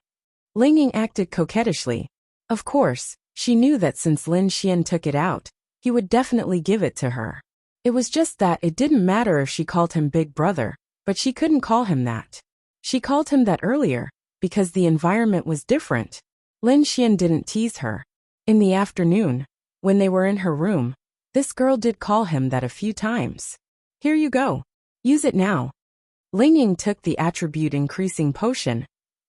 Lingying acted coquettishly. Of course, she knew that since Lin Xian took it out, he would definitely give it to her. It was just that it didn't matter if she called him big brother, but she couldn't call him that. She called him that earlier, because the environment was different. Lin Xian didn't tease her. In the afternoon, when they were in her room, this girl did call him that a few times. Here you go. Use it now. Lingying took the attribute increasing potion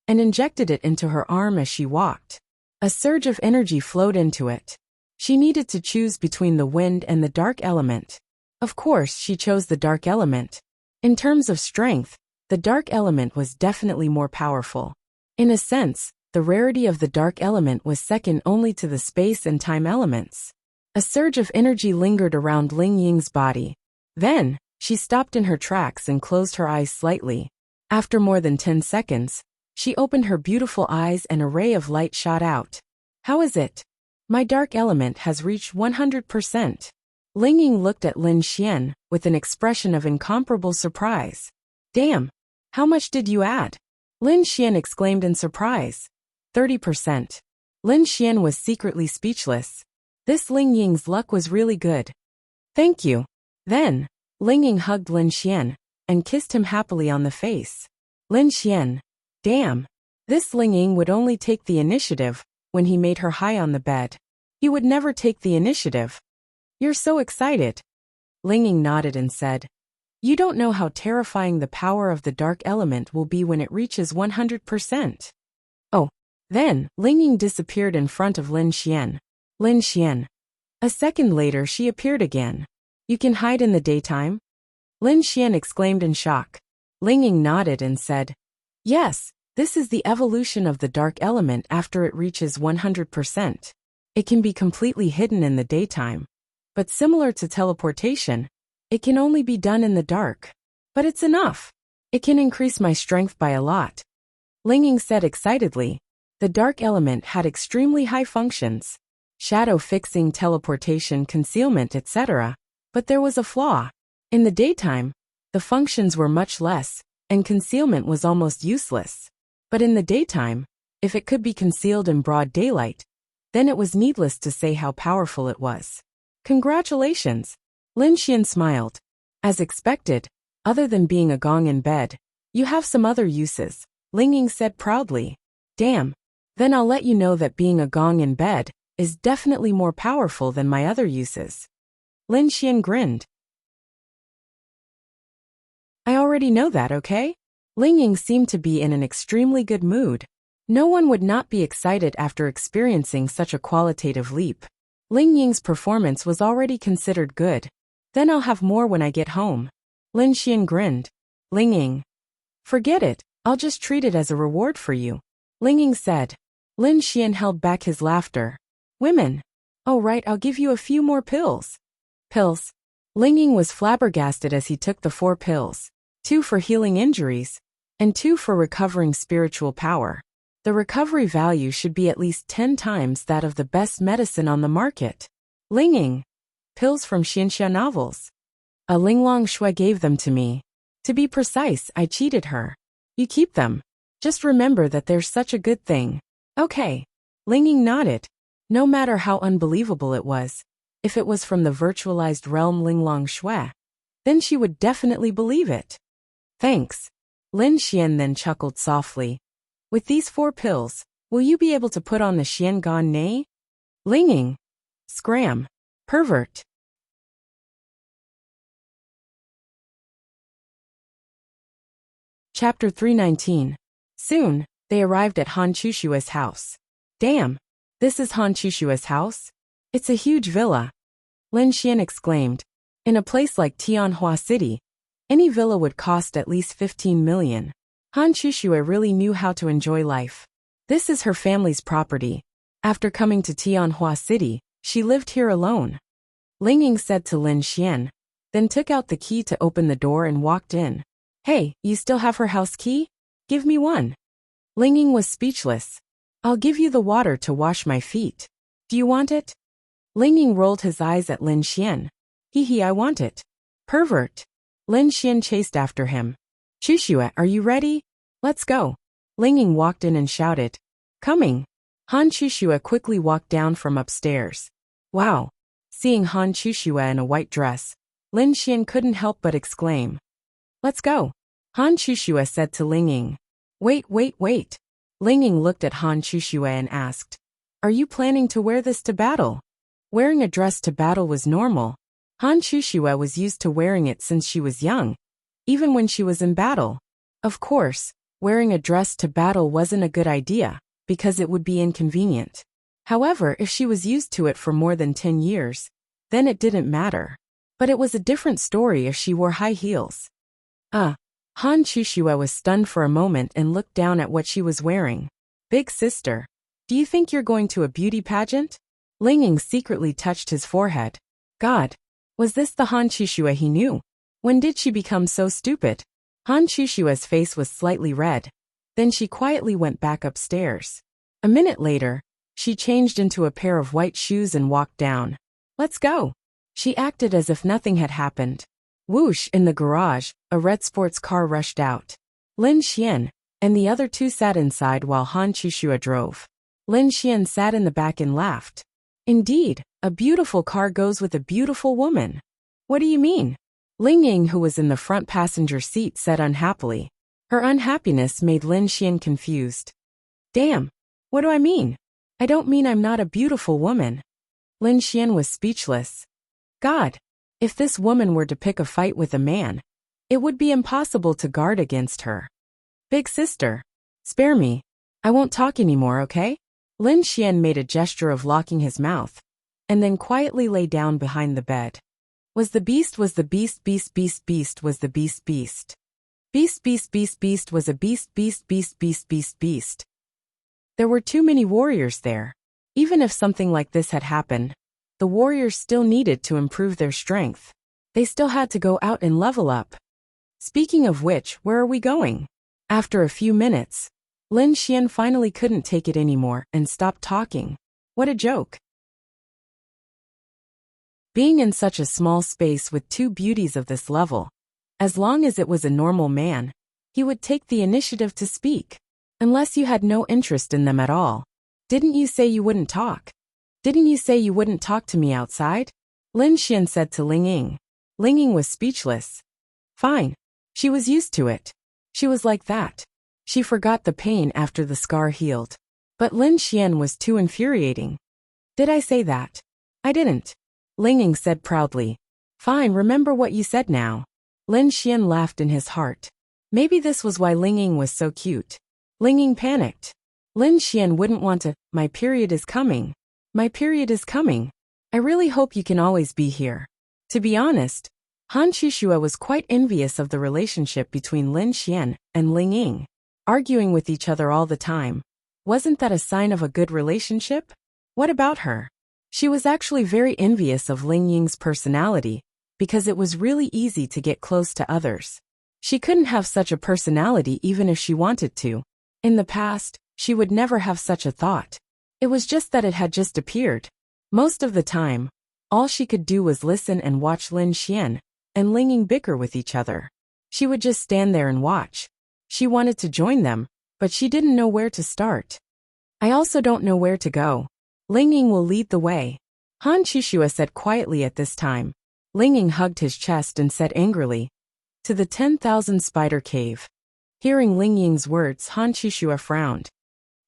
and injected it into her arm as she walked. A surge of energy flowed into it. She needed to choose between the wind and the dark element. Of course, she chose the dark element. In terms of strength, the dark element was definitely more powerful. In a sense, the rarity of the dark element was second only to the space and time elements. A surge of energy lingered around Lingying's body. Then, she stopped in her tracks and closed her eyes slightly. After more than 10 seconds, she opened her beautiful eyes and a ray of light shot out. How is it? My dark element has reached 100%. Lingying looked at Lin Xian with an expression of incomparable surprise. Damn! How much did you add? Lin Xian exclaimed in surprise. 30%. Lin Xian was secretly speechless. This Lingying's luck was really good. Thank you. Then, Ling Ying hugged Lin Xian and kissed him happily on the face. Lin Xian. Damn. This Ling Ying would only take the initiative when he made her high on the bed. He would never take the initiative. You're so excited. Ling Ying nodded and said, You don't know how terrifying the power of the dark element will be when it reaches 100%. Oh. Then, Ling Ying disappeared in front of Lin Xian. Lin Xian. A second later she appeared again. You can hide in the daytime? Lin Xian exclaimed in shock. Ling Ying nodded and said, Yes, this is the evolution of the dark element after it reaches 100%. It can be completely hidden in the daytime. But similar to teleportation, it can only be done in the dark. But it's enough. It can increase my strength by a lot. Ling Ying said excitedly. The dark element had extremely high functions. Shadow fixing, teleportation, concealment, etc. But there was a flaw. In the daytime, the functions were much less, and concealment was almost useless. But in the daytime, if it could be concealed in broad daylight, then it was needless to say how powerful it was. Congratulations! Lin Xian smiled. As expected, other than being a gong in bed, you have some other uses, Ling Ying said proudly. Damn. Then I'll let you know that being a gong in bed is definitely more powerful than my other uses. Lin Xian grinned. I already know that, okay? Ling Ying seemed to be in an extremely good mood. No one would not be excited after experiencing such a qualitative leap. Ling Ying's performance was already considered good. Then I'll have more when I get home. Lin Xian grinned. Ling Ying. Forget it, I'll just treat it as a reward for you. Ling Ying said. Lin Xian held back his laughter. Women. Oh right, I'll give you a few more pills. Pills. Ling Ying was flabbergasted as he took the 4 pills. 2 for healing injuries, and 2 for recovering spiritual power. The recovery value should be at least 10 times that of the best medicine on the market. Ling Ying. Pills from Xianxia novels. A Linglong Shui gave them to me. To be precise, I cheated her. You keep them. Just remember that they're such a good thing. Okay. Ling Ying nodded. No matter how unbelievable it was, if it was from the virtualized realm Linglong Shui, then she would definitely believe it. Thanks. Lin Xian then chuckled softly. With these 4 pills, will you be able to put on the Xian Gan Nei? Ling Ying. Scram. Pervert. Chapter 319. Soon, they arrived at Han Chushua's house. Damn, this is Han Chushua's house? It's a huge villa. Lin Xian exclaimed. In a place like Tianhua City, any villa would cost at least 15 million. Han Chushua really knew how to enjoy life. This is her family's property. After coming to Tianhua City, she lived here alone. Ling Ying said to Lin Xian, then took out the key to open the door and walked in. Hey, you still have her house key? Give me one. Ling Ying was speechless. I'll give you the water to wash my feet. Do you want it? Ling Ying rolled his eyes at Lin Xian. Hee, I want it. Pervert. Lin Xian chased after him. Chushua, are you ready? Let's go. Ling Ying walked in and shouted. Coming. Han Chushua quickly walked down from upstairs. Wow. Seeing Han Chushua in a white dress, Lin Xian couldn't help but exclaim. Let's go. Han Chushua said to Ling Ying. Wait. Ling Ying looked at Han Chushua and asked. Are you planning to wear this to battle? Wearing a dress to battle was normal. Han Chushua was used to wearing it since she was young, even when she was in battle. Of course, wearing a dress to battle wasn't a good idea, because it would be inconvenient. However, if she was used to it for more than 10 years, then it didn't matter. But it was a different story if she wore high heels. Han Chushua was stunned for a moment and looked down at what she was wearing. Big sister, do you think you're going to a beauty pageant? Ling Ying secretly touched his forehead. God, was this the Han Chushua he knew? When did she become so stupid? Han Chushua's face was slightly red. Then she quietly went back upstairs. A minute later, she changed into a pair of white shoes and walked down. Let's go. She acted as if nothing had happened. Whoosh, in the garage, a red sports car rushed out. Lin Xian and the other 2 sat inside while Han Chushua drove. Lin Xian sat in the back and laughed. Indeed, a beautiful car goes with a beautiful woman. What do you mean? Ling Ying, who was in the front passenger seat, said unhappily. Her unhappiness made Lin Xian confused. Damn. What do I mean? I don't mean I'm not a beautiful woman. Lin Xian was speechless. God. If this woman were to pick a fight with a man, it would be impossible to guard against her. Big sister. Spare me. I won't talk anymore, okay? Lin Xian made a gesture of locking his mouth, and then quietly lay down behind the bed. Was the beast was the beast was the beast was a beast. There were too many warriors there. Even if something like this had happened, the warriors still needed to improve their strength. They still had to go out and level up. Speaking of which, where are we going? After a few minutes, Lin Xian finally couldn't take it anymore and stopped talking. What a joke. Being in such a small space with two beauties of this level, as long as it was a normal man, he would take the initiative to speak. Unless you had no interest in them at all. Didn't you say you wouldn't talk? Didn't you say you wouldn't talk to me outside? Lin Xian said to Ling Ying. Ling Ying was speechless. Fine. She was used to it. She was like that. She forgot the pain after the scar healed. But Lin Xian was too infuriating. Did I say that? I didn't. Ling Ying said proudly. Fine, remember what you said now. Lin Xian laughed in his heart. Maybe this was why Ling Ying was so cute. Ling Ying panicked. Lin Xian wouldn't want to. My period is coming. My period is coming. I really hope you can always be here. To be honest, Han Shushua was quite envious of the relationship between Lin Xian and Ling Ying. Arguing with each other all the time. Wasn't that a sign of a good relationship? What about her? She was actually very envious of Ling Ying's personality, because it was really easy to get close to others. She couldn't have such a personality even if she wanted to. In the past, she would never have such a thought. It was just that it had just appeared. Most of the time, all she could do was listen and watch Lin Xian and Ling Ying bicker with each other. She would just stand there and watch. She wanted to join them, but she didn't know where to start. I also don't know where to go. Ling Ying will lead the way. Han Shushua said quietly at this time. Ling Ying hugged his chest and said angrily, to the 10,000 spider cave. Hearing Ling Ying's words, Han Shushua frowned.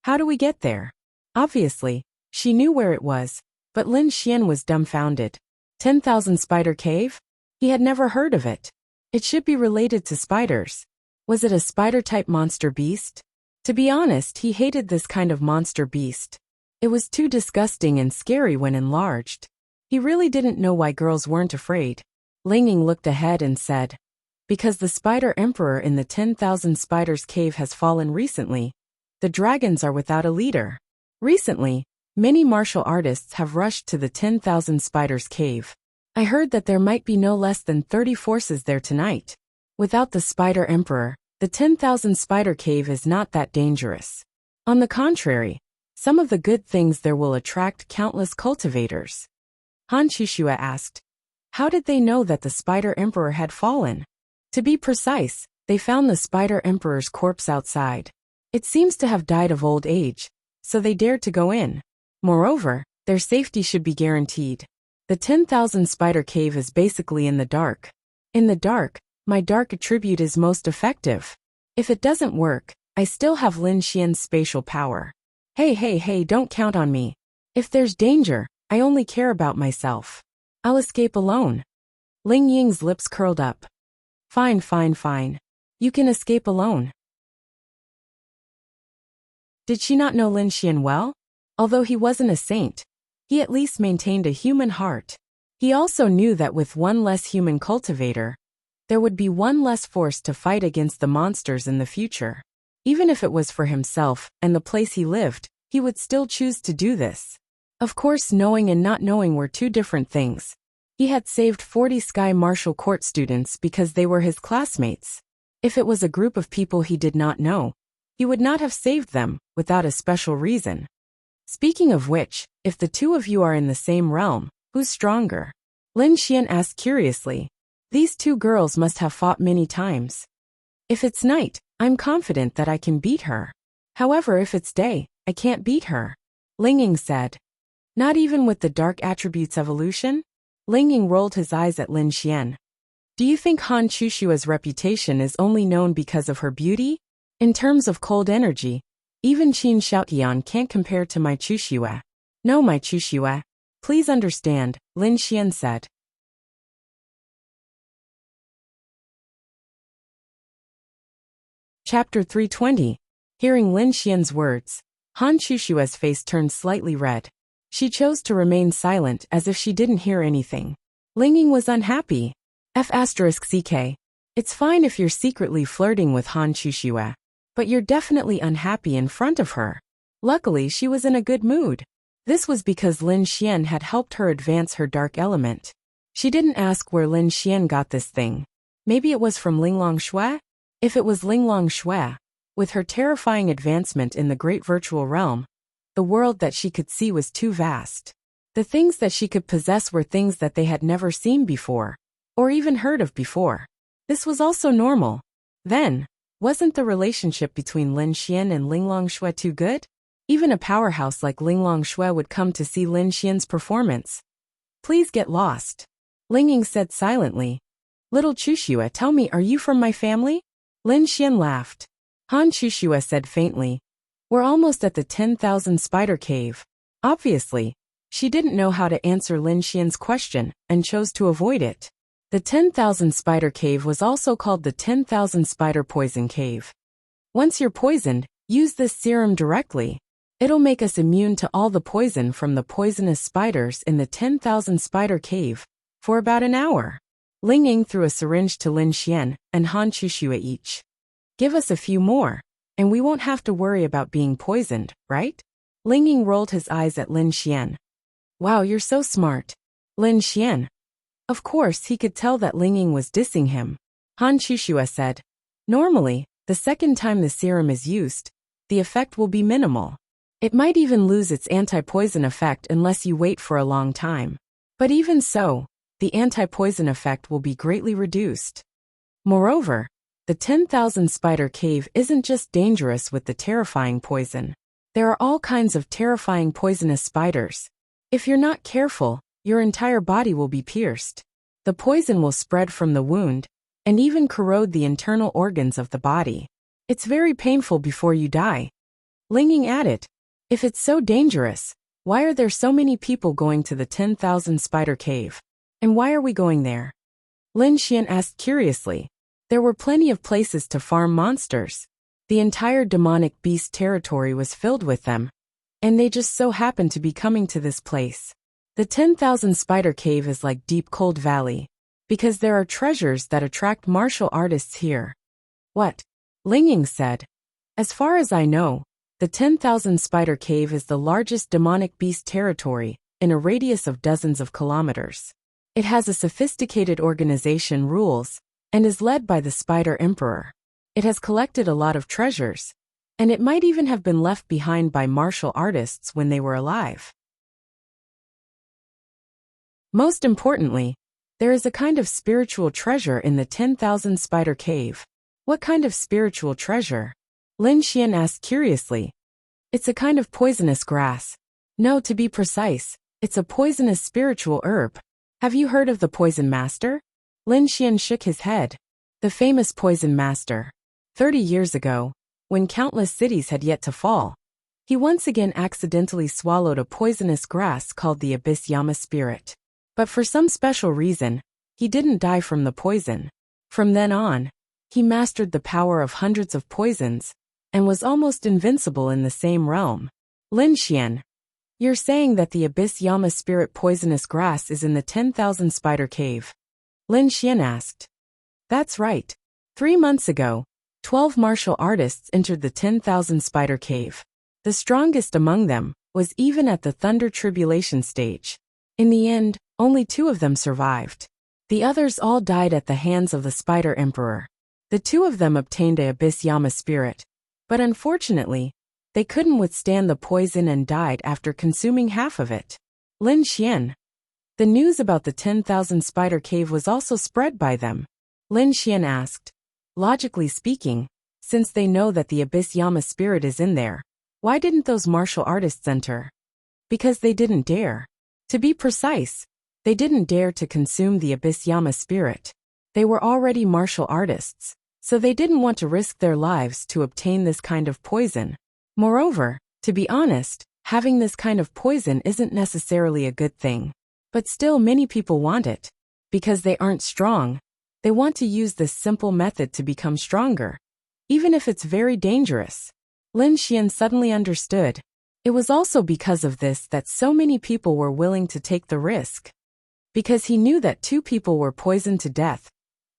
How do we get there? Obviously, she knew where it was, but Lin Xian was dumbfounded. 10,000 spider cave? He had never heard of it. It should be related to spiders. Was it a spider-type monster beast? To be honest, he hated this kind of monster beast. It was too disgusting and scary when enlarged. He really didn't know why girls weren't afraid. Ling Ying looked ahead and said, because the spider emperor in the 10,000 spiders cave has fallen recently, the dragons are without a leader. Recently, many martial artists have rushed to the 10,000 spiders cave. I heard that there might be no less than 30 forces there tonight. Without the spider emperor, the 10,000 spider cave is not that dangerous. On the contrary, some of the good things there will attract countless cultivators. Han Shushua asked, how did they know that the spider emperor had fallen? To be precise, they found the spider emperor's corpse outside. It seems to have died of old age, so they dared to go in. Moreover, their safety should be guaranteed. The 10,000 spider cave is basically in the dark. In the dark, my dark attribute is most effective. If it doesn't work, I still have Lin Xian's spatial power. Hey, don't count on me. If there's danger, I only care about myself. I'll escape alone. Ling Ying's lips curled up. Fine. You can escape alone. Did she not know Lin Xian well? Although he wasn't a saint, he at least maintained a human heart. He also knew that with one less human cultivator, there would be one less force to fight against the monsters in the future. Even if it was for himself and the place he lived, he would still choose to do this. Of course, knowing and not knowing were two different things. He had saved 40 Sky Martial Court students because they were his classmates. If it was a group of people he did not know, he would not have saved them without a special reason. Speaking of which, if the two of you are in the same realm, who's stronger? Lin Xian asked curiously. These two girls must have fought many times. If it's night, I'm confident that I can beat her. However, if it's day, I can't beat her. Ling Ying said. Not even with the dark attributes evolution? Ling Ying rolled his eyes at Lin Xian. Do you think Han Chushua's reputation is only known because of her beauty? In terms of cold energy, even Qin Shoutian can't compare to my Chushua. No, my Chushua. Please understand, Lin Xian said. Chapter 320. Hearing Lin Xian's words, Han Chushua's face turned slightly red. She chose to remain silent as if she didn't hear anything. Ling Ying was unhappy. F***ck. It's fine if you're secretly flirting with Han Chushua, but you're definitely unhappy in front of her. Luckily, she was in a good mood. This was because Lin Xian had helped her advance her dark element. She didn't ask where Lin Xian got this thing. Maybe it was from Linglong Shui? If it was Linglong Shui, with her terrifying advancement in the great virtual realm, the world that she could see was too vast. The things that she could possess were things that they had never seen before, or even heard of before. This was also normal. Then, wasn't the relationship between Lin Xian and Linglong Shui too good? Even a powerhouse like Linglong Shui would come to see Lin Xian's performance. Please get lost. Ling Ying said silently. Little Chushua, tell me, are you from my family? Lin Xian laughed. Han Chushua said faintly. We're almost at the 10,000 spider cave. Obviously, she didn't know how to answer Lin Xian's question and chose to avoid it. The 10,000 spider cave was also called the 10,000 spider poison cave. Once you're poisoned, use this serum directly. It'll make us immune to all the poison from the poisonous spiders in the 10,000 spider cave for about an hour. Ling Ying threw a syringe to Lin Xian and Han Chushua each. Give us a few more, and we won't have to worry about being poisoned, right? Ling Ying rolled his eyes at Lin Xian. Wow, you're so smart. Lin Xian. Of course, he could tell that Ling Ying was dissing him. Han Chushua said. Normally, the second time the serum is used, the effect will be minimal. It might even lose its anti-poison effect unless you wait for a long time. But even so, the anti-poison effect will be greatly reduced. Moreover, the 10,000 spider cave isn't just dangerous with the terrifying poison. There are all kinds of terrifying poisonous spiders. If you're not careful, your entire body will be pierced. The poison will spread from the wound and even corrode the internal organs of the body. It's very painful before you die. Ling Ying added, if it's so dangerous, why are there so many people going to the 10,000 spider cave? And why are we going there? Lin Xian asked curiously. There were plenty of places to farm monsters. The entire demonic beast territory was filled with them, and they just so happened to be coming to this place. The 10,000 spider cave is like deep cold valley, because there are treasures that attract martial artists here. What? Ling Ying said. As far as I know, the 10,000 spider cave is the largest demonic beast territory in a radius of dozens of kilometers. It has a sophisticated organization rules and is led by the Spider Emperor. It has collected a lot of treasures, and it might even have been left behind by martial artists when they were alive. Most importantly, there is a kind of spiritual treasure in the 10,000 spider cave. What kind of spiritual treasure? Lin Xian asked curiously. It's a kind of poisonous grass. No, to be precise, it's a poisonous spiritual herb. Have you heard of the Poison Master? Lin Xian shook his head. The famous Poison Master. 30 years ago, when countless cities had yet to fall, he once again accidentally swallowed a poisonous grass called the Abyss Yama spirit. But for some special reason, he didn't die from the poison. From then on, he mastered the power of hundreds of poisons and was almost invincible in the same realm. Lin Xian, you're saying that the Abyss Yama spirit poisonous grass is in the 10,000 spider cave? Lin Xian asked. That's right. 3 months ago, 12 martial artists entered the 10,000 spider cave. The strongest among them was even at the Thunder Tribulation stage. In the end, only 2 of them survived. The others all died at the hands of the Spider Emperor. The 2 of them obtained a Abyss Yama spirit, but unfortunately, they couldn't withstand the poison and died after consuming half of it. Lin Xian. The news about the 10,000 spider cave was also spread by them. Lin Xian asked. Logically speaking, since they know that the Abyss Yama spirit is in there, why didn't those martial artists enter? Because they didn't dare. To be precise, They didn't dare to consume the Abyss Yama spirit. They were already martial artists, so they didn't want to risk their lives to obtain this kind of poison. Moreover, to be honest, having this kind of poison isn't necessarily a good thing. But still many people want it. Because they aren't strong, they want to use this simple method to become stronger. Even if it's very dangerous. Lin Xian suddenly understood. It was also because of this that so many people were willing to take the risk. Because he knew that 2 people were poisoned to death,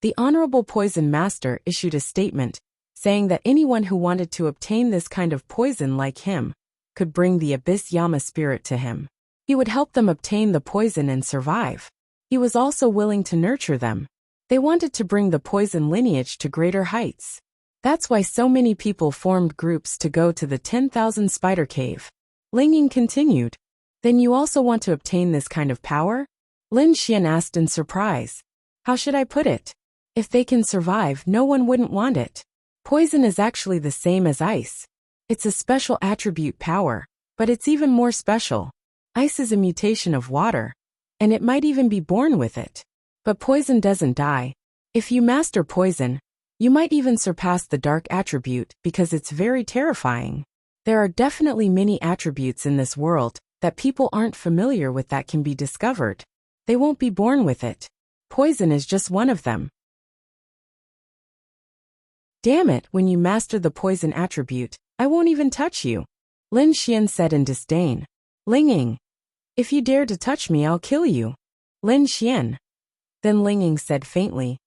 the Honorable Poison Master issued a statement, saying that anyone who wanted to obtain this kind of poison like him could bring the Abyss Yama spirit to him. He would help them obtain the poison and survive. He was also willing to nurture them. They wanted to bring the poison lineage to greater heights. That's why so many people formed groups to go to the 10,000 Spider Cave. Ling Ying continued. Then you also want to obtain this kind of power? Lin Xian asked in surprise. How should I put it? If they can survive, no one wouldn't want it. Poison is actually the same as ice. It's a special attribute power, but it's even more special. Ice is a mutation of water, and it might even be born with it. But poison doesn't die. If you master poison, you might even surpass the dark attribute because it's very terrifying. There are definitely many attributes in this world that people aren't familiar with that can be discovered. They won't be born with it. Poison is just one of them. Damn it, when you master the poison attribute, I won't even touch you. Lin Xian said in disdain. Ling Ying. If you dare to touch me, I'll kill you. Lin Xian. Then Ling Ying said faintly.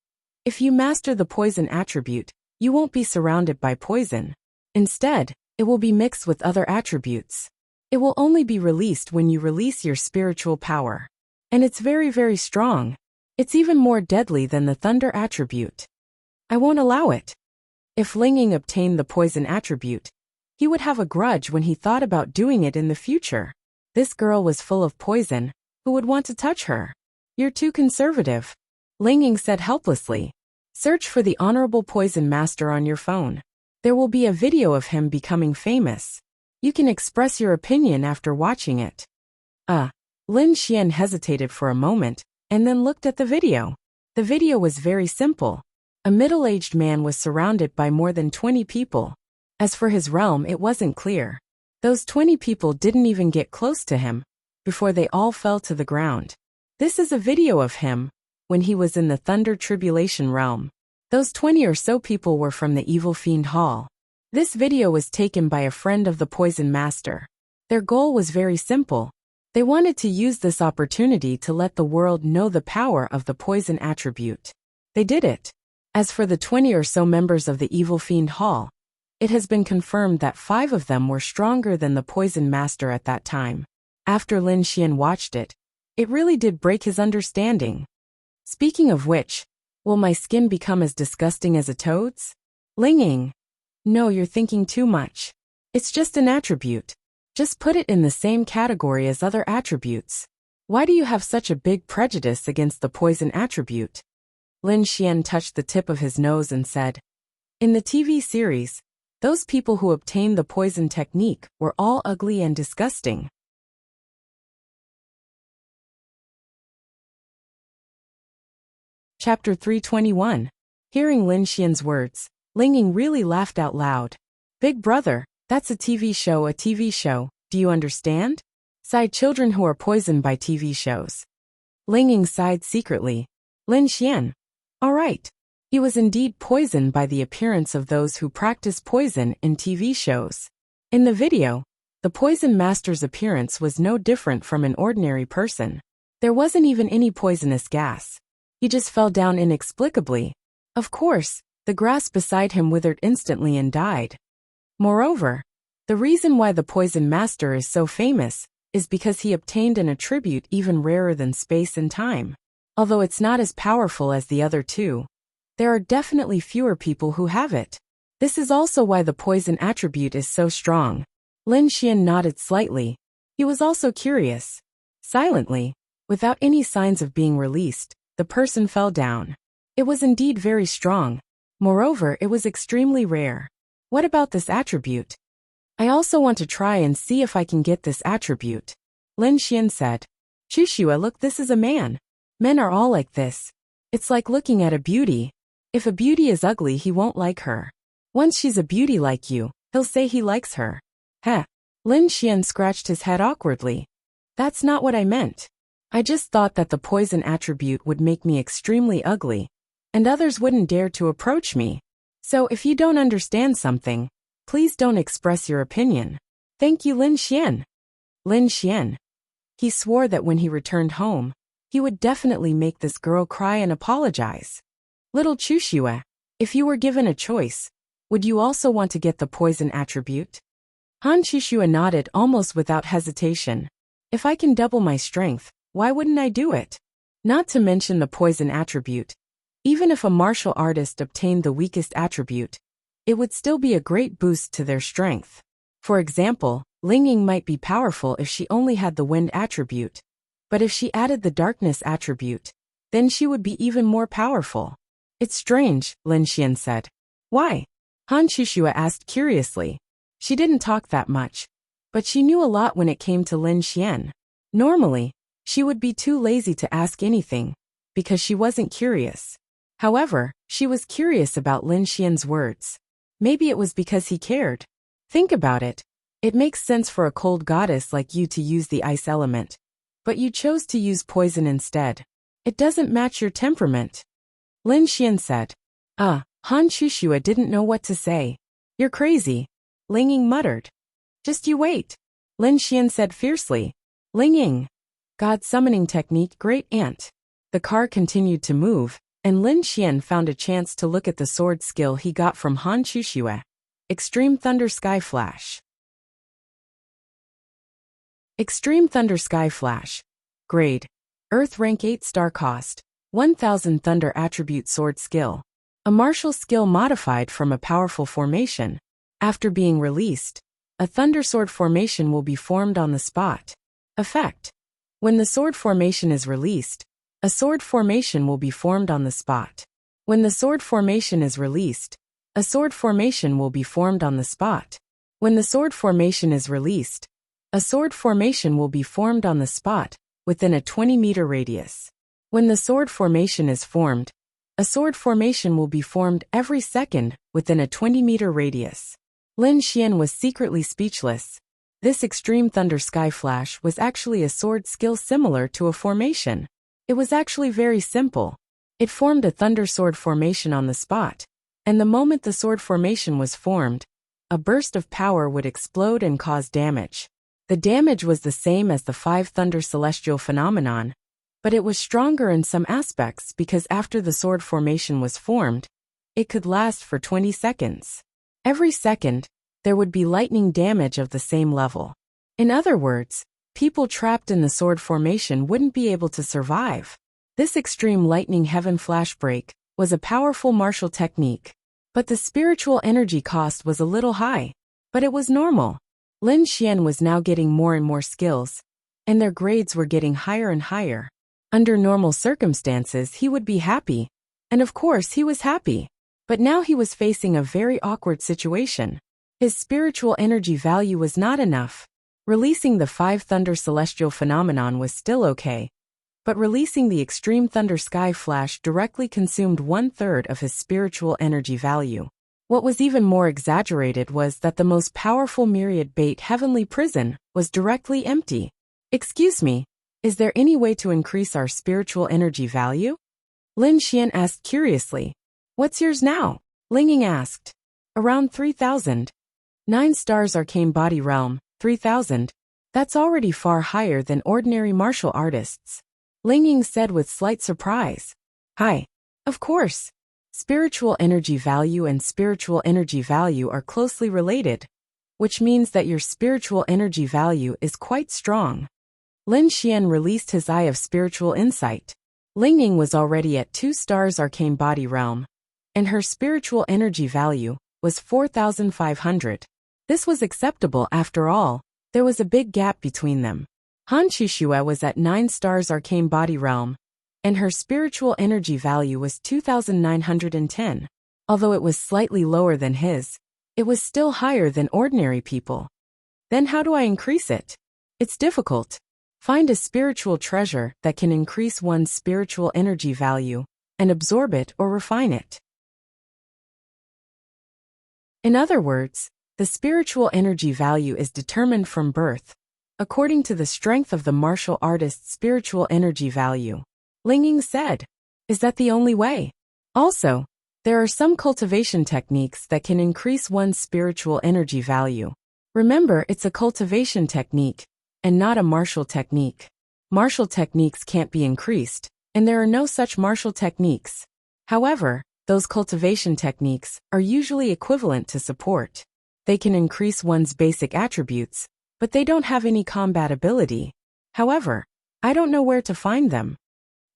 If you master the poison attribute, you won't be surrounded by poison. Instead, it will be mixed with other attributes. It will only be released when you release your spiritual power. And it's very, very strong. It's even more deadly than the thunder attribute. I won't allow it. If Ling Ying obtained the poison attribute, he would have a grudge when he thought about doing it in the future. This girl was full of poison. Who would want to touch her? You're too conservative. Ling Ying said helplessly. Search for the Honorable Poison Master on your phone. There will be a video of him becoming famous. You can express your opinion after watching it. Lin Xian hesitated for a moment, and then looked at the video. The video was very simple. A middle-aged man was surrounded by more than 20 people. As for his realm, it wasn't clear. Those 20 people didn't even get close to him, before they all fell to the ground. This is a video of him, when he was in the Thunder Tribulation realm. Those 20 or so people were from the Evil Fiend Hall. This video was taken by a friend of the Poison Master. Their goal was very simple. They wanted to use this opportunity to let the world know the power of the poison attribute. They did it. As for the 20 or so members of the Evil Fiend Hall, it has been confirmed that 5 of them were stronger than the Poison Master at that time. After Lin Xian watched it, it really did break his understanding. Speaking of which, will my skin become as disgusting as a toad's? Ling Ying. No, you're thinking too much. It's just an attribute. Just put it in the same category as other attributes. Why do you have such a big prejudice against the poison attribute? Lin Xian touched the tip of his nose and said, in the TV series, those people who obtained the poison technique were all ugly and disgusting. Chapter 321. Hearing Lin Xian's words, Ling Ying really laughed out loud. Big brother, that's a TV show, do you understand? Sighed children who are poisoned by TV shows. Ling Ying sighed secretly. Lin Xian. All right. He was indeed poisoned by the appearance of those who practice poison in TV shows. In the video, the Poison Master's appearance was no different from an ordinary person. There wasn't even any poisonous gas. He just fell down inexplicably. Of course, the grass beside him withered instantly and died. Moreover, the reason why the Poison Master is so famous is because he obtained an attribute even rarer than space and time. Although it's not as powerful as the other two, there are definitely fewer people who have it. This is also why the poison attribute is so strong. Lin Xian nodded slightly. He was also curious. Silently, without any signs of being released, the person fell down. It was indeed very strong. Moreover, it was extremely rare. What about this attribute? I also want to try and see if I can get this attribute. Lin Xian said. Chushua, look, this is a man. Men are all like this. It's like looking at a beauty. If a beauty is ugly, he won't like her. Once she's a beauty like you, he'll say he likes her. Heh. Lin Xian scratched his head awkwardly. That's not what I meant. I just thought that the poison attribute would make me extremely ugly, and others wouldn't dare to approach me. So if you don't understand something, please don't express your opinion. Thank you, Lin Xian. Lin Xian. He swore that when he returned home, he would definitely make this girl cry and apologize. Little Chushua, if you were given a choice, would you also want to get the poison attribute? Han Chushua nodded almost without hesitation. If I can double my strength, why wouldn't I do it? Not to mention the poison attribute. Even if a martial artist obtained the weakest attribute, it would still be a great boost to their strength. For example, Ling Ying might be powerful if she only had the wind attribute, but if she added the darkness attribute, then she would be even more powerful. It's strange, Lin Xian said. Why? Han Chushua asked curiously. She didn't talk that much, but she knew a lot when it came to Lin Xian. Normally, she would be too lazy to ask anything, because she wasn't curious. However, she was curious about Lin Xian's words. Maybe it was because he cared. Think about it. It makes sense for a cold goddess like you to use the ice element, but you chose to use poison instead. It doesn't match your temperament. Lin Xian said. Han Chushua didn't know what to say. You're crazy. Ling Ying muttered. Just you wait. Lin Xian said fiercely. Ling Ying. God summoning technique, great aunt. The car continued to move, and Lin Xian found a chance to look at the sword skill he got from Han Chushua. Extreme Thunder Sky Flash. Extreme Thunder Sky Flash. Grade. Earth Rank 8 Star Cost. 1000 Thunder Attribute Sword Skill. A martial skill modified from a powerful formation. After being released, a Thunder Sword formation will be formed on the spot. Effect. When the sword formation is released, a sword formation will be formed on the spot. When the sword formation is released, a sword formation will be formed on the spot. When the sword formation is released, a sword formation will be formed on the spot, within a 20-meter radius. When the sword formation is formed, a sword formation will be formed every second, within a 20-meter radius. Lin Xian was secretly speechless. This Extreme Thunder Sky Flash was actually a sword skill similar to a formation. It was actually very simple. It formed a Thunder Sword formation on the spot, and the moment the sword formation was formed, a burst of power would explode and cause damage. The damage was the same as the 5 Thunder Celestial phenomenon, but it was stronger in some aspects because after the sword formation was formed, it could last for 20 seconds. Every second, there would be lightning damage of the same level. In other words, people trapped in the sword formation wouldn't be able to survive. This extreme lightning heaven flash break was a powerful martial technique, but the spiritual energy cost was a little high, but it was normal. Lin Xian was now getting more and more skills, and their grades were getting higher and higher. Under normal circumstances, he would be happy, and of course he was happy. But now he was facing a very awkward situation. His spiritual energy value was not enough. Releasing the 5 Thunder Celestial phenomenon was still okay, but releasing the Extreme Thunder Sky Flash directly consumed 1/3 of his spiritual energy value. What was even more exaggerated was that the most powerful myriad bait Heavenly Prison was directly empty. Excuse me, is there any way to increase our spiritual energy value? Lin Xian asked curiously. What's yours now? Ling Ying asked. Around 3,000. 9 stars Arcane Body Realm, 3,000. That's already far higher than ordinary martial artists. Ling Ying said with slight surprise. Hi. Of course. Spiritual energy value and spiritual energy value are closely related, which means that your spiritual energy value is quite strong. Lin Xian released his Eye of Spiritual Insight. Ling Ying was already at 2 stars Arcane Body Realm, and her spiritual energy value was 4,500. This was acceptable after all. There was a big gap between them. Han Chushua was at 9 stars Arcane Body Realm, and her spiritual energy value was 2,910. Although it was slightly lower than his, it was still higher than ordinary people. Then how do I increase it? It's difficult. Find a spiritual treasure that can increase one's spiritual energy value, and absorb it or refine it. In other words, the spiritual energy value is determined from birth, according to the strength of the martial artist's spiritual energy value. Linging said, "Is that the only way?" Also, there are some cultivation techniques that can increase one's spiritual energy value. Remember, it's a cultivation technique, and not a martial technique. Martial techniques can't be increased, and there are no such martial techniques. However, those cultivation techniques are usually equivalent to support. They can increase one's basic attributes, but they don't have any combat ability. However, I don't know where to find them.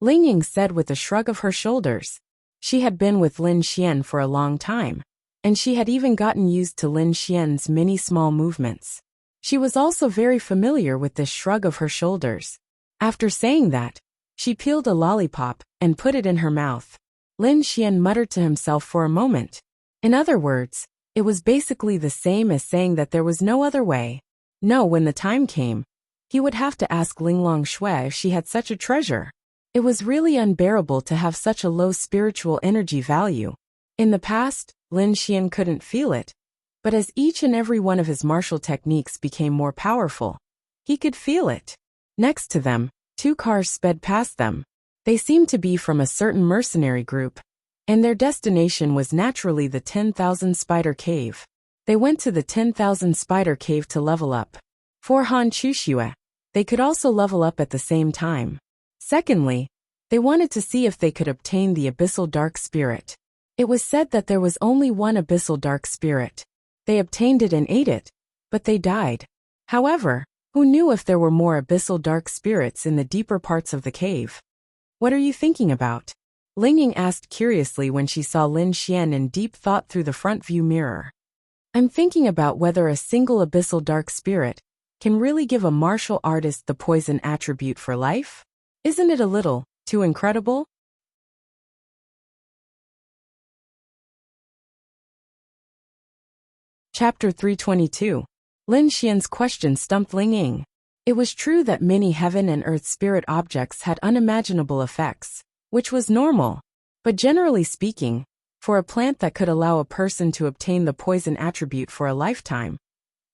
Lingying said with a shrug of her shoulders. She had been with Lin Xian for a long time, and she had even gotten used to Lin Xian's many small movements. She was also very familiar with this shrug of her shoulders. After saying that, she peeled a lollipop and put it in her mouth. Lin Xian muttered to himself for a moment. In other words, it was basically the same as saying that there was no other way. No, when the time came, he would have to ask Linglong Shui if she had such a treasure. It was really unbearable to have such a low spiritual energy value. In the past, Lin Xian couldn't feel it, but as each and every one of his martial techniques became more powerful, he could feel it. Next to them, 2 cars sped past them. They seemed to be from a certain mercenary group, and their destination was naturally the 10,000 Spider Cave. They went to the 10,000 Spider Cave to level up. For Han Chuxue, they could also level up at the same time. Secondly, they wanted to see if they could obtain the Abyssal Dark Spirit. It was said that there was only one Abyssal Dark Spirit. They obtained it and ate it, but they died. However, who knew if there were more Abyssal Dark Spirits in the deeper parts of the cave? "What are you thinking about?" Lingying asked curiously when she saw Lin Xian in deep thought through the front view mirror. "I'm thinking about whether a single Abyssal Dark Spirit can really give a martial artist the poison attribute for life? Isn't it a little too incredible?" Chapter 322. Lin Xian's question stumped Lingying. It was true that many heaven and earth spirit objects had unimaginable effects, which was normal. But generally speaking, for a plant that could allow a person to obtain the poison attribute for a lifetime,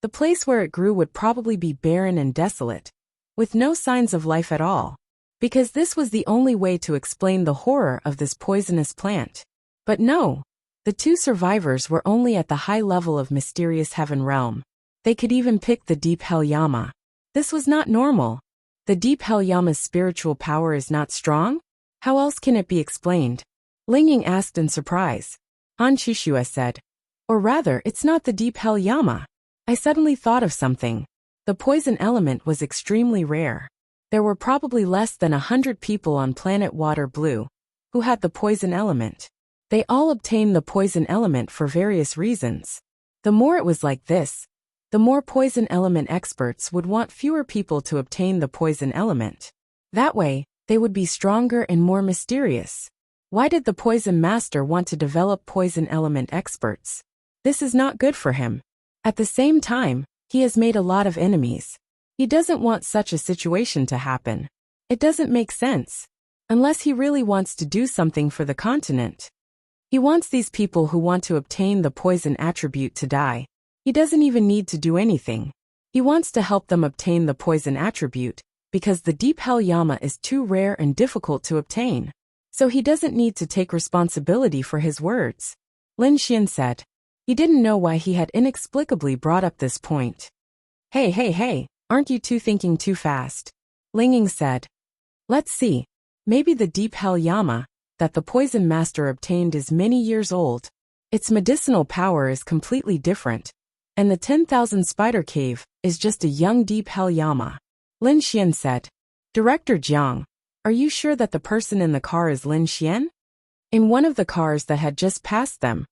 the place where it grew would probably be barren and desolate, with no signs of life at all, because this was the only way to explain the horror of this poisonous plant. But no, the 2 survivors were only at the high level of mysterious heaven realm. They could even pick the deep hell Yama. This was not normal. The deep hell Yama's spiritual power is not strong? How else can it be explained? Lingying asked in surprise. Han Chuxue said, "Or rather, it's not the deep hell Yama. I suddenly thought of something. The poison element was extremely rare. There were probably less than 100 people on planet Water Blue who had the poison element. They all obtained the poison element for various reasons. The more it was like this, the more poison element experts would want fewer people to obtain the poison element. That way, they would be stronger and more mysterious. Why did the poison master want to develop poison element experts? This is not good for him. At the same time, he has made a lot of enemies. He doesn't want such a situation to happen. It doesn't make sense. Unless he really wants to do something for the continent. He wants these people who want to obtain the poison attribute to die. He doesn't even need to do anything. He wants to help them obtain the poison attribute, because the deep hell Yama is too rare and difficult to obtain. So he doesn't need to take responsibility for his words. Lin Xian said. He didn't know why he had inexplicably brought up this point. Hey, aren't you two thinking too fast? Lingying said. Let's see. Maybe the deep hell Yama that the poison master obtained is many years old. Its medicinal power is completely different. And the 10,000 Spider Cave is just a young deep hell Yama. Lin Xian said. Director Jiang, are you sure that the person in the car is Lin Xian? In one of the cars that had just passed them,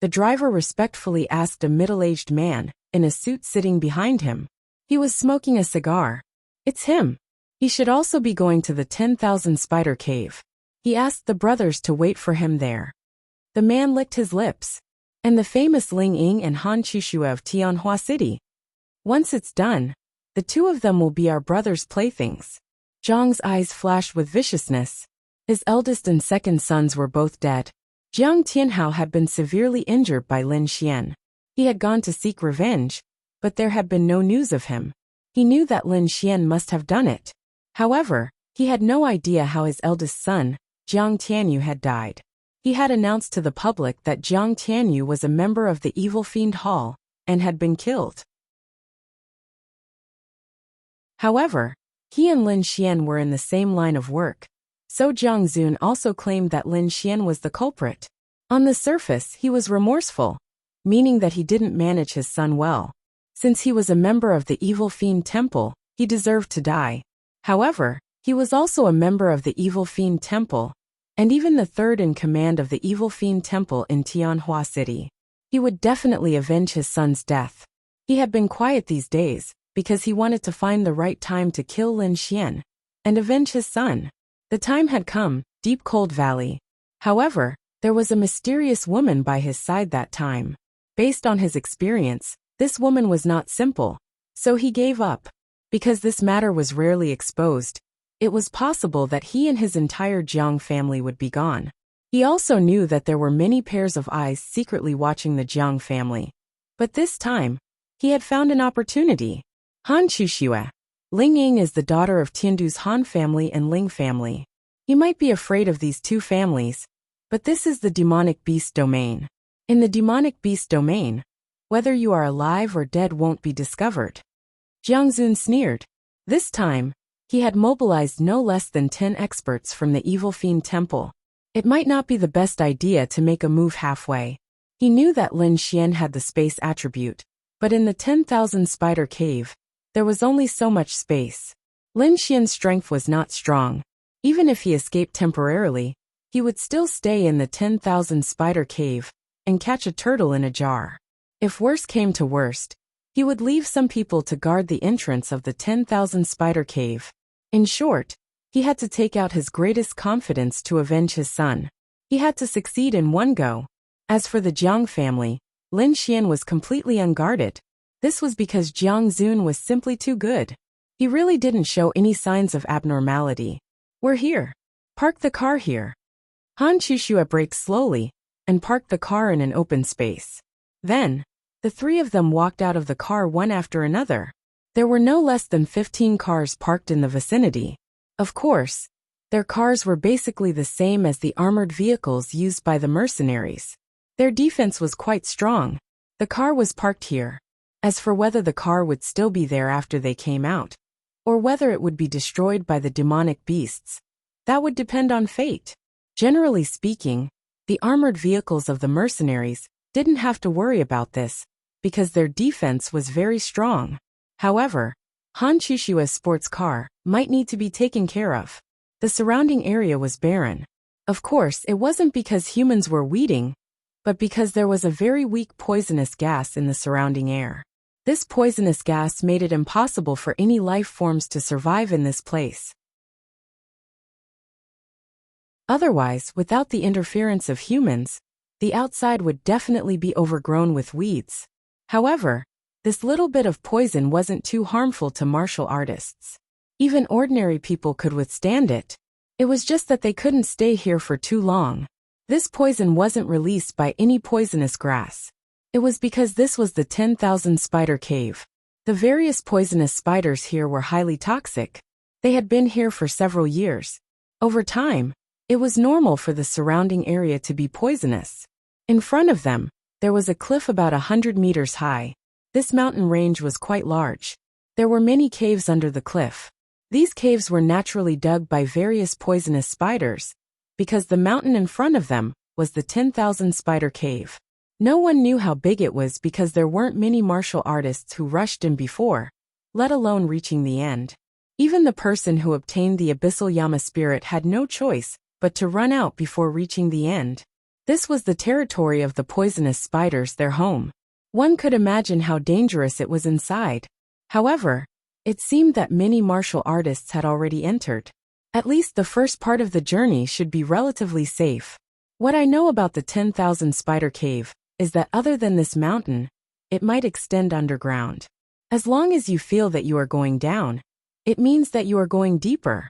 the driver respectfully asked a middle-aged man in a suit sitting behind him. He was smoking a cigar. It's him. He should also be going to the 10,000 Spider Cave. He asked the brothers to wait for him there. The man licked his lips. And the famous Ling Ying and Han Chuxue of Tianhua City. Once it's done, The two of them will be our brother's playthings. Jiang's eyes flashed with viciousness. His eldest and second sons were both dead. Jiang Tianhao had been severely injured by Lin Xian. He had gone to seek revenge, but there had been no news of him. He knew that Lin Xian must have done it. However, he had no idea how his eldest son, Jiang Tianyu, had died. He had announced to the public that Jiang Tianyu was a member of the Evil Fiend Hall and had been killed. However, he and Lin Xian were in the same line of work, so Jiang Zun also claimed that Lin Xian was the culprit. On the surface, he was remorseful, meaning that he didn't manage his son well. Since he was a member of the Evil Fiend Temple, he deserved to die. However, he was also a member of the Evil Fiend Temple, and even the third in command of the Evil Fiend Temple in Tianhua City. He would definitely avenge his son's death. He had been quiet these days because he wanted to find the right time to kill Lin Xian and avenge his son. The time had come, Deep Cold Valley. However, there was a mysterious woman by his side that time. Based on his experience, this woman was not simple, so he gave up. Because this matter was rarely exposed, it was possible that he and his entire Jiang family would be gone. He also knew that there were many pairs of eyes secretly watching the Jiang family. But this time, he had found an opportunity. Han Chuxue. Ling Ying is the daughter of Tiandu's Han family and Ling family. He might be afraid of these two families, but this is the demonic beast domain. In the demonic beast domain, whether you are alive or dead won't be discovered. Jiang Zun sneered. This time, he had mobilized no less than 10 experts from the Evil Fiend Temple. It might not be the best idea to make a move halfway. He knew that Lin Xian had the space attribute, but in the 10,000 spider cave, there was only so much space. Lin Xian's strength was not strong. Even if he escaped temporarily, he would still stay in the 10,000 spider cave and catch a turtle in a jar. If worst came to worst, he would leave some people to guard the entrance of the 10,000 spider cave. In short, he had to take out his greatest confidence to avenge his son. He had to succeed in one go. As for the Jiang family, Lin Xian was completely unguarded. This was because Jiang Zun was simply too good. He really didn't show any signs of abnormality. We're here. Park the car here. Han Chuxue braked slowly and parked the car in an open space. Then, the three of them walked out of the car one after another. There were no less than 15 cars parked in the vicinity. Of course, their cars were basically the same as the armored vehicles used by the mercenaries. Their defense was quite strong. The car was parked here. As for whether the car would still be there after they came out, or whether it would be destroyed by the demonic beasts, that would depend on fate. Generally speaking, the armored vehicles of the mercenaries didn't have to worry about this, because their defense was very strong. However, Han Chushua's sports car might need to be taken care of. The surrounding area was barren. Of course, it wasn't because humans were weeding, but because there was a very weak poisonous gas in the surrounding air. This poisonous gas made it impossible for any life forms to survive in this place. Otherwise, without the interference of humans, the outside would definitely be overgrown with weeds. However, this little bit of poison wasn't too harmful to martial artists. Even ordinary people could withstand it. It was just that they couldn't stay here for too long. This poison wasn't released by any poisonous grass. It was because this was the 10,000 spider cave. The various poisonous spiders here were highly toxic. They had been here for several years. Over time, it was normal for the surrounding area to be poisonous. In front of them, there was a cliff about 100 meters high. This mountain range was quite large. There were many caves under the cliff. These caves were naturally dug by various poisonous spiders, because the mountain in front of them was the 10,000 spider cave. No one knew how big it was because there weren't many martial artists who rushed in before, let alone reaching the end. Even the person who obtained the Abyssal Yama spirit had no choice but to run out before reaching the end. This was the territory of the poisonous spiders, their home. One could imagine how dangerous it was inside. However, it seemed that many martial artists had already entered. At least the first part of the journey should be relatively safe. What I know about the 10,000 spider cave is that other than this mountain, it might extend underground. As long as you feel that you are going down, it means that you are going deeper.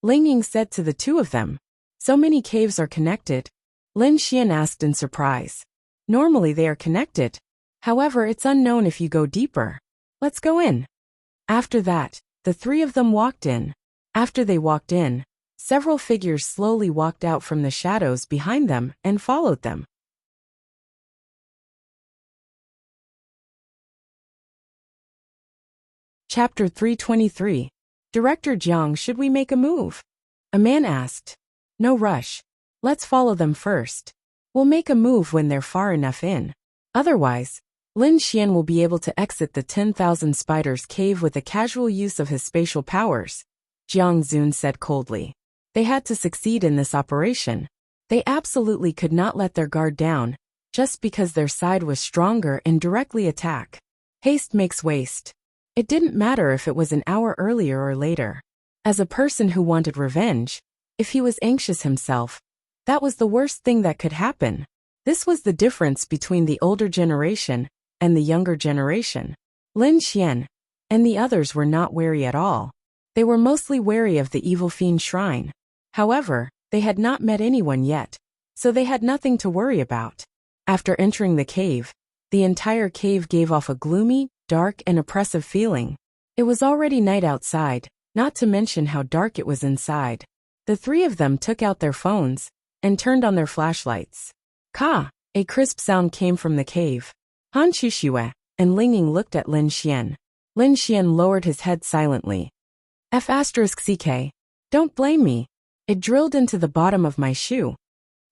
Ling Ying said to the two of them. So many caves are connected? Lin Xian asked in surprise. Normally they are connected. However, it's unknown if you go deeper. Let's go in. After that, the three of them walked in. After they walked in, several figures slowly walked out from the shadows behind them and followed them. Chapter 323. Director Jiang, should we make a move? A man asked. No rush. Let's follow them first. We'll make a move when they're far enough in. Otherwise, Lin Xian will be able to exit the 10,000 spiders cave with a casual use of his spatial powers, Jiang Zun said coldly. They had to succeed in this operation. They absolutely could not let their guard down, just because their side was stronger and directly attack. Haste makes waste. It didn't matter if it was an hour earlier or later. As a person who wanted revenge, if he was anxious himself, that was the worst thing that could happen. This was the difference between the older generation and the younger generation. Lin Xian and the others were not wary at all. They were mostly wary of the evil fiend shrine. However, they had not met anyone yet, so they had nothing to worry about. After entering the cave, the entire cave gave off a gloomy, dark and oppressive feeling. It was already night outside, not to mention how dark it was inside. The three of them took out their phones and turned on their flashlights. Ka! A crisp sound came from the cave. Han Chuxue and Ling Ying looked at Lin Xian. Lin Xian lowered his head silently. F***ck. Don't blame me. It drilled into the bottom of my shoe.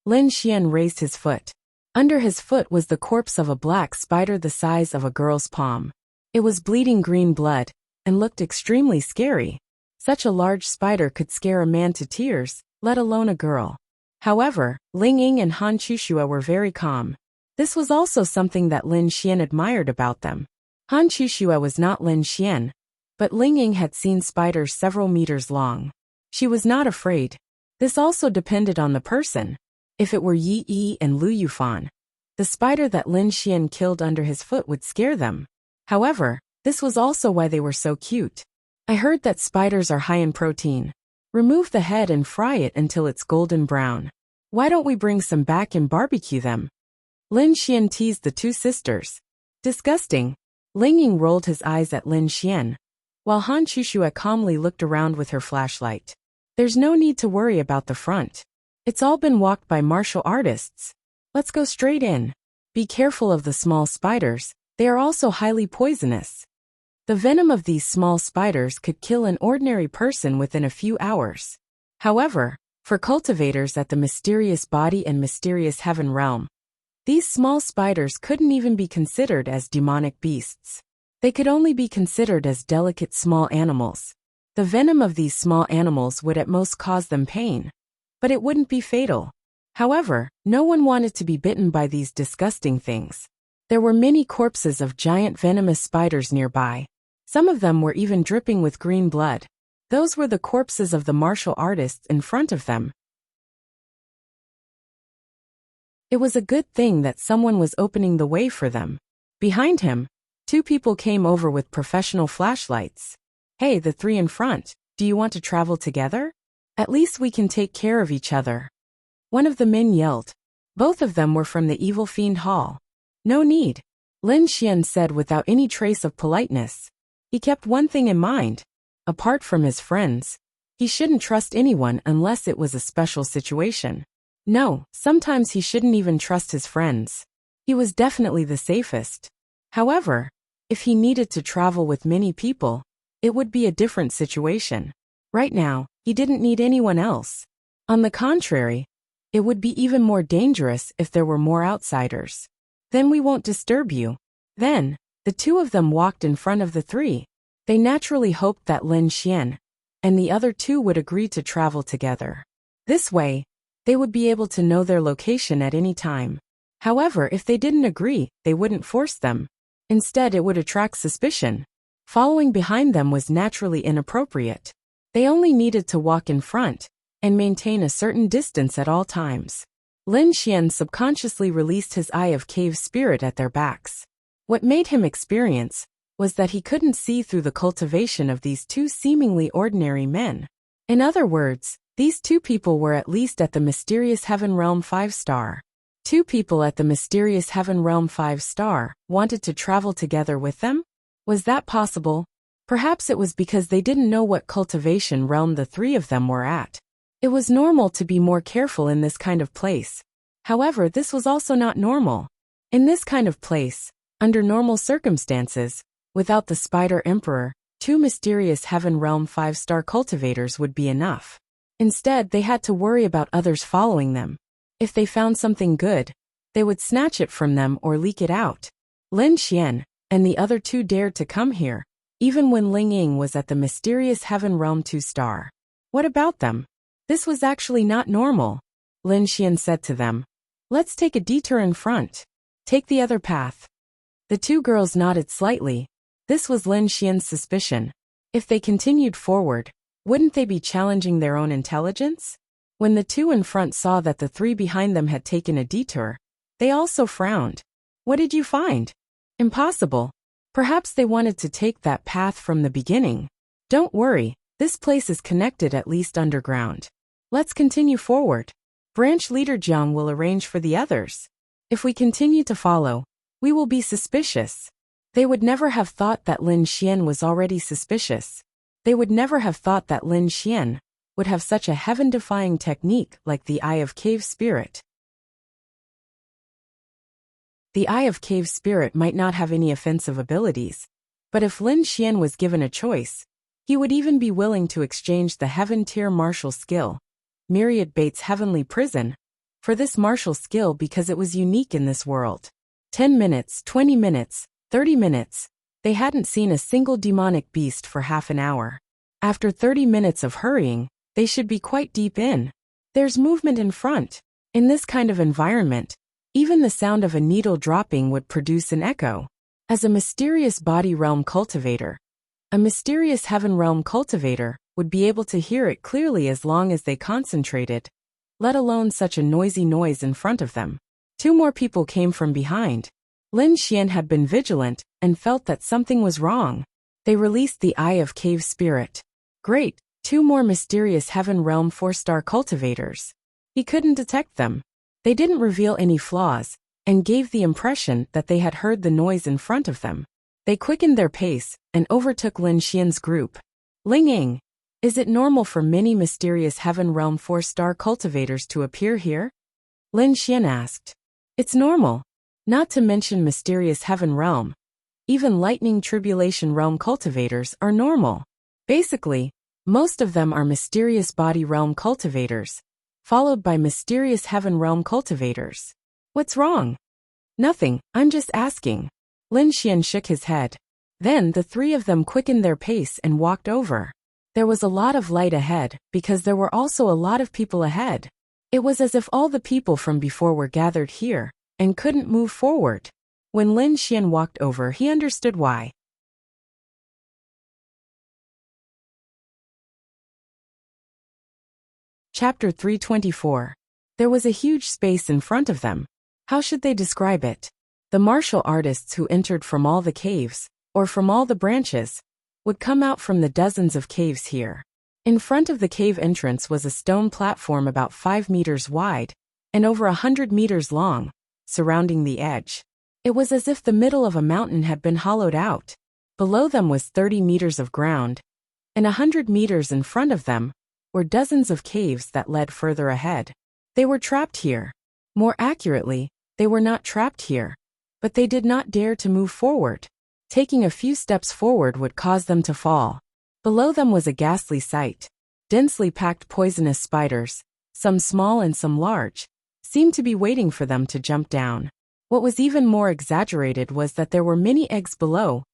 Lin Xian raised his foot. Under his foot was the corpse of a black spider the size of a girl's palm. It was bleeding green blood and looked extremely scary. Such a large spider could scare a man to tears, let alone a girl. However, Ling Ying and Han Chuxue were very calm. This was also something that Lin Xian admired about them. Han Chuxue was not Lin Xian, but Ling Ying had seen spiders several meters long. She was not afraid. This also depended on the person. If it were Yi Yi and Lu Yufan, the spider that Lin Xian killed under his foot would scare them. However, this was also why they were so cute. I heard that spiders are high in protein. Remove the head and fry it until it's golden brown. Why don't we bring some back and barbecue them? Lin Xian teased the two sisters. Disgusting. Ling Ying rolled his eyes at Lin Xian, while Han Chuxue calmly looked around with her flashlight. There's no need to worry about the front. It's all been walked by martial artists. Let's go straight in. Be careful of the small spiders, they are also highly poisonous. The venom of these small spiders could kill an ordinary person within a few hours. However, for cultivators at the mysterious body and mysterious heaven realm, these small spiders couldn't even be considered as demonic beasts. They could only be considered as delicate small animals. The venom of these small animals would at most cause them pain, but it wouldn't be fatal. However, no one wanted to be bitten by these disgusting things. There were many corpses of giant venomous spiders nearby. Some of them were even dripping with green blood. Those were the corpses of the martial artists in front of them. It was a good thing that someone was opening the way for them. Behind him, two people came over with professional flashlights. Hey, the three in front, do you want to travel together? At least we can take care of each other. One of the men yelled. Both of them were from the evil fiend hall. No need, Lin Xian said without any trace of politeness. He kept one thing in mind. Apart from his friends, he shouldn't trust anyone unless it was a special situation. No, sometimes he shouldn't even trust his friends. He was definitely the safest. However, if he needed to travel with many people, it would be a different situation. Right now, he didn't need anyone else. On the contrary, it would be even more dangerous if there were more outsiders. Then we won't disturb you. Then, the two of them walked in front of the three. They naturally hoped that Lin Xian and the other two would agree to travel together. This way, they would be able to know their location at any time. However, if they didn't agree, they wouldn't force them. Instead, it would attract suspicion. Following behind them was naturally inappropriate. They only needed to walk in front and maintain a certain distance at all times. Lin Xian subconsciously released his eye of cave spirit at their backs. What made him experience was that he couldn't see through the cultivation of these two seemingly ordinary men. In other words, these two people were at least at the mysterious Heaven Realm 5-star. Two people at the mysterious Heaven Realm 5-star wanted to travel together with them? Was that possible? Perhaps it was because they didn't know what cultivation realm the three of them were at. It was normal to be more careful in this kind of place. However, this was also not normal. In this kind of place, under normal circumstances, without the Spider Emperor, two mysterious Heaven Realm 5-star cultivators would be enough. Instead, they had to worry about others following them. If they found something good, they would snatch it from them or leak it out. Lin Xian and the other two dared to come here, even when Ling Ying was at the mysterious Heaven Realm 2-star. What about them? This was actually not normal. Lin Xian said to them, "Let's take a detour in front. Take the other path." The two girls nodded slightly. This was Lin Xian's suspicion. If they continued forward, wouldn't they be challenging their own intelligence? When the two in front saw that the three behind them had taken a detour, they also frowned. What did you find? Impossible. Perhaps they wanted to take that path from the beginning. Don't worry, this place is connected at least underground. Let's continue forward. Branch leader Jiang will arrange for the others. If we continue to follow, we will be suspicious. They would never have thought that Lin Xian was already suspicious. They would never have thought that Lin Xian would have such a heaven-defying technique like the Eye of Cave Spirit. The Eye of Cave Spirit might not have any offensive abilities, but if Lin Xian was given a choice, he would even be willing to exchange the Heaven-tier martial skill, Myriad Bait's Heavenly Prison, for this martial skill because it was unique in this world. 10 minutes, 20 minutes, 30 minutes, they hadn't seen a single demonic beast for half an hour. After 30 minutes of hurrying, they should be quite deep in. There's movement in front. In this kind of environment, even the sound of a needle dropping would produce an echo. As a mysterious body realm cultivator, a mysterious heaven realm cultivator would be able to hear it clearly as long as they concentrated, let alone such a noisy noise in front of them. Two more people came from behind. Lin Xian had been vigilant and felt that something was wrong. They released the Eye of Cave Spirit. Great, two more mysterious Heaven Realm 4-star cultivators. He couldn't detect them. They didn't reveal any flaws, and gave the impression that they had heard the noise in front of them. They quickened their pace and overtook Lin Xian's group. Ling Ying, is it normal for many mysterious Heaven Realm 4-star cultivators to appear here? Lin Xian asked. It's normal. Not to mention mysterious Heaven Realm. Even Lightning Tribulation Realm cultivators are normal. Basically, most of them are mysterious Body Realm cultivators, followed by mysterious Heaven Realm cultivators. What's wrong? Nothing, I'm just asking. Lin Xian shook his head. Then the three of them quickened their pace and walked over. There was a lot of light ahead, because there were also a lot of people ahead. It was as if all the people from before were gathered here, and couldn't move forward. When Lin Xian walked over, he understood why. Chapter 324. There was a huge space in front of them. How should they describe it? The martial artists who entered from all the caves, or from all the branches, would come out from the dozens of caves here. In front of the cave entrance was a stone platform about 5 meters wide, and over 100 meters long, surrounding the edge. It was as if the middle of a mountain had been hollowed out. Below them was 30 meters of ground, and 100 meters in front of them were dozens of caves that led further ahead. They were trapped here. More accurately, they were not trapped here, but they did not dare to move forward. Taking a few steps forward would cause them to fall. Below them was a ghastly sight. Densely packed poisonous spiders, some small and some large, seemed to be waiting for them to jump down. What was even more exaggerated was that there were many eggs below,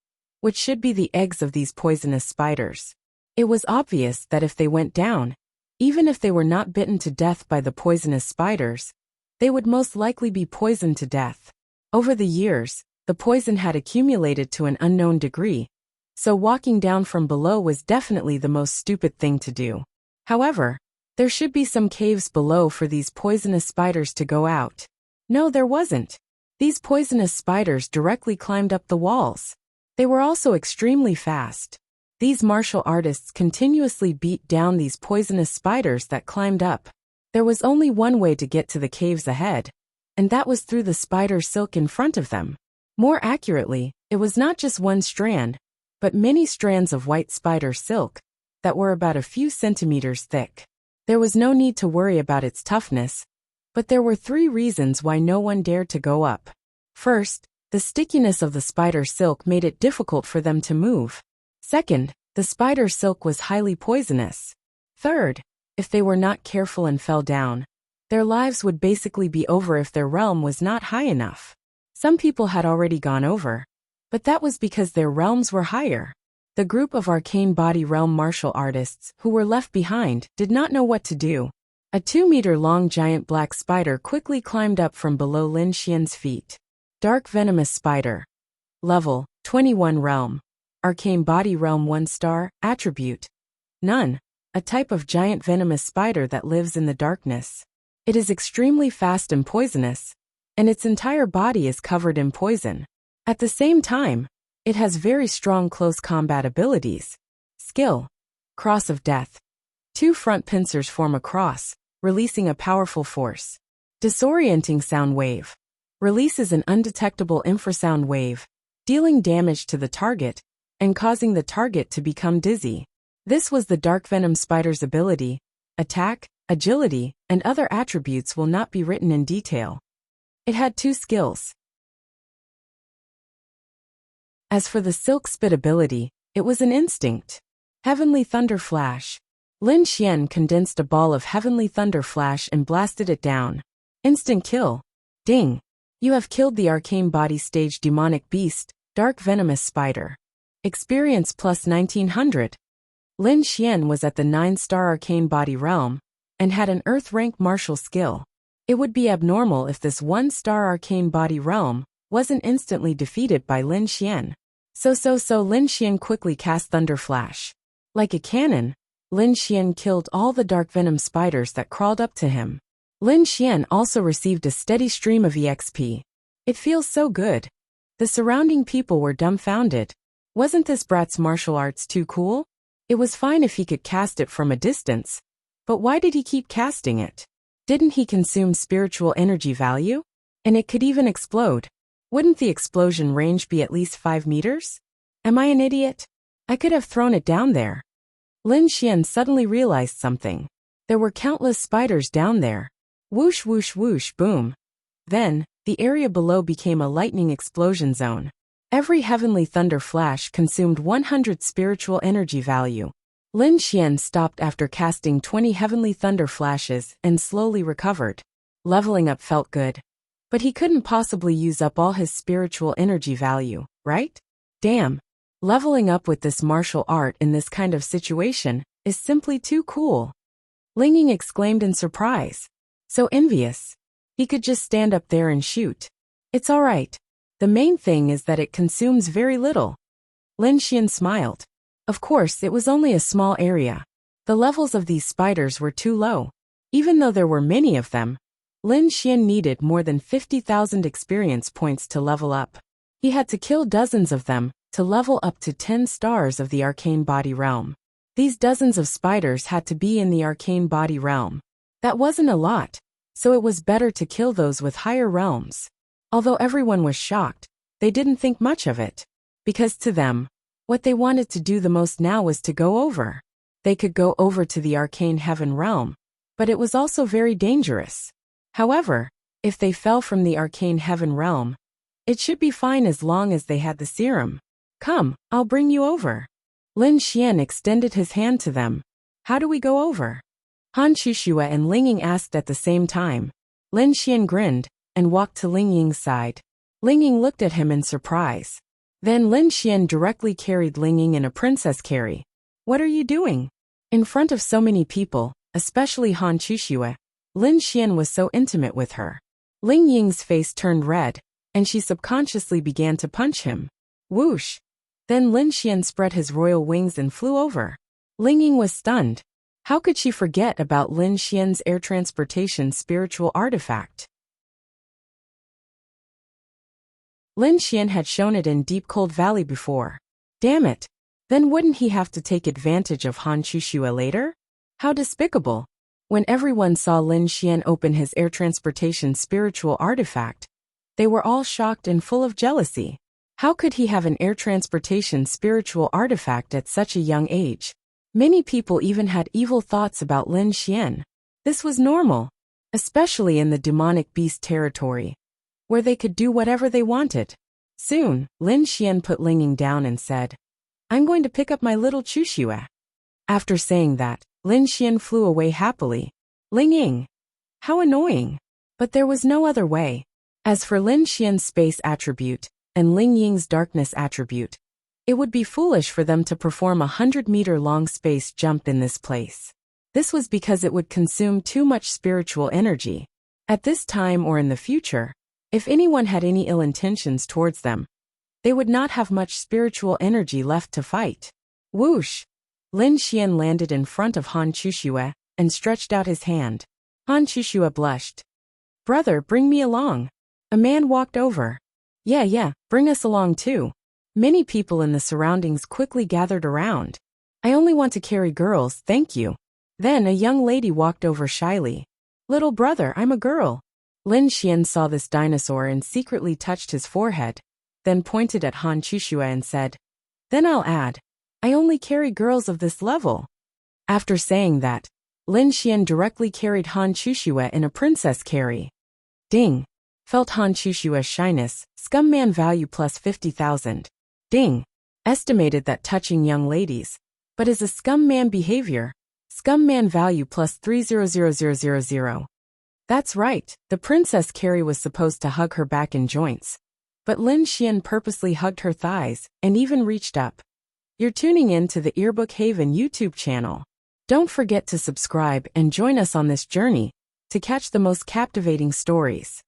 which should be the eggs of these poisonous spiders. It was obvious that if they went down, even if they were not bitten to death by the poisonous spiders, they would most likely be poisoned to death. Over the years, the poison had accumulated to an unknown degree, so walking down from below was definitely the most stupid thing to do. However, there should be some caves below for these poisonous spiders to go out. No, there wasn't. These poisonous spiders directly climbed up the walls. They were also extremely fast. These martial artists continuously beat down these poisonous spiders that climbed up. There was only one way to get to the caves ahead, and that was through the spider silk in front of them. More accurately, it was not just one strand, but many strands of white spider silk that were about a few centimeters thick. There was no need to worry about its toughness, but there were 3 reasons why no one dared to go up. First, the stickiness of the spider silk made it difficult for them to move. Second, the spider silk was highly poisonous. Third, if they were not careful and fell down, their lives would basically be over if their realm was not high enough. Some people had already gone over, but that was because their realms were higher. The group of arcane body realm martial artists who were left behind did not know what to do. A 2-meter-long giant black spider quickly climbed up from below Lin Xian's feet. Dark venomous spider. Level, 21 realm. Arcane body realm 1 star, attribute. None. A type of giant venomous spider that lives in the darkness. It is extremely fast and poisonous, and its entire body is covered in poison. At the same time, it has very strong close combat abilities. Skill. Cross of Death. 2 front pincers form a cross, releasing a powerful force. Disorienting sound wave. Releases an undetectable infrasound wave, dealing damage to the target and causing the target to become dizzy. This was the dark venom spider's ability. Attack, agility, and other attributes will not be written in detail. It had 2 skills. As for the silk spit ability, it was an instinct. Heavenly Thunder Flash. Lin Xian condensed a ball of Heavenly Thunder Flash and blasted it down. Instant kill. Ding. You have killed the arcane body stage demonic beast, dark venomous spider. Experience plus 1900. Lin Xian was at the 9-star arcane body realm and had an earth rank martial skill. It would be abnormal if this 1-star arcane body realm wasn't instantly defeated by Lin Xian. So Lin Xian quickly cast Thunder Flash. Like a cannon, Lin Xian killed all the dark venom spiders that crawled up to him. Lin Xian also received a steady stream of EXP. It feels so good. The surrounding people were dumbfounded. Wasn't this brat's martial arts too cool? It was fine if he could cast it from a distance, but why did he keep casting it? Didn't he consume spiritual energy value? And it could even explode. Wouldn't the explosion range be at least 5 meters? Am I an idiot? I could have thrown it down there. Lin Xian suddenly realized something. There were countless spiders down there. Whoosh whoosh whoosh boom. Then, the area below became a lightning explosion zone. Every Heavenly Thunder Flash consumed 100 spiritual energy value. Lin Xian stopped after casting 20 Heavenly Thunder Flashes and slowly recovered. Leveling up felt good. But he couldn't possibly use up all his spiritual energy value, right? Damn. Leveling up with this martial art in this kind of situation is simply too cool. Ling Ying exclaimed in surprise. So envious. He could just stand up there and shoot. It's alright. The main thing is that it consumes very little. Lin Xian smiled. Of course, it was only a small area. The levels of these spiders were too low. Even though there were many of them, Lin Xian needed more than 50,000 experience points to level up. He had to kill dozens of them to level up to 10 stars of the arcane body realm. These dozens of spiders had to be in the arcane body realm. That wasn't a lot, so it was better to kill those with higher realms. Although everyone was shocked, they didn't think much of it. Because to them, what they wanted to do the most now was to go over. They could go over to the arcane heaven realm, but it was also very dangerous. However, if they fell from the arcane heaven realm, it should be fine as long as they had the serum. Come, I'll bring you over. Lin Xian extended his hand to them. How do we go over? Han Chushua and Ling Ying asked at the same time. Lin Xian grinned and walked to Ling Ying's side. Ling Ying looked at him in surprise. Then Lin Xian directly carried Ling Ying in a princess carry. What are you doing? In front of so many people, especially Han Chushua, Lin Xian was so intimate with her. Ling Ying's face turned red, and she subconsciously began to punch him. Whoosh! Then Lin Xian spread his royal wings and flew over. Ling Ying was stunned. How could she forget about Lin Xian's air transportation spiritual artifact? Lin Xian had shown it in Deep Cold Valley before. Damn it. Then wouldn't he have to take advantage of Han Chuxue later? How despicable. When everyone saw Lin Xian open his air transportation spiritual artifact, they were all shocked and full of jealousy. How could he have an air transportation spiritual artifact at such a young age? Many people even had evil thoughts about Lin Xian. This was normal, especially in the demonic beast territory, where they could do whatever they wanted. Soon, Lin Xian put Linging down and said, "I'm going to pick up my little Chuxue." After saying that, Lin Xian flew away happily. Linging! How annoying! But there was no other way. As for Lin Xian's space attribute and Ling Ying's darkness attribute, it would be foolish for them to perform a 100-meter-long space jump in this place. This was because it would consume too much spiritual energy. At this time or in the future, if anyone had any ill intentions towards them, they would not have much spiritual energy left to fight. Whoosh! Lin Xian landed in front of Han Chuxue and stretched out his hand. Han Chuxue blushed. "Brother, bring me along." A man walked over. Yeah, bring us along too." Many people in the surroundings quickly gathered around. "I only want to carry girls, thank you." Then a young lady walked over shyly. "Little brother, I'm a girl." Lin Xian saw this dinosaur and secretly touched his forehead, then pointed at Han Chuxue and said, "Then I'll add, I only carry girls of this level." After saying that, Lin Xian directly carried Han Chuxue in a princess carry. Ding! Felt Han Chushua's shyness, scum man value plus 50,000. Ding! Estimated that touching young ladies, but is a scum man behavior. Scum man value plus 300000. That's right, the princess Carrie was supposed to hug her back and joints. But Lin Xian purposely hugged her thighs and even reached up. You're tuning in to the Earbook Haven YouTube channel. Don't forget to subscribe and join us on this journey to catch the most captivating stories.